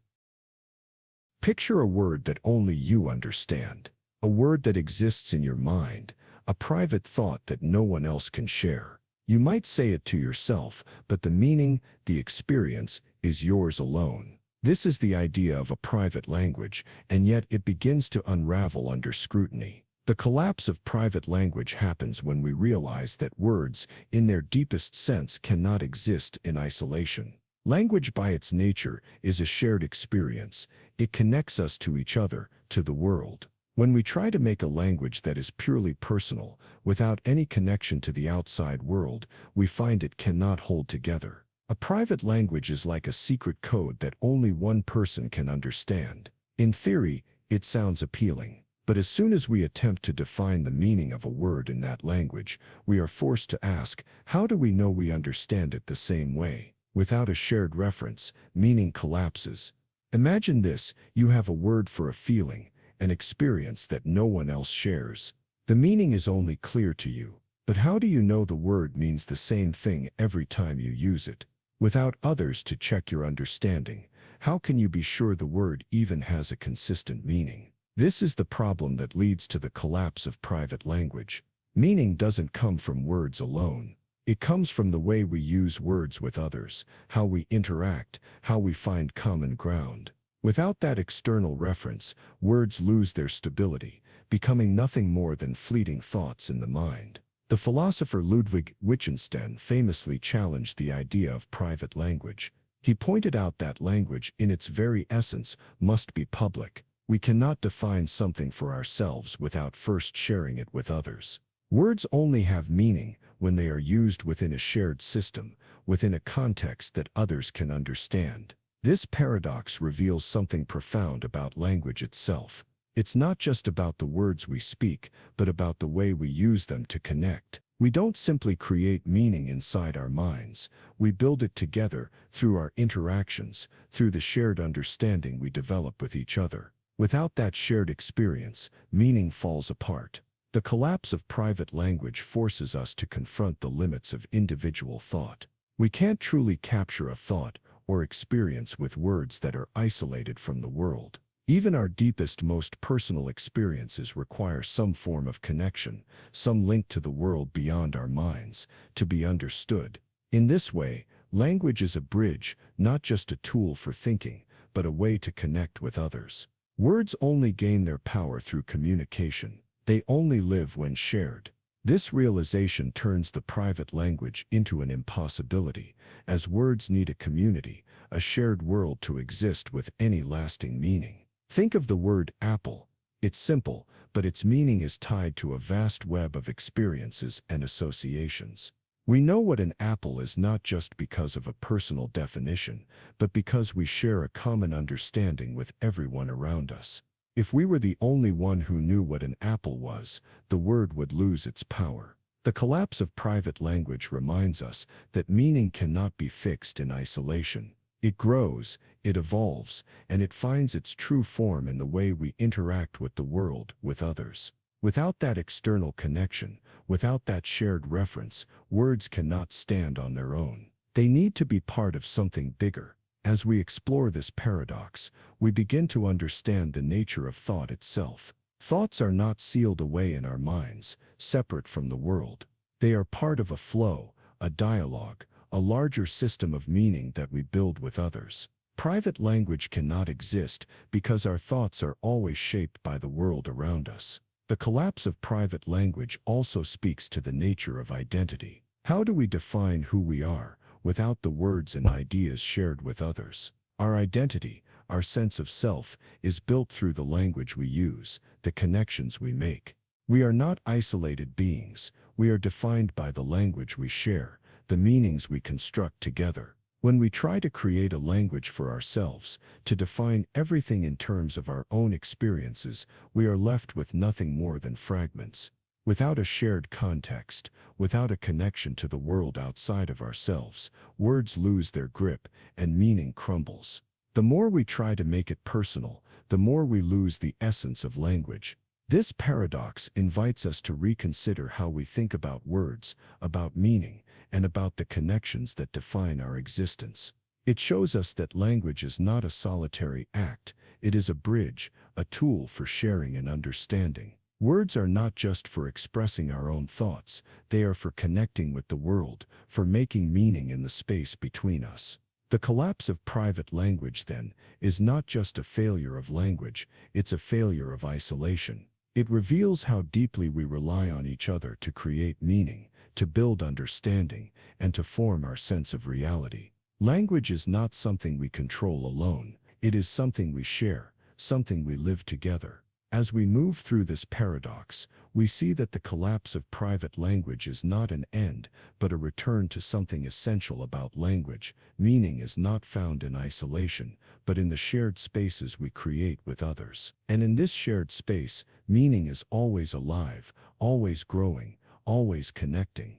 Picture a word that only you understand, a word that exists in your mind, a private thought that no one else can share. You might say it to yourself, but the meaning, the experience, is yours alone. This is the idea of a private language, and yet it begins to unravel under scrutiny. The collapse of private language happens when we realize that words, in their deepest sense, cannot exist in isolation. Language by its nature is a shared experience. It connects us to each other, to the world. When we try to make a language that is purely personal, without any connection to the outside world, we find it cannot hold together. A private language is like a secret code that only one person can understand. In theory, it sounds appealing. But as soon as we attempt to define the meaning of a word in that language, we are forced to ask, how do we know we understand it the same way? Without a shared reference, meaning collapses. Imagine this: you have a word for a feeling, an experience that no one else shares. The meaning is only clear to you. But how do you know the word means the same thing every time you use it? Without others to check your understanding, how can you be sure the word even has a consistent meaning? This is the problem that leads to the collapse of private language. Meaning doesn't come from words alone. It comes from the way we use words with others, how we interact, how we find common ground. Without that external reference, words lose their stability, becoming nothing more than fleeting thoughts in the mind. The philosopher Ludwig Wittgenstein famously challenged the idea of private language. He pointed out that language, in its very essence, must be public. We cannot define something for ourselves without first sharing it with others. Words only have meaning when they are used within a shared system, within a context that others can understand. This paradox reveals something profound about language itself. It's not just about the words we speak, but about the way we use them to connect. We don't simply create meaning inside our minds. We build it together through our interactions, through the shared understanding we develop with each other. Without that shared experience, meaning falls apart. The collapse of private language forces us to confront the limits of individual thought. We can't truly capture a thought or experience with words that are isolated from the world. Even our deepest, most personal experiences require some form of connection, some link to the world beyond our minds, to be understood. In this way, language is a bridge, not just a tool for thinking, but a way to connect with others. Words only gain their power through communication. They only live when shared. This realization turns the private language into an impossibility, as words need a community, a shared world to exist with any lasting meaning. Think of the word apple. It's simple, but its meaning is tied to a vast web of experiences and associations. We know what an apple is not just because of a personal definition, but because we share a common understanding with everyone around us. If we were the only one who knew what an apple was, the word would lose its power. The collapse of private language reminds us that meaning cannot be fixed in isolation. It grows, it evolves, and it finds its true form in the way we interact with the world, with others. Without that external connection, without that shared reference, words cannot stand on their own. They need to be part of something bigger. As we explore this paradox, we begin to understand the nature of thought itself. Thoughts are not sealed away in our minds, separate from the world. They are part of a flow, a dialogue, a larger system of meaning that we build with others. Private language cannot exist because our thoughts are always shaped by the world around us. The collapse of private language also speaks to the nature of identity. How do we define who we are without the words and ideas shared with others? Our identity, our sense of self, is built through the language we use, the connections we make. We are not isolated beings. We are defined by the language we share, the meanings we construct together. When we try to create a language for ourselves, to define everything in terms of our own experiences, we are left with nothing more than fragments. Without a shared context, without a connection to the world outside of ourselves, words lose their grip and meaning crumbles. The more we try to make it personal, the more we lose the essence of language. This paradox invites us to reconsider how we think about words, about meaning, and about the connections that define our existence. It shows us that language is not a solitary act. It is a bridge, a tool for sharing and understanding. Words are not just for expressing our own thoughts. They are for connecting with the world, for making meaning in the space between us. The collapse of private language, then, is not just a failure of language, it's a failure of isolation. It reveals how deeply we rely on each other to create meaning, to build understanding, and to form our sense of reality. Language is not something we control alone. It is something we share, something we live together. As we move through this paradox, we see that the collapse of private language is not an end, but a return to something essential about language. Meaning is not found in isolation, but in the shared spaces we create with others. And in this shared space, meaning is always alive, always growing, always connecting.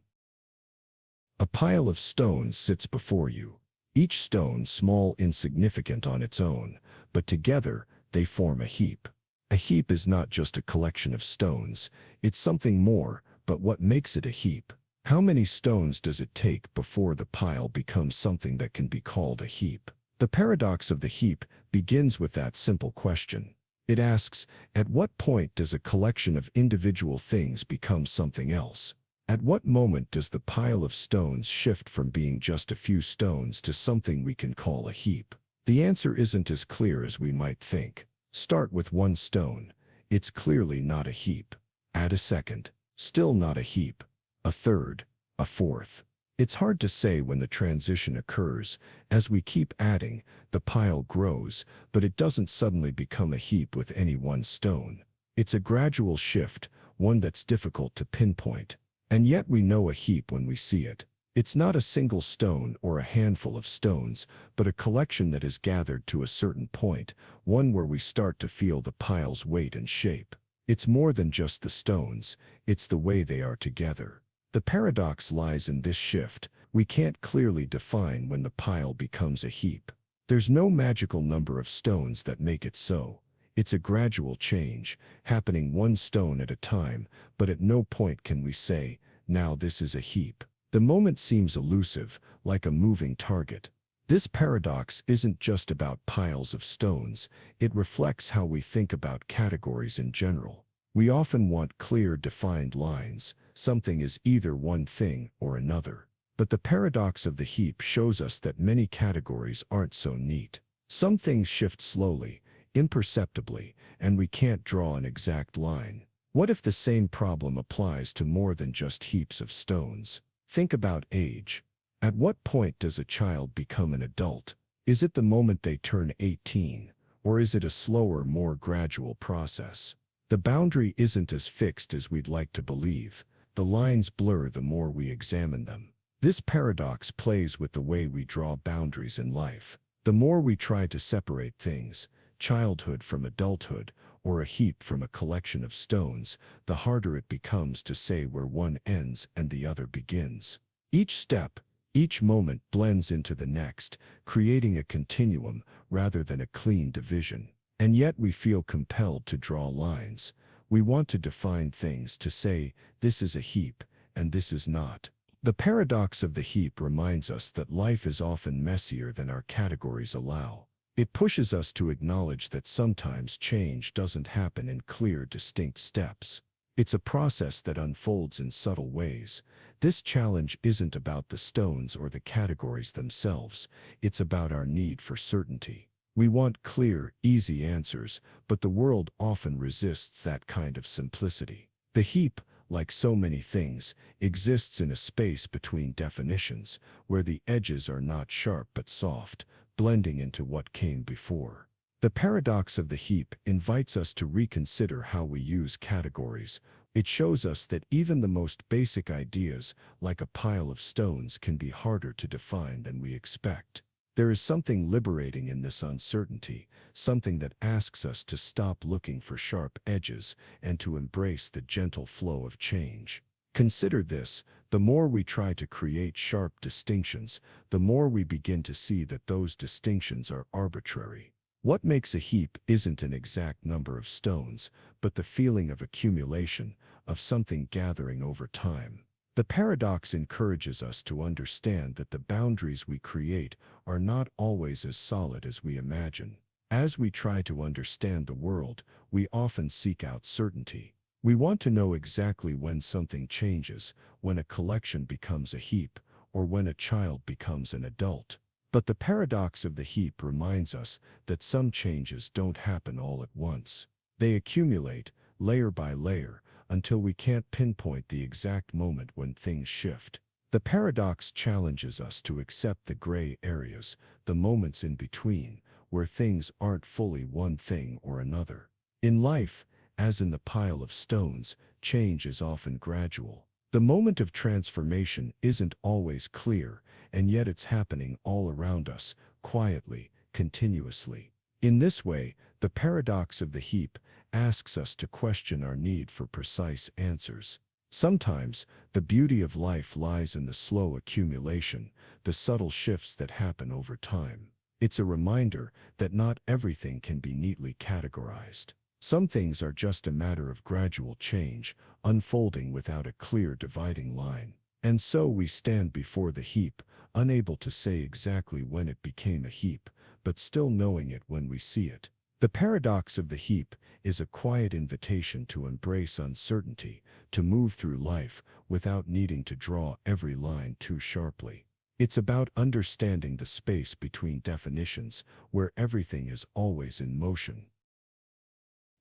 A pile of stones sits before you. Each stone small, insignificant on its own, but together they form a heap. A heap is not just a collection of stones, it's something more, but what makes it a heap? How many stones does it take before the pile becomes something that can be called a heap? The paradox of the heap begins with that simple question. It asks, at what point does a collection of individual things become something else? At what moment does the pile of stones shift from being just a few stones to something we can call a heap? The answer isn't as clear as we might think. Start with one stone. It's clearly not a heap. Add a second. Still not a heap. A third. A fourth. It's hard to say when the transition occurs. As we keep adding, the pile grows, but it doesn't suddenly become a heap with any one stone. It's a gradual shift, one that's difficult to pinpoint. And yet we know a heap when we see it. It's not a single stone or a handful of stones, but a collection that is gathered to a certain point, one where we start to feel the pile's weight and shape. It's more than just the stones, it's the way they are together. The paradox lies in this shift. We can't clearly define when the pile becomes a heap. There's no magical number of stones that make it so. It's a gradual change, happening one stone at a time, but at no point can we say, now this is a heap. The moment seems elusive, like a moving target. This paradox isn't just about piles of stones, it reflects how we think about categories in general. We often want clear, defined lines. Something is either one thing or another. But the paradox of the heap shows us that many categories aren't so neat. Some things shift slowly, imperceptibly, and we can't draw an exact line. What if the same problem applies to more than just heaps of stones? Think about age. At what point does a child become an adult? Is it the moment they turn 18, or is it a slower, more gradual process? The boundary isn't as fixed as we'd like to believe. The lines blur the more we examine them. This paradox plays with the way we draw boundaries in life. The more we try to separate things, childhood from adulthood, or a heap from a collection of stones, the harder it becomes to say where one ends and the other begins. Each step, each moment blends into the next, creating a continuum rather than a clean division. And yet we feel compelled to draw lines. We want to define things, to say, this is a heap, and this is not. The paradox of the heap reminds us that life is often messier than our categories allow. It pushes us to acknowledge that sometimes change doesn't happen in clear, distinct steps. It's a process that unfolds in subtle ways. This challenge isn't about the stones or the categories themselves. It's about our need for certainty. We want clear, easy answers, but the world often resists that kind of simplicity. The heap, like so many things, exists in a space between definitions, where the edges are not sharp but soft, blending into what came before. The paradox of the heap invites us to reconsider how we use categories. It shows us that even the most basic ideas, like a pile of stones, can be harder to define than we expect. There is something liberating in this uncertainty, something that asks us to stop looking for sharp edges and to embrace the gentle flow of change. Consider this: the more we try to create sharp distinctions, the more we begin to see that those distinctions are arbitrary. What makes a heap isn't an exact number of stones, but the feeling of accumulation, of something gathering over time. The paradox encourages us to understand that the boundaries we create are not always as solid as we imagine. As we try to understand the world, we often seek out certainty. We want to know exactly when something changes, when a collection becomes a heap, or when a child becomes an adult. But the paradox of the heap reminds us that some changes don't happen all at once. They accumulate, layer by layer, until we can't pinpoint the exact moment when things shift. The paradox challenges us to accept the gray areas, the moments in between, where things aren't fully one thing or another. In life, as in the pile of stones, change is often gradual. The moment of transformation isn't always clear, and yet it's happening all around us, quietly, continuously. In this way, the paradox of the heap asks us to question our need for precise answers. Sometimes, the beauty of life lies in the slow accumulation, the subtle shifts that happen over time. It's a reminder that not everything can be neatly categorized. Some things are just a matter of gradual change, unfolding without a clear dividing line. And so we stand before the heap, unable to say exactly when it became a heap, but still knowing it when we see it. The paradox of the heap is a quiet invitation to embrace uncertainty, to move through life without needing to draw every line too sharply. It's about understanding the space between definitions, where everything is always in motion.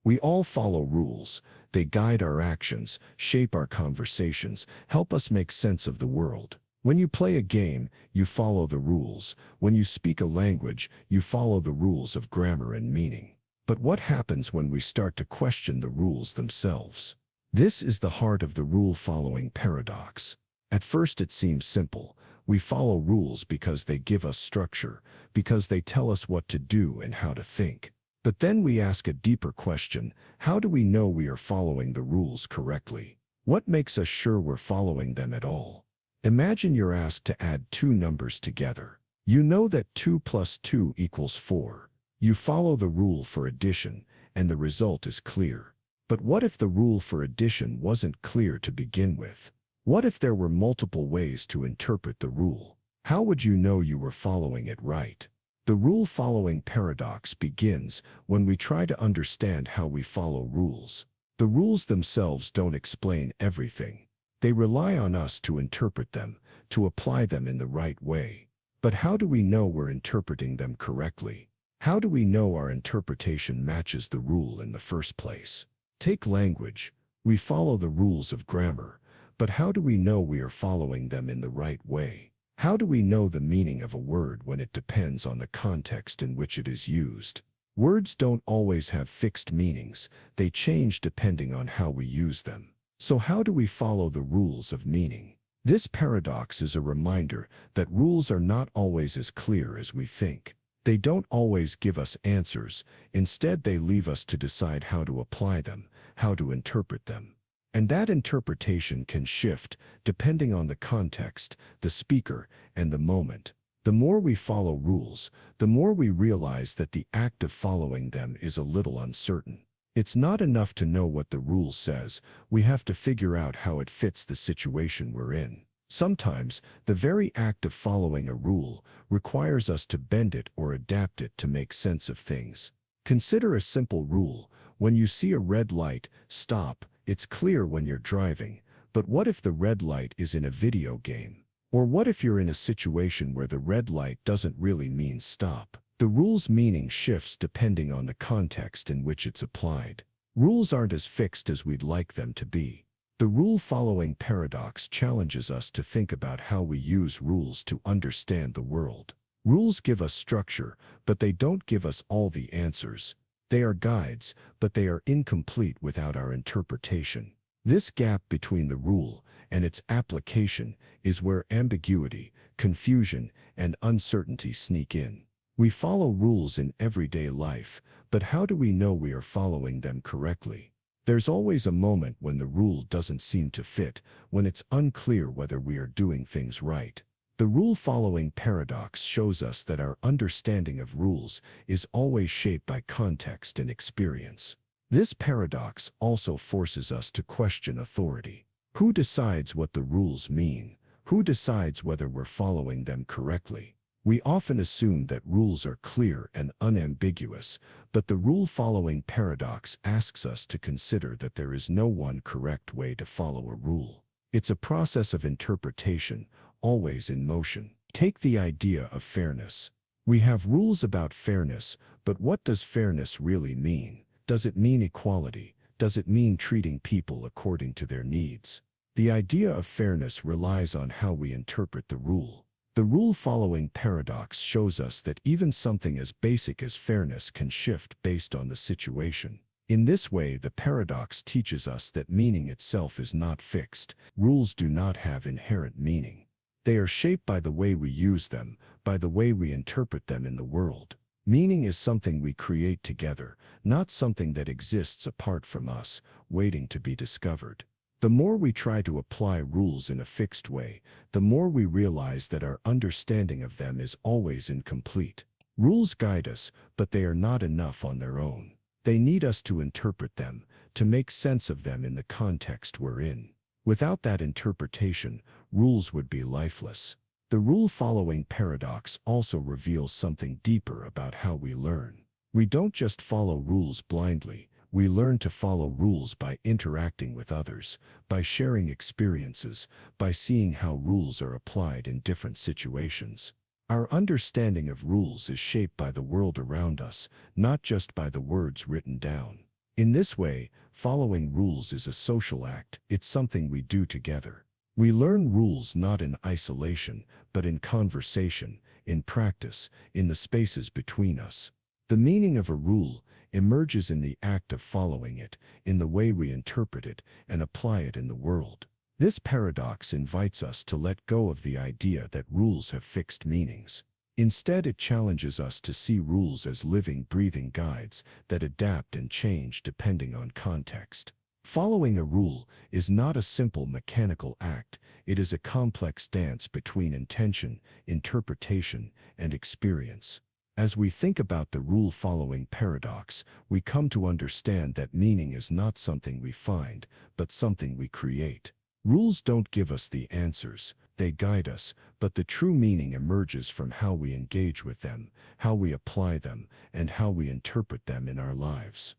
We all follow rules. They guide our actions, shape our conversations, help us make sense of the world. When you play a game, you follow the rules. When you speak a language, you follow the rules of grammar and meaning. But what happens when we start to question the rules themselves? This is the heart of the rule-following paradox. At first it seems simple. We follow rules because they give us structure, because they tell us what to do and how to think. But then we ask a deeper question: how do we know we are following the rules correctly? What makes us sure we're following them at all? Imagine you're asked to add two numbers together. You know that 2 plus 2 equals 4. You follow the rule for addition, and the result is clear. But what if the rule for addition wasn't clear to begin with? What if there were multiple ways to interpret the rule? How would you know you were following it right? The rule-following paradox begins when we try to understand how we follow rules. The rules themselves don't explain everything. They rely on us to interpret them, to apply them in the right way. But how do we know we're interpreting them correctly? How do we know our interpretation matches the rule in the first place? Take language. We follow the rules of grammar, but how do we know we are following them in the right way? How do we know the meaning of a word when it depends on the context in which it is used? Words don't always have fixed meanings. They change depending on how we use them. So how do we follow the rules of meaning? This paradox is a reminder that rules are not always as clear as we think. They don't always give us answers. Instead, they leave us to decide how to apply them, how to interpret them. And that interpretation can shift depending on the context, the speaker, and the moment. The more we follow rules, the more we realize that the act of following them is a little uncertain. It's not enough to know what the rule says. We have to figure out how it fits the situation we're in. Sometimes, the very act of following a rule requires us to bend it or adapt it to make sense of things. Consider a simple rule. When you see a red light, stop. It's clear when you're driving. But what if the red light is in a video game? Or what if you're in a situation where the red light doesn't really mean stop? The rule's meaning shifts depending on the context in which it's applied. Rules aren't as fixed as we'd like them to be. The rule-following paradox challenges us to think about how we use rules to understand the world. Rules give us structure, but they don't give us all the answers. They are guides, but they are incomplete without our interpretation. This gap between the rule and its application is where ambiguity, confusion, and uncertainty sneak in. We follow rules in everyday life, but how do we know we are following them correctly? There's always a moment when the rule doesn't seem to fit, when it's unclear whether we are doing things right. The rule-following paradox shows us that our understanding of rules is always shaped by context and experience. This paradox also forces us to question authority. Who decides what the rules mean? Who decides whether we're following them correctly? We often assume that rules are clear and unambiguous, but the rule-following paradox asks us to consider that there is no one correct way to follow a rule. It's a process of interpretation, always in motion. Take the idea of fairness. We have rules about fairness, but what does fairness really mean? Does it mean equality? Does it mean treating people according to their needs? The idea of fairness relies on how we interpret the rule. The rule-following paradox shows us that even something as basic as fairness can shift based on the situation. In this way, the paradox teaches us that meaning itself is not fixed. Rules do not have inherent meaning. They are shaped by the way we use them, by the way we interpret them in the world. Meaning is something we create together, not something that exists apart from us, waiting to be discovered. The more we try to apply rules in a fixed way, the more we realize that our understanding of them is always incomplete. Rules guide us, but they are not enough on their own. They need us to interpret them, to make sense of them in the context we're in. Without that interpretation, rules would be lifeless. The rule-following paradox also reveals something deeper about how we learn. We don't just follow rules blindly. We learn to follow rules by interacting with others, by sharing experiences, by seeing how rules are applied in different situations. Our understanding of rules is shaped by the world around us, not just by the words written down. In this way, following rules is a social act. It's something we do together. We learn rules not in isolation, but in conversation, in practice, in the spaces between us. The meaning of a rule emerges in the act of following it, in the way we interpret it and apply it in the world. This paradox invites us to let go of the idea that rules have fixed meanings. Instead, it challenges us to see rules as living, breathing guides that adapt and change depending on context. Following a rule is not a simple mechanical act. It is a complex dance between intention, interpretation, and experience. As we think about the rule-following paradox, we come to understand that meaning is not something we find, but something we create. Rules don't give us the answers, they guide us, but the true meaning emerges from how we engage with them, how we apply them, and how we interpret them in our lives.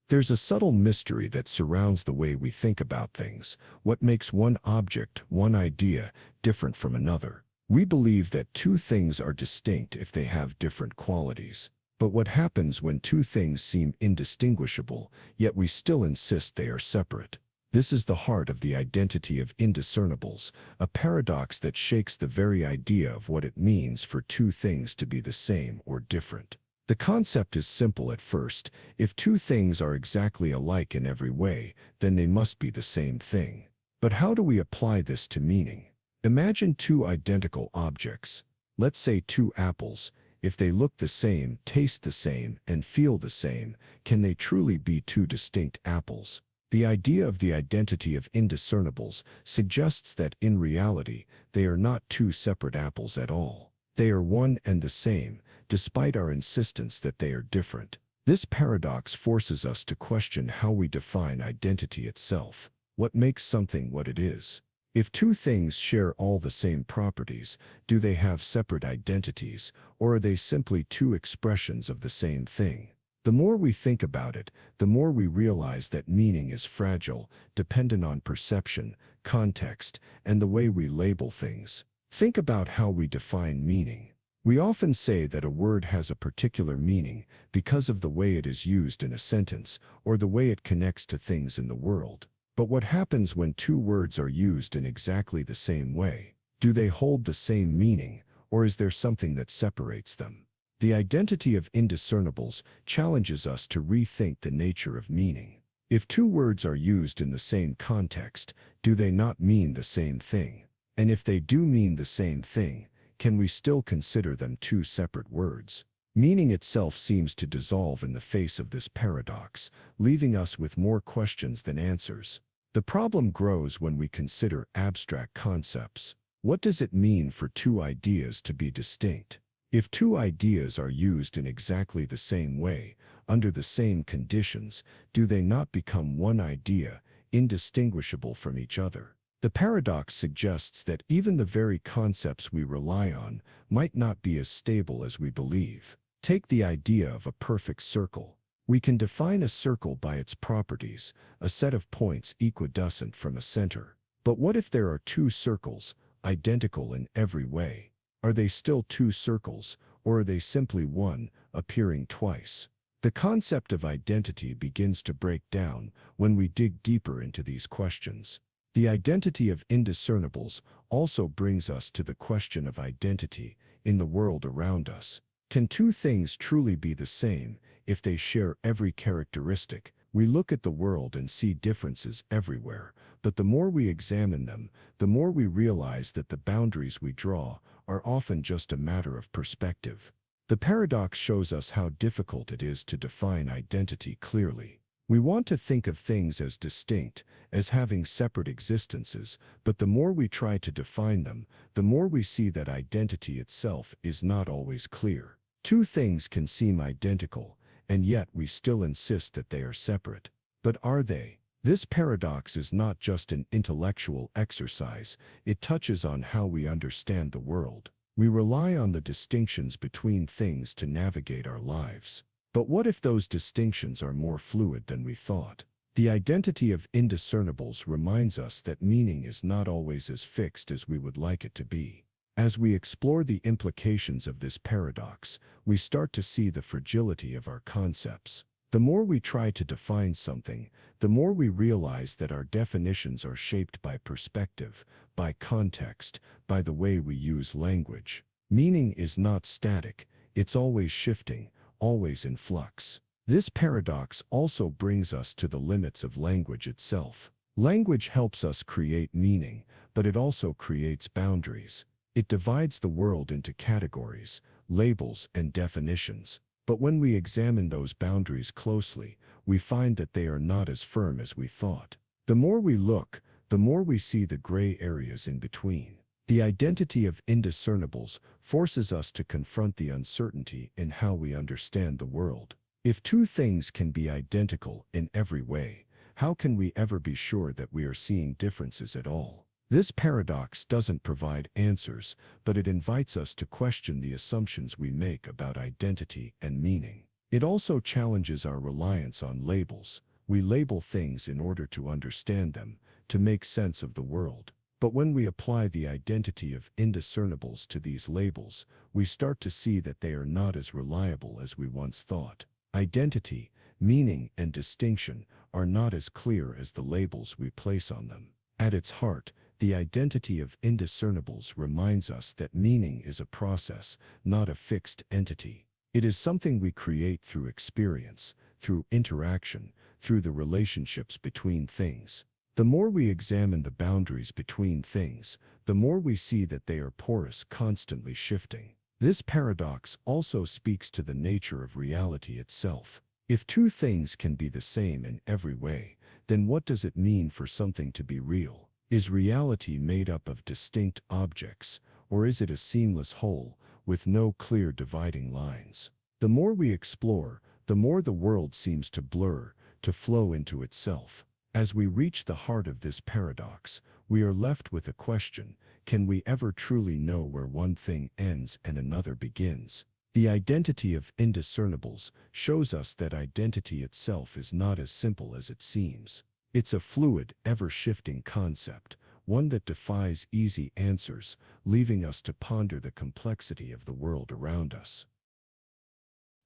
There's a subtle mystery that surrounds the way we think about things, what makes one object, one idea, different from another. We believe that two things are distinct if they have different qualities. But what happens when two things seem indistinguishable, yet we still insist they are separate? This is the heart of the identity of Indiscernibles, a paradox that shakes the very idea of what it means for two things to be the same or different. The concept is simple at first. If two things are exactly alike in every way, then they must be the same thing. But how do we apply this to meaning? Imagine two identical objects. Let's say two apples. If they look the same, taste the same, and feel the same, can they truly be two distinct apples? The idea of the identity of indiscernibles suggests that in reality, they are not two separate apples at all. They are one and the same, despite our insistence that they are different. This paradox forces us to question how we define identity itself. What makes something what it is? If two things share all the same properties, do they have separate identities, or are they simply two expressions of the same thing? The more we think about it, the more we realize that meaning is fragile, dependent on perception, context, and the way we label things. Think about how we define meaning. We often say that a word has a particular meaning because of the way it is used in a sentence or the way it connects to things in the world. But what happens when two words are used in exactly the same way? Do they hold the same meaning, or is there something that separates them? The identity of indiscernibles challenges us to rethink the nature of meaning. If two words are used in the same context, do they not mean the same thing? And if they do mean the same thing, can we still consider them two separate words? Meaning itself seems to dissolve in the face of this paradox, leaving us with more questions than answers. The problem grows when we consider abstract concepts. What does it mean for two ideas to be distinct? If two ideas are used in exactly the same way, under the same conditions, do they not become one idea, indistinguishable from each other? The paradox suggests that even the very concepts we rely on might not be as stable as we believe. Take the idea of a perfect circle. We can define a circle by its properties, a set of points equidistant from a center. But what if there are two circles, identical in every way? Are they still two circles, or are they simply one, appearing twice? The concept of identity begins to break down when we dig deeper into these questions. The identity of indiscernibles also brings us to the question of identity in the world around us. Can two things truly be the same if they share every characteristic? We look at the world and see differences everywhere, but the more we examine them, the more we realize that the boundaries we draw are often just a matter of perspective. The paradox shows us how difficult it is to define identity clearly. We want to think of things as distinct, as having separate existences, but the more we try to define them, the more we see that identity itself is not always clear. Two things can seem identical, and yet we still insist that they are separate. But are they? This paradox is not just an intellectual exercise, it touches on how we understand the world. We rely on the distinctions between things to navigate our lives. But what if those distinctions are more fluid than we thought? The identity of indiscernibles reminds us that meaning is not always as fixed as we would like it to be. As we explore the implications of this paradox, we start to see the fragility of our concepts. The more we try to define something, the more we realize that our definitions are shaped by perspective, by context, by the way we use language. Meaning is not static, it's always shifting, always in flux. This paradox also brings us to the limits of language itself. Language helps us create meaning, but it also creates boundaries. It divides the world into categories, labels, and definitions. But when we examine those boundaries closely, we find that they are not as firm as we thought. The more we look, the more we see the gray areas in between. The identity of indiscernibles forces us to confront the uncertainty in how we understand the world. If two things can be identical in every way, how can we ever be sure that we are seeing differences at all? This paradox doesn't provide answers, but it invites us to question the assumptions we make about identity and meaning. It also challenges our reliance on labels. We label things in order to understand them, to make sense of the world. But when we apply the identity of indiscernibles to these labels, we start to see that they are not as reliable as we once thought. Identity, meaning, and distinction are not as clear as the labels we place on them. At its heart, the identity of indiscernibles reminds us that meaning is a process, not a fixed entity. It is something we create through experience, through interaction, through the relationships between things. The more we examine the boundaries between things, the more we see that they are porous, constantly shifting. This paradox also speaks to the nature of reality itself. If two things can be the same in every way, then what does it mean for something to be real? Is reality made up of distinct objects, or is it a seamless whole, with no clear dividing lines? The more we explore, the more the world seems to blur, to flow into itself. As we reach the heart of this paradox, we are left with a question: can we ever truly know where one thing ends and another begins? The identity of indiscernibles shows us that identity itself is not as simple as it seems. It's a fluid, ever-shifting concept, one that defies easy answers, leaving us to ponder the complexity of the world around us.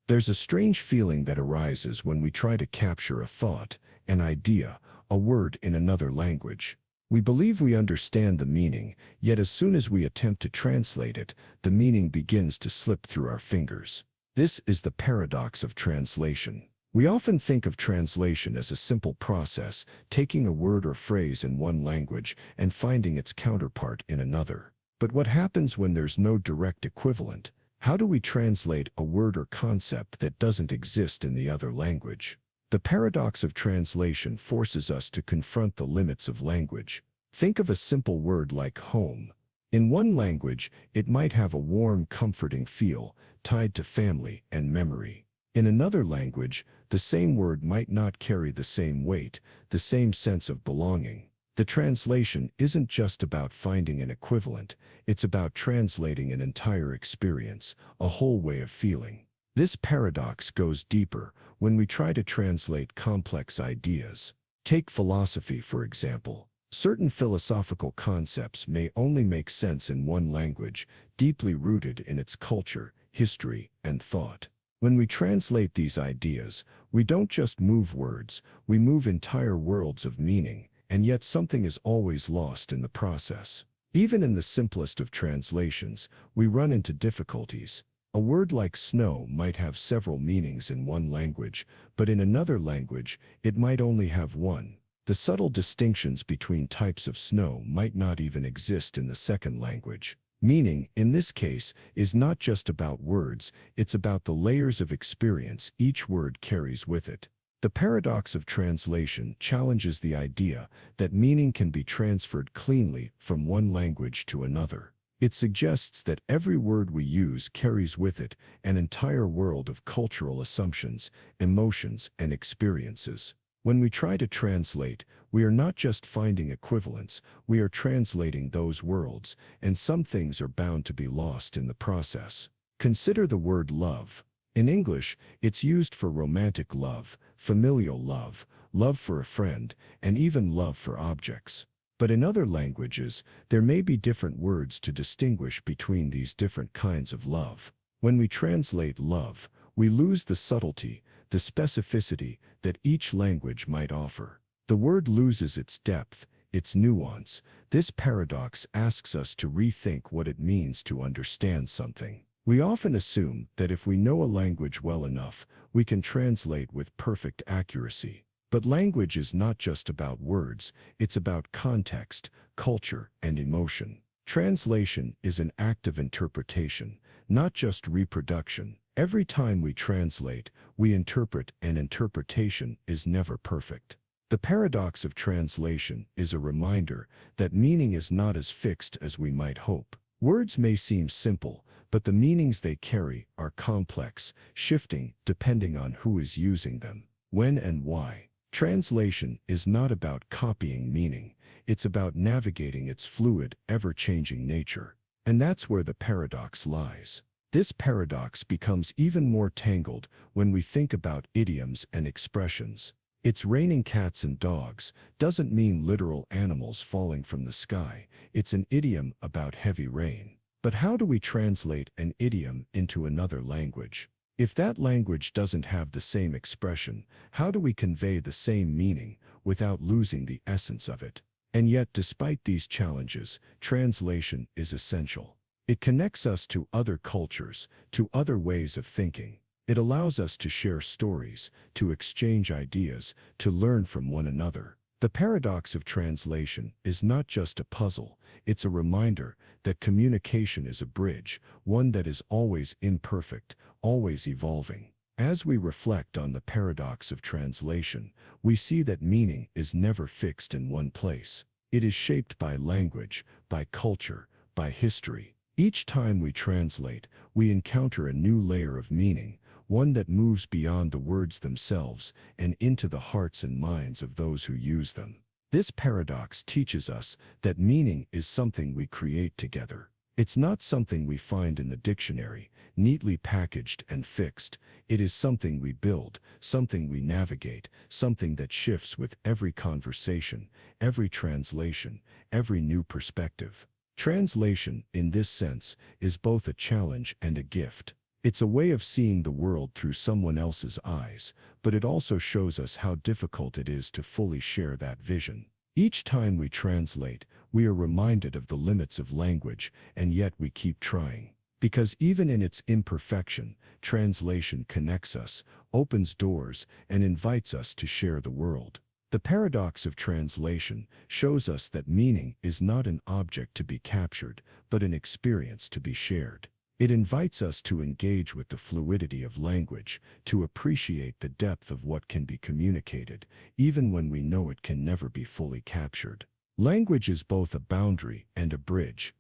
There's a strange feeling that arises when we try to capture a thought, an idea, a word in another language. We believe we understand the meaning, yet as soon as we attempt to translate it, the meaning begins to slip through our fingers. This is the paradox of translation. We often think of translation as a simple process, taking a word or phrase in one language and finding its counterpart in another. But what happens when there's no direct equivalent? How do we translate a word or concept that doesn't exist in the other language? The paradox of translation forces us to confront the limits of language. Think of a simple word like home. In one language, it might have a warm, comforting feel, tied to family and memory. In another language, the same word might not carry the same weight, the same sense of belonging. The translation isn't just about finding an equivalent, it's about translating an entire experience, a whole way of feeling. This paradox goes deeper when we try to translate complex ideas. Take philosophy, for example. Certain philosophical concepts may only make sense in one language, deeply rooted in its culture, history, and thought. When we translate these ideas, we don't just move words, we move entire worlds of meaning, and yet something is always lost in the process. Even in the simplest of translations, we run into difficulties. A word like snow might have several meanings in one language, but in another language, it might only have one. The subtle distinctions between types of snow might not even exist in the second language. Meaning, in this case, is not just about words, it's about the layers of experience each word carries with it. The paradox of translation challenges the idea that meaning can be transferred cleanly from one language to another. It suggests that every word we use carries with it an entire world of cultural assumptions, emotions, and experiences. When we try to translate, we are not just finding equivalents, we are translating those worlds, and some things are bound to be lost in the process. Consider the word love. In English, it's used for romantic love, familial love, love for a friend, and even love for objects. But in other languages, there may be different words to distinguish between these different kinds of love. When we translate love, we lose the subtlety, the specificity that each language might offer. The word loses its depth, its nuance. This paradox asks us to rethink what it means to understand something. We often assume that if we know a language well enough, we can translate with perfect accuracy. But language is not just about words, it's about context, culture, and emotion. Translation is an act of interpretation, not just reproduction. Every time we translate, we interpret, and interpretation is never perfect. The paradox of translation is a reminder that meaning is not as fixed as we might hope. Words may seem simple, but the meanings they carry are complex, shifting depending on who is using them, when and why. Translation is not about copying meaning, it's about navigating its fluid, ever-changing nature. And that's where the paradox lies. This paradox becomes even more tangled when we think about idioms and expressions. It's raining cats and dogs doesn't mean literal animals falling from the sky, it's an idiom about heavy rain. But how do we translate an idiom into another language? If that language doesn't have the same expression, how do we convey the same meaning without losing the essence of it? And yet, despite these challenges, translation is essential. It connects us to other cultures, to other ways of thinking. It allows us to share stories, to exchange ideas, to learn from one another. The paradox of translation is not just a puzzle, it's a reminder that communication is a bridge, one that is always imperfect, always evolving. As we reflect on the paradox of translation, we see that meaning is never fixed in one place. It is shaped by language, by culture, by history. Each time we translate, we encounter a new layer of meaning, one that moves beyond the words themselves and into the hearts and minds of those who use them. This paradox teaches us that meaning is something we create together. It's not something we find in the dictionary, neatly packaged and fixed. It is something we build, something we navigate, something that shifts with every conversation, every translation, every new perspective. Translation, in this sense, is both a challenge and a gift. It's a way of seeing the world through someone else's eyes, but it also shows us how difficult it is to fully share that vision. Each time we translate, we are reminded of the limits of language, and yet we keep trying. Because even in its imperfection, translation connects us, opens doors, and invites us to share the world. The paradox of translation shows us that meaning is not an object to be captured, but an experience to be shared. It invites us to engage with the fluidity of language, to appreciate the depth of what can be communicated, even when we know it can never be fully captured. Language is both a boundary and a bridge.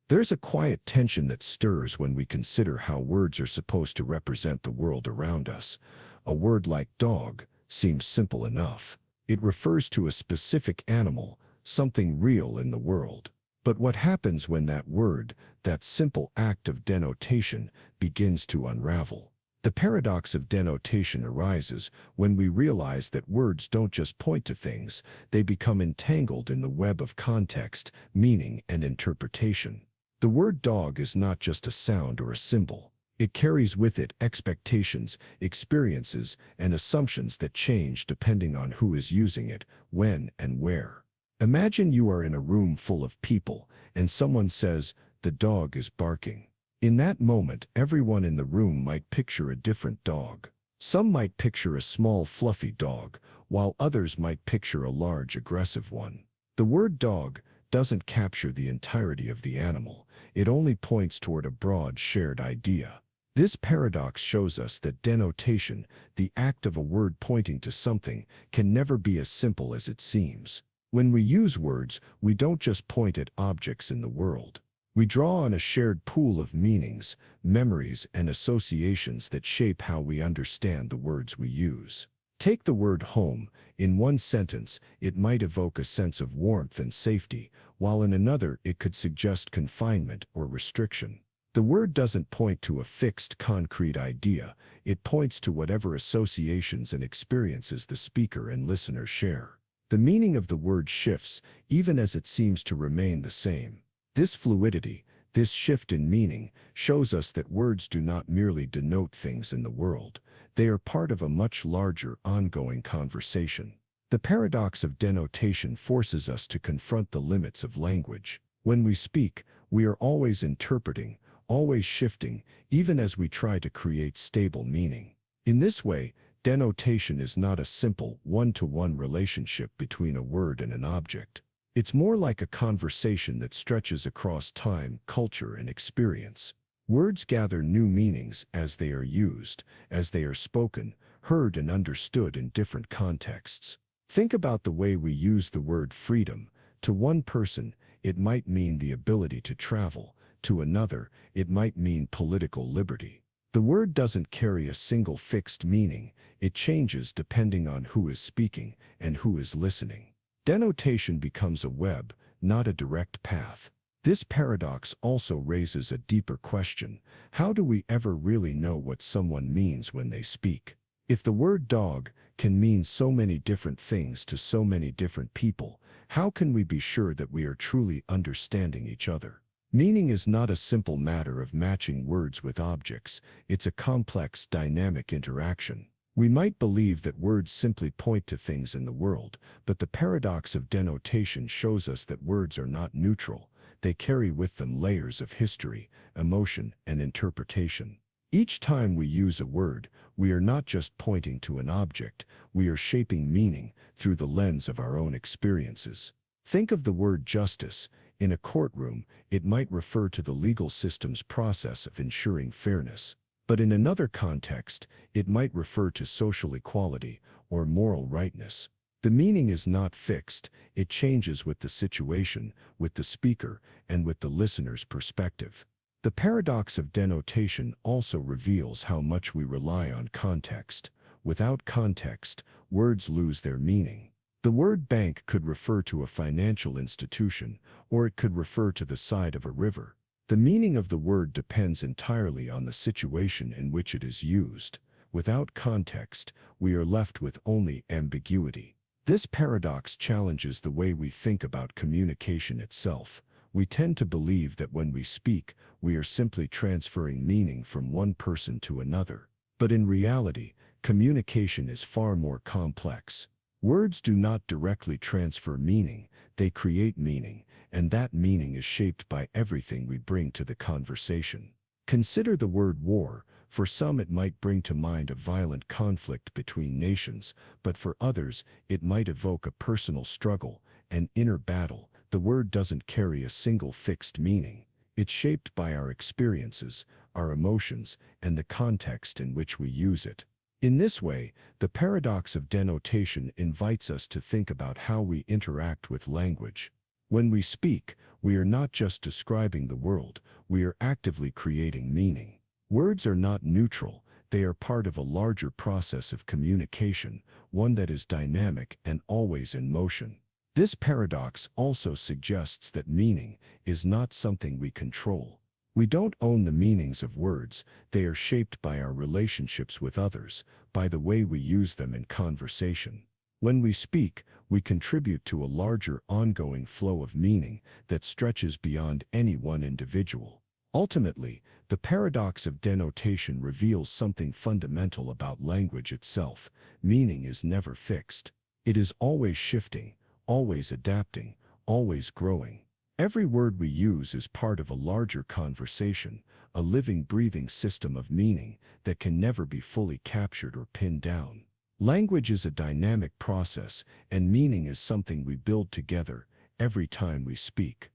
There's a quiet tension that stirs when we consider how words are supposed to represent the world around us. A word like dog seems simple enough. It refers to a specific animal, something real in the world. But what happens when that word, that simple act of denotation, begins to unravel? The paradox of denotation arises when we realize that words don't just point to things, they become entangled in the web of context, meaning, and interpretation. The word dog is not just a sound or a symbol. It carries with it expectations, experiences, and assumptions that change depending on who is using it, when, and where. Imagine you are in a room full of people, and someone says, "The dog is barking." In that moment, everyone in the room might picture a different dog. Some might picture a small, fluffy dog, while others might picture a large, aggressive one. The word dog doesn't capture the entirety of the animal. It only points toward a broad, shared idea. This paradox shows us that denotation, the act of a word pointing to something, can never be as simple as it seems. When we use words, we don't just point at objects in the world. We draw on a shared pool of meanings, memories, and associations that shape how we understand the words we use. Take the word home. In one sentence, it might evoke a sense of warmth and safety, while in another it could suggest confinement or restriction. The word doesn't point to a fixed, concrete idea. It points to whatever associations and experiences the speaker and listener share. The meaning of the word shifts, even as it seems to remain the same. This fluidity, this shift in meaning, shows us that words do not merely denote things in the world. They are part of a much larger, ongoing conversation. The paradox of denotation forces us to confront the limits of language. When we speak, we are always interpreting, always shifting, even as we try to create stable meaning. In this way, denotation is not a simple one-to-one relationship between a word and an object. It's more like a conversation that stretches across time, culture, and experience. Words gather new meanings as they are used, as they are spoken, heard, and understood in different contexts. Think about the way we use the word freedom. To one person, it might mean the ability to travel. To another, it might mean political liberty. The word doesn't carry a single fixed meaning. It changes depending on who is speaking and who is listening. Denotation becomes a web, not a direct path. This paradox also raises a deeper question. How do we ever really know what someone means when they speak? If the word dog can mean so many different things to so many different people, how can we be sure that we are truly understanding each other? Meaning is not a simple matter of matching words with objects. It's a complex, dynamic interaction. We might believe that words simply point to things in the world, but the paradox of denotation shows us that words are not neutral. They carry with them layers of history, emotion, and interpretation. Each time we use a word, we are not just pointing to an object, we are shaping meaning through the lens of our own experiences. Think of the word justice. In a courtroom, it might refer to the legal system's process of ensuring fairness. But in another context, it might refer to social equality or moral rightness. The meaning is not fixed, it changes with the situation, with the speaker, and with the listener's perspective. The paradox of denotation also reveals how much we rely on context. Without context, words lose their meaning. The word bank could refer to a financial institution, or it could refer to the side of a river. The meaning of the word depends entirely on the situation in which it is used. Without context, we are left with only ambiguity. This paradox challenges the way we think about communication itself. We tend to believe that when we speak, we are simply transferring meaning from one person to another. But in reality, communication is far more complex. Words do not directly transfer meaning, they create meaning, and that meaning is shaped by everything we bring to the conversation. Consider the word war. For some it might bring to mind a violent conflict between nations, but for others it might evoke a personal struggle, an inner battle. The word doesn't carry a single fixed meaning. It's shaped by our experiences, our emotions, and the context in which we use it. In this way, the paradox of denotation invites us to think about how we interact with language. When we speak, we are not just describing the world, we are actively creating meaning. Words are not neutral, they are part of a larger process of communication, one that is dynamic and always in motion. This paradox also suggests that meaning is not something we control. We don't own the meanings of words, they are shaped by our relationships with others, by the way we use them in conversation. When we speak, we contribute to a larger ongoing flow of meaning that stretches beyond any one individual. Ultimately, the paradox of denotation reveals something fundamental about language itself. Meaning is never fixed. It is always shifting, always adapting, always growing. Every word we use is part of a larger conversation, a living, breathing system of meaning that can never be fully captured or pinned down. Language is a dynamic process, and meaning is something we build together every time we speak.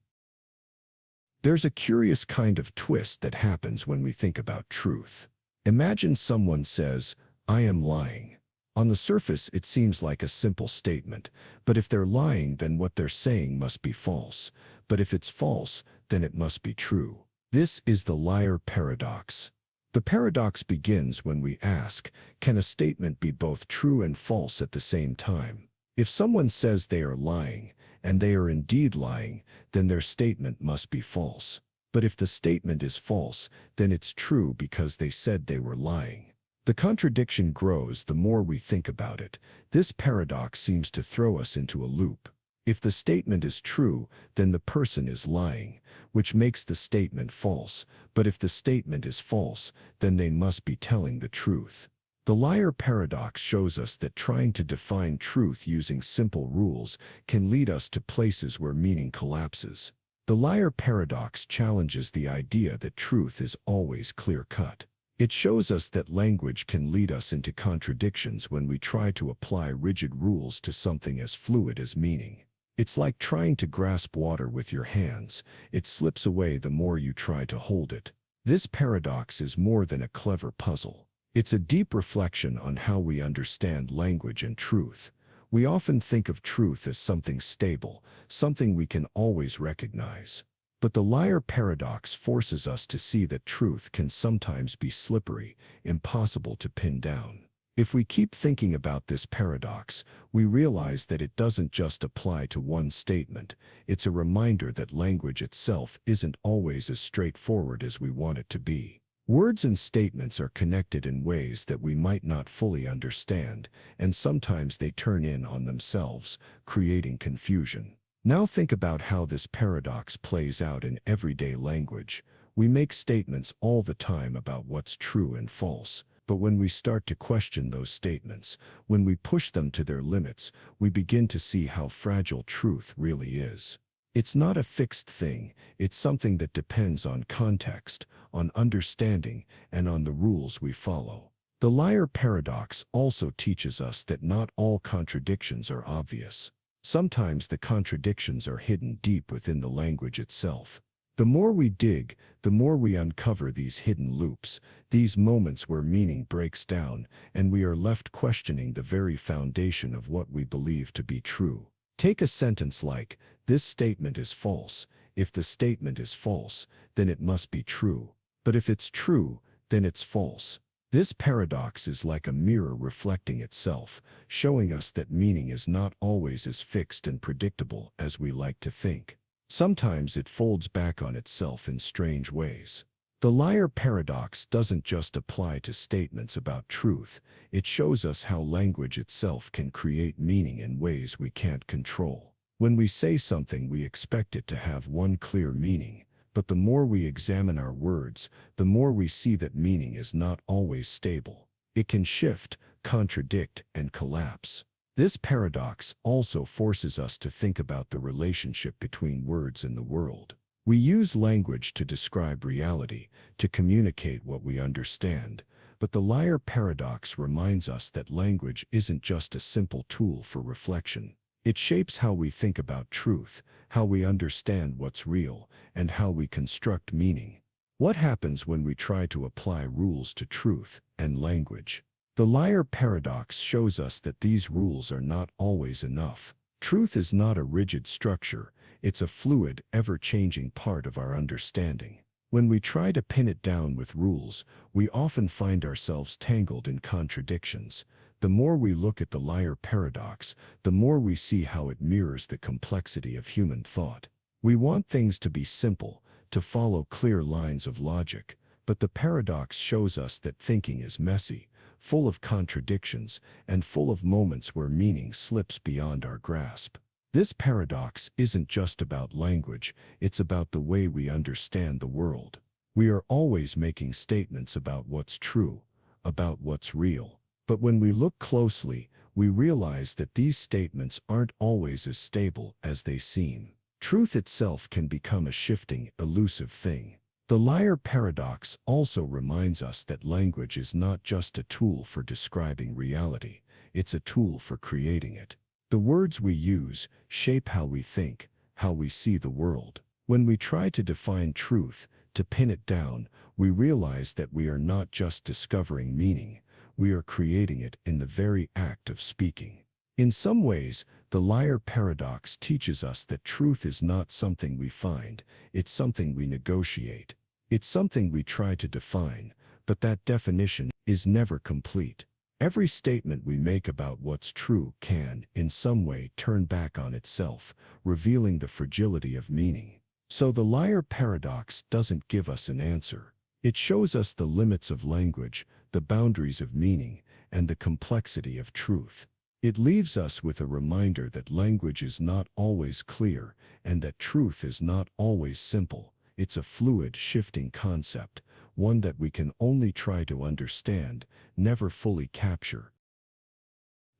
There's a curious kind of twist that happens when we think about truth. Imagine someone says, "I am lying." On the surface, it seems like a simple statement, but if they're lying, then what they're saying must be false. But if it's false, then it must be true. This is the liar paradox. The paradox begins when we ask, can a statement be both true and false at the same time? If someone says they are lying, and they are indeed lying, then their statement must be false. But if the statement is false, then it's true because they said they were lying. The contradiction grows the more we think about it. This paradox seems to throw us into a loop. If the statement is true, then the person is lying, which makes the statement false. But if the statement is false, then they must be telling the truth. The liar paradox shows us that trying to define truth using simple rules can lead us to places where meaning collapses. The liar paradox challenges the idea that truth is always clear-cut. It shows us that language can lead us into contradictions when we try to apply rigid rules to something as fluid as meaning. It's like trying to grasp water with your hands. It slips away the more you try to hold it. This paradox is more than a clever puzzle. It's a deep reflection on how we understand language and truth. We often think of truth as something stable, something we can always recognize. But the liar paradox forces us to see that truth can sometimes be slippery, impossible to pin down. If we keep thinking about this paradox, we realize that it doesn't just apply to one statement. It's a reminder that language itself isn't always as straightforward as we want it to be. Words and statements are connected in ways that we might not fully understand, and sometimes they turn in on themselves, creating confusion. Now think about how this paradox plays out in everyday language. We make statements all the time about what's true and false. But when we start to question those statements, when we push them to their limits, we begin to see how fragile truth really is. It's not a fixed thing, it's something that depends on context, on understanding, and on the rules we follow. The liar paradox also teaches us that not all contradictions are obvious. Sometimes the contradictions are hidden deep within the language itself. The more we dig, the more we uncover these hidden loops, these moments where meaning breaks down, and we are left questioning the very foundation of what we believe to be true. Take a sentence like, "This statement is false." If the statement is false, then it must be true. But if it's true, then it's false. This paradox is like a mirror reflecting itself, showing us that meaning is not always as fixed and predictable as we like to think. Sometimes it folds back on itself in strange ways. The liar paradox doesn't just apply to statements about truth, it shows us how language itself can create meaning in ways we can't control. When we say something, we expect it to have one clear meaning, but the more we examine our words, the more we see that meaning is not always stable. It can shift, contradict, and collapse. This paradox also forces us to think about the relationship between words and the world. We use language to describe reality, to communicate what we understand, but the liar paradox reminds us that language isn't just a simple tool for reflection. It shapes how we think about truth, how we understand what's real, and how we construct meaning. What happens when we try to apply rules to truth and language? The liar paradox shows us that these rules are not always enough. Truth is not a rigid structure, it's a fluid, ever-changing part of our understanding. When we try to pin it down with rules, we often find ourselves tangled in contradictions. The more we look at the liar paradox, the more we see how it mirrors the complexity of human thought. We want things to be simple, to follow clear lines of logic, but the paradox shows us that thinking is messy, full of contradictions, and full of moments where meaning slips beyond our grasp. This paradox isn't just about language, it's about the way we understand the world. We are always making statements about what's true, about what's real. But when we look closely, we realize that these statements aren't always as stable as they seem. Truth itself can become a shifting, elusive thing. The liar paradox also reminds us that language is not just a tool for describing reality, it's a tool for creating it. The words we use shape how we think, how we see the world. When we try to define truth, to pin it down, we realize that we are not just discovering meaning, we are creating it in the very act of speaking. In some ways, the liar paradox teaches us that truth is not something we find, it's something we negotiate. It's something we try to define, but that definition is never complete. Every statement we make about what's true can, in some way, turn back on itself, revealing the fragility of meaning. So the liar paradox doesn't give us an answer. It shows us the limits of language, the boundaries of meaning, and the complexity of truth. It leaves us with a reminder that language is not always clear, and that truth is not always simple. It's a fluid, shifting concept, one that we can only try to understand, never fully capture.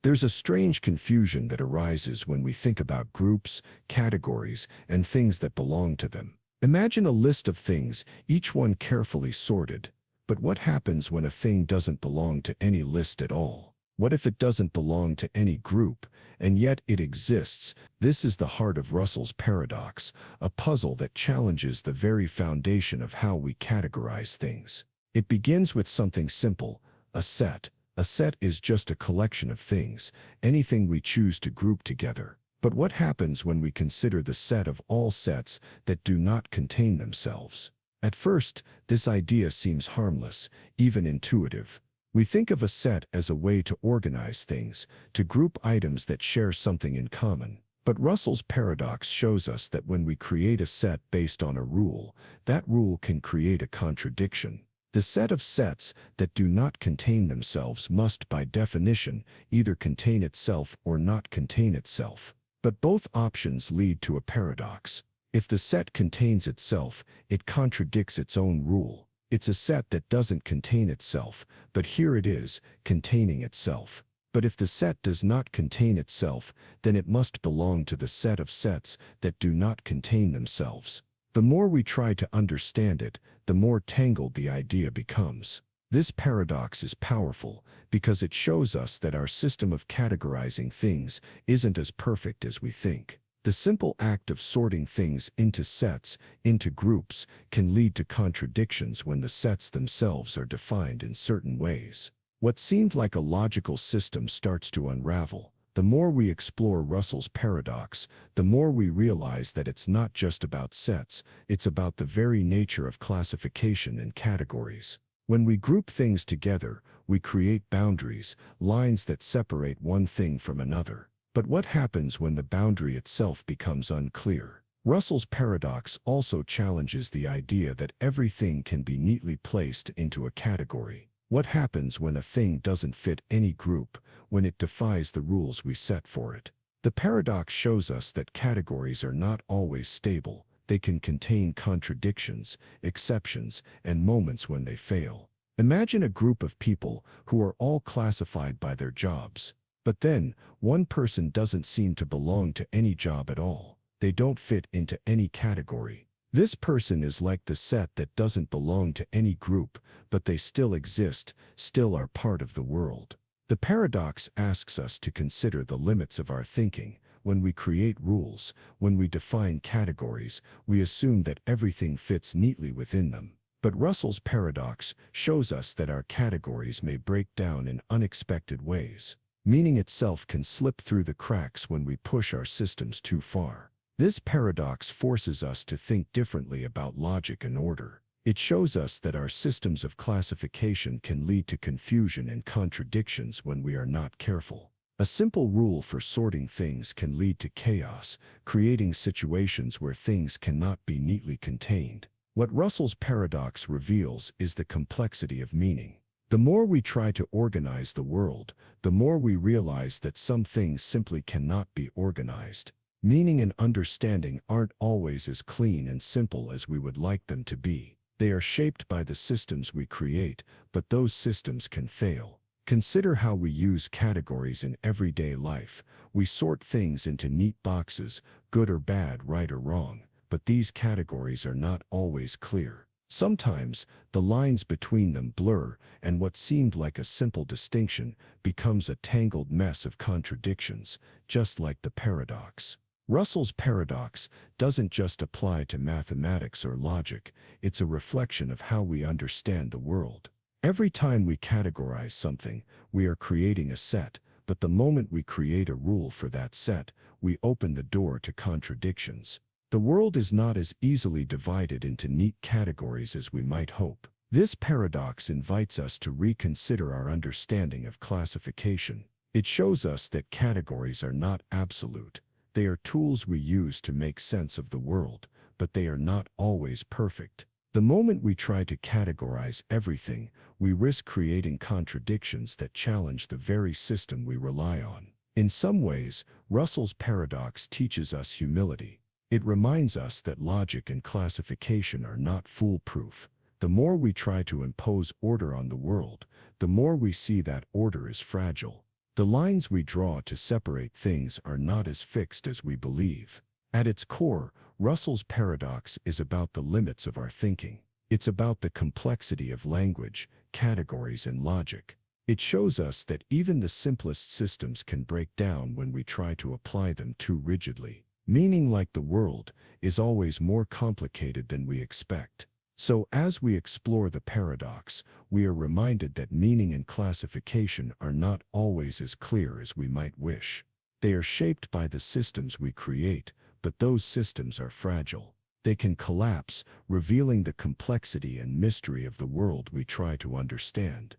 There's a strange confusion that arises when we think about groups, categories, and things that belong to them. Imagine a list of things, each one carefully sorted. But what happens when a thing doesn't belong to any list at all? What if it doesn't belong to any group, and yet it exists? This is the heart of Russell's paradox, a puzzle that challenges the very foundation of how we categorize things. It begins with something simple, a set. A set is just a collection of things, anything we choose to group together. But what happens when we consider the set of all sets that do not contain themselves? At first, this idea seems harmless, even intuitive. We think of a set as a way to organize things, to group items that share something in common. But Russell's paradox shows us that when we create a set based on a rule, that rule can create a contradiction. The set of sets that do not contain themselves must, by definition, either contain itself or not contain itself. But both options lead to a paradox. If the set contains itself, it contradicts its own rule. It's a set that doesn't contain itself, but here it is, containing itself. But if the set does not contain itself, then it must belong to the set of sets that do not contain themselves. The more we try to understand it, the more tangled the idea becomes. This paradox is powerful because it shows us that our system of categorizing things isn't as perfect as we think. The simple act of sorting things into sets, into groups, can lead to contradictions when the sets themselves are defined in certain ways. What seemed like a logical system starts to unravel. The more we explore Russell's paradox, the more we realize that it's not just about sets, it's about the very nature of classification and categories. When we group things together, we create boundaries, lines that separate one thing from another. But what happens when the boundary itself becomes unclear? Russell's paradox also challenges the idea that everything can be neatly placed into a category. What happens when a thing doesn't fit any group, when it defies the rules we set for it? The paradox shows us that categories are not always stable. They can contain contradictions, exceptions, and moments when they fail. Imagine a group of people who are all classified by their jobs. But then, one person doesn't seem to belong to any job at all. They don't fit into any category. This person is like the set that doesn't belong to any group, but they still exist, still are part of the world. The paradox asks us to consider the limits of our thinking. When we create rules, when we define categories, we assume that everything fits neatly within them. But Russell's paradox shows us that our categories may break down in unexpected ways. Meaning itself can slip through the cracks when we push our systems too far. This paradox forces us to think differently about logic and order. It shows us that our systems of classification can lead to confusion and contradictions when we are not careful. A simple rule for sorting things can lead to chaos, creating situations where things cannot be neatly contained. What Russell's paradox reveals is the complexity of meaning. The more we try to organize the world, the more we realize that some things simply cannot be organized. Meaning and understanding aren't always as clean and simple as we would like them to be. They are shaped by the systems we create, but those systems can fail. Consider how we use categories in everyday life. We sort things into neat boxes, good or bad, right or wrong, but these categories are not always clear. Sometimes, the lines between them blur, and what seemed like a simple distinction becomes a tangled mess of contradictions, just like the paradox. Russell's paradox doesn't just apply to mathematics or logic, it's a reflection of how we understand the world. Every time we categorize something, we are creating a set, but the moment we create a rule for that set, we open the door to contradictions. The world is not as easily divided into neat categories as we might hope. This paradox invites us to reconsider our understanding of classification. It shows us that categories are not absolute. They are tools we use to make sense of the world, but they are not always perfect. The moment we try to categorize everything, we risk creating contradictions that challenge the very system we rely on. In some ways, Russell's paradox teaches us humility. It reminds us that logic and classification are not foolproof. The more we try to impose order on the world, the more we see that order is fragile. The lines we draw to separate things are not as fixed as we believe. At its core, Russell's paradox is about the limits of our thinking. It's about the complexity of language, categories, and logic. It shows us that even the simplest systems can break down when we try to apply them too rigidly. Meaning, like the world, is always more complicated than we expect. So as we explore the paradox, we are reminded that meaning and classification are not always as clear as we might wish. They are shaped by the systems we create, but those systems are fragile. They can collapse, revealing the complexity and mystery of the world we try to understand.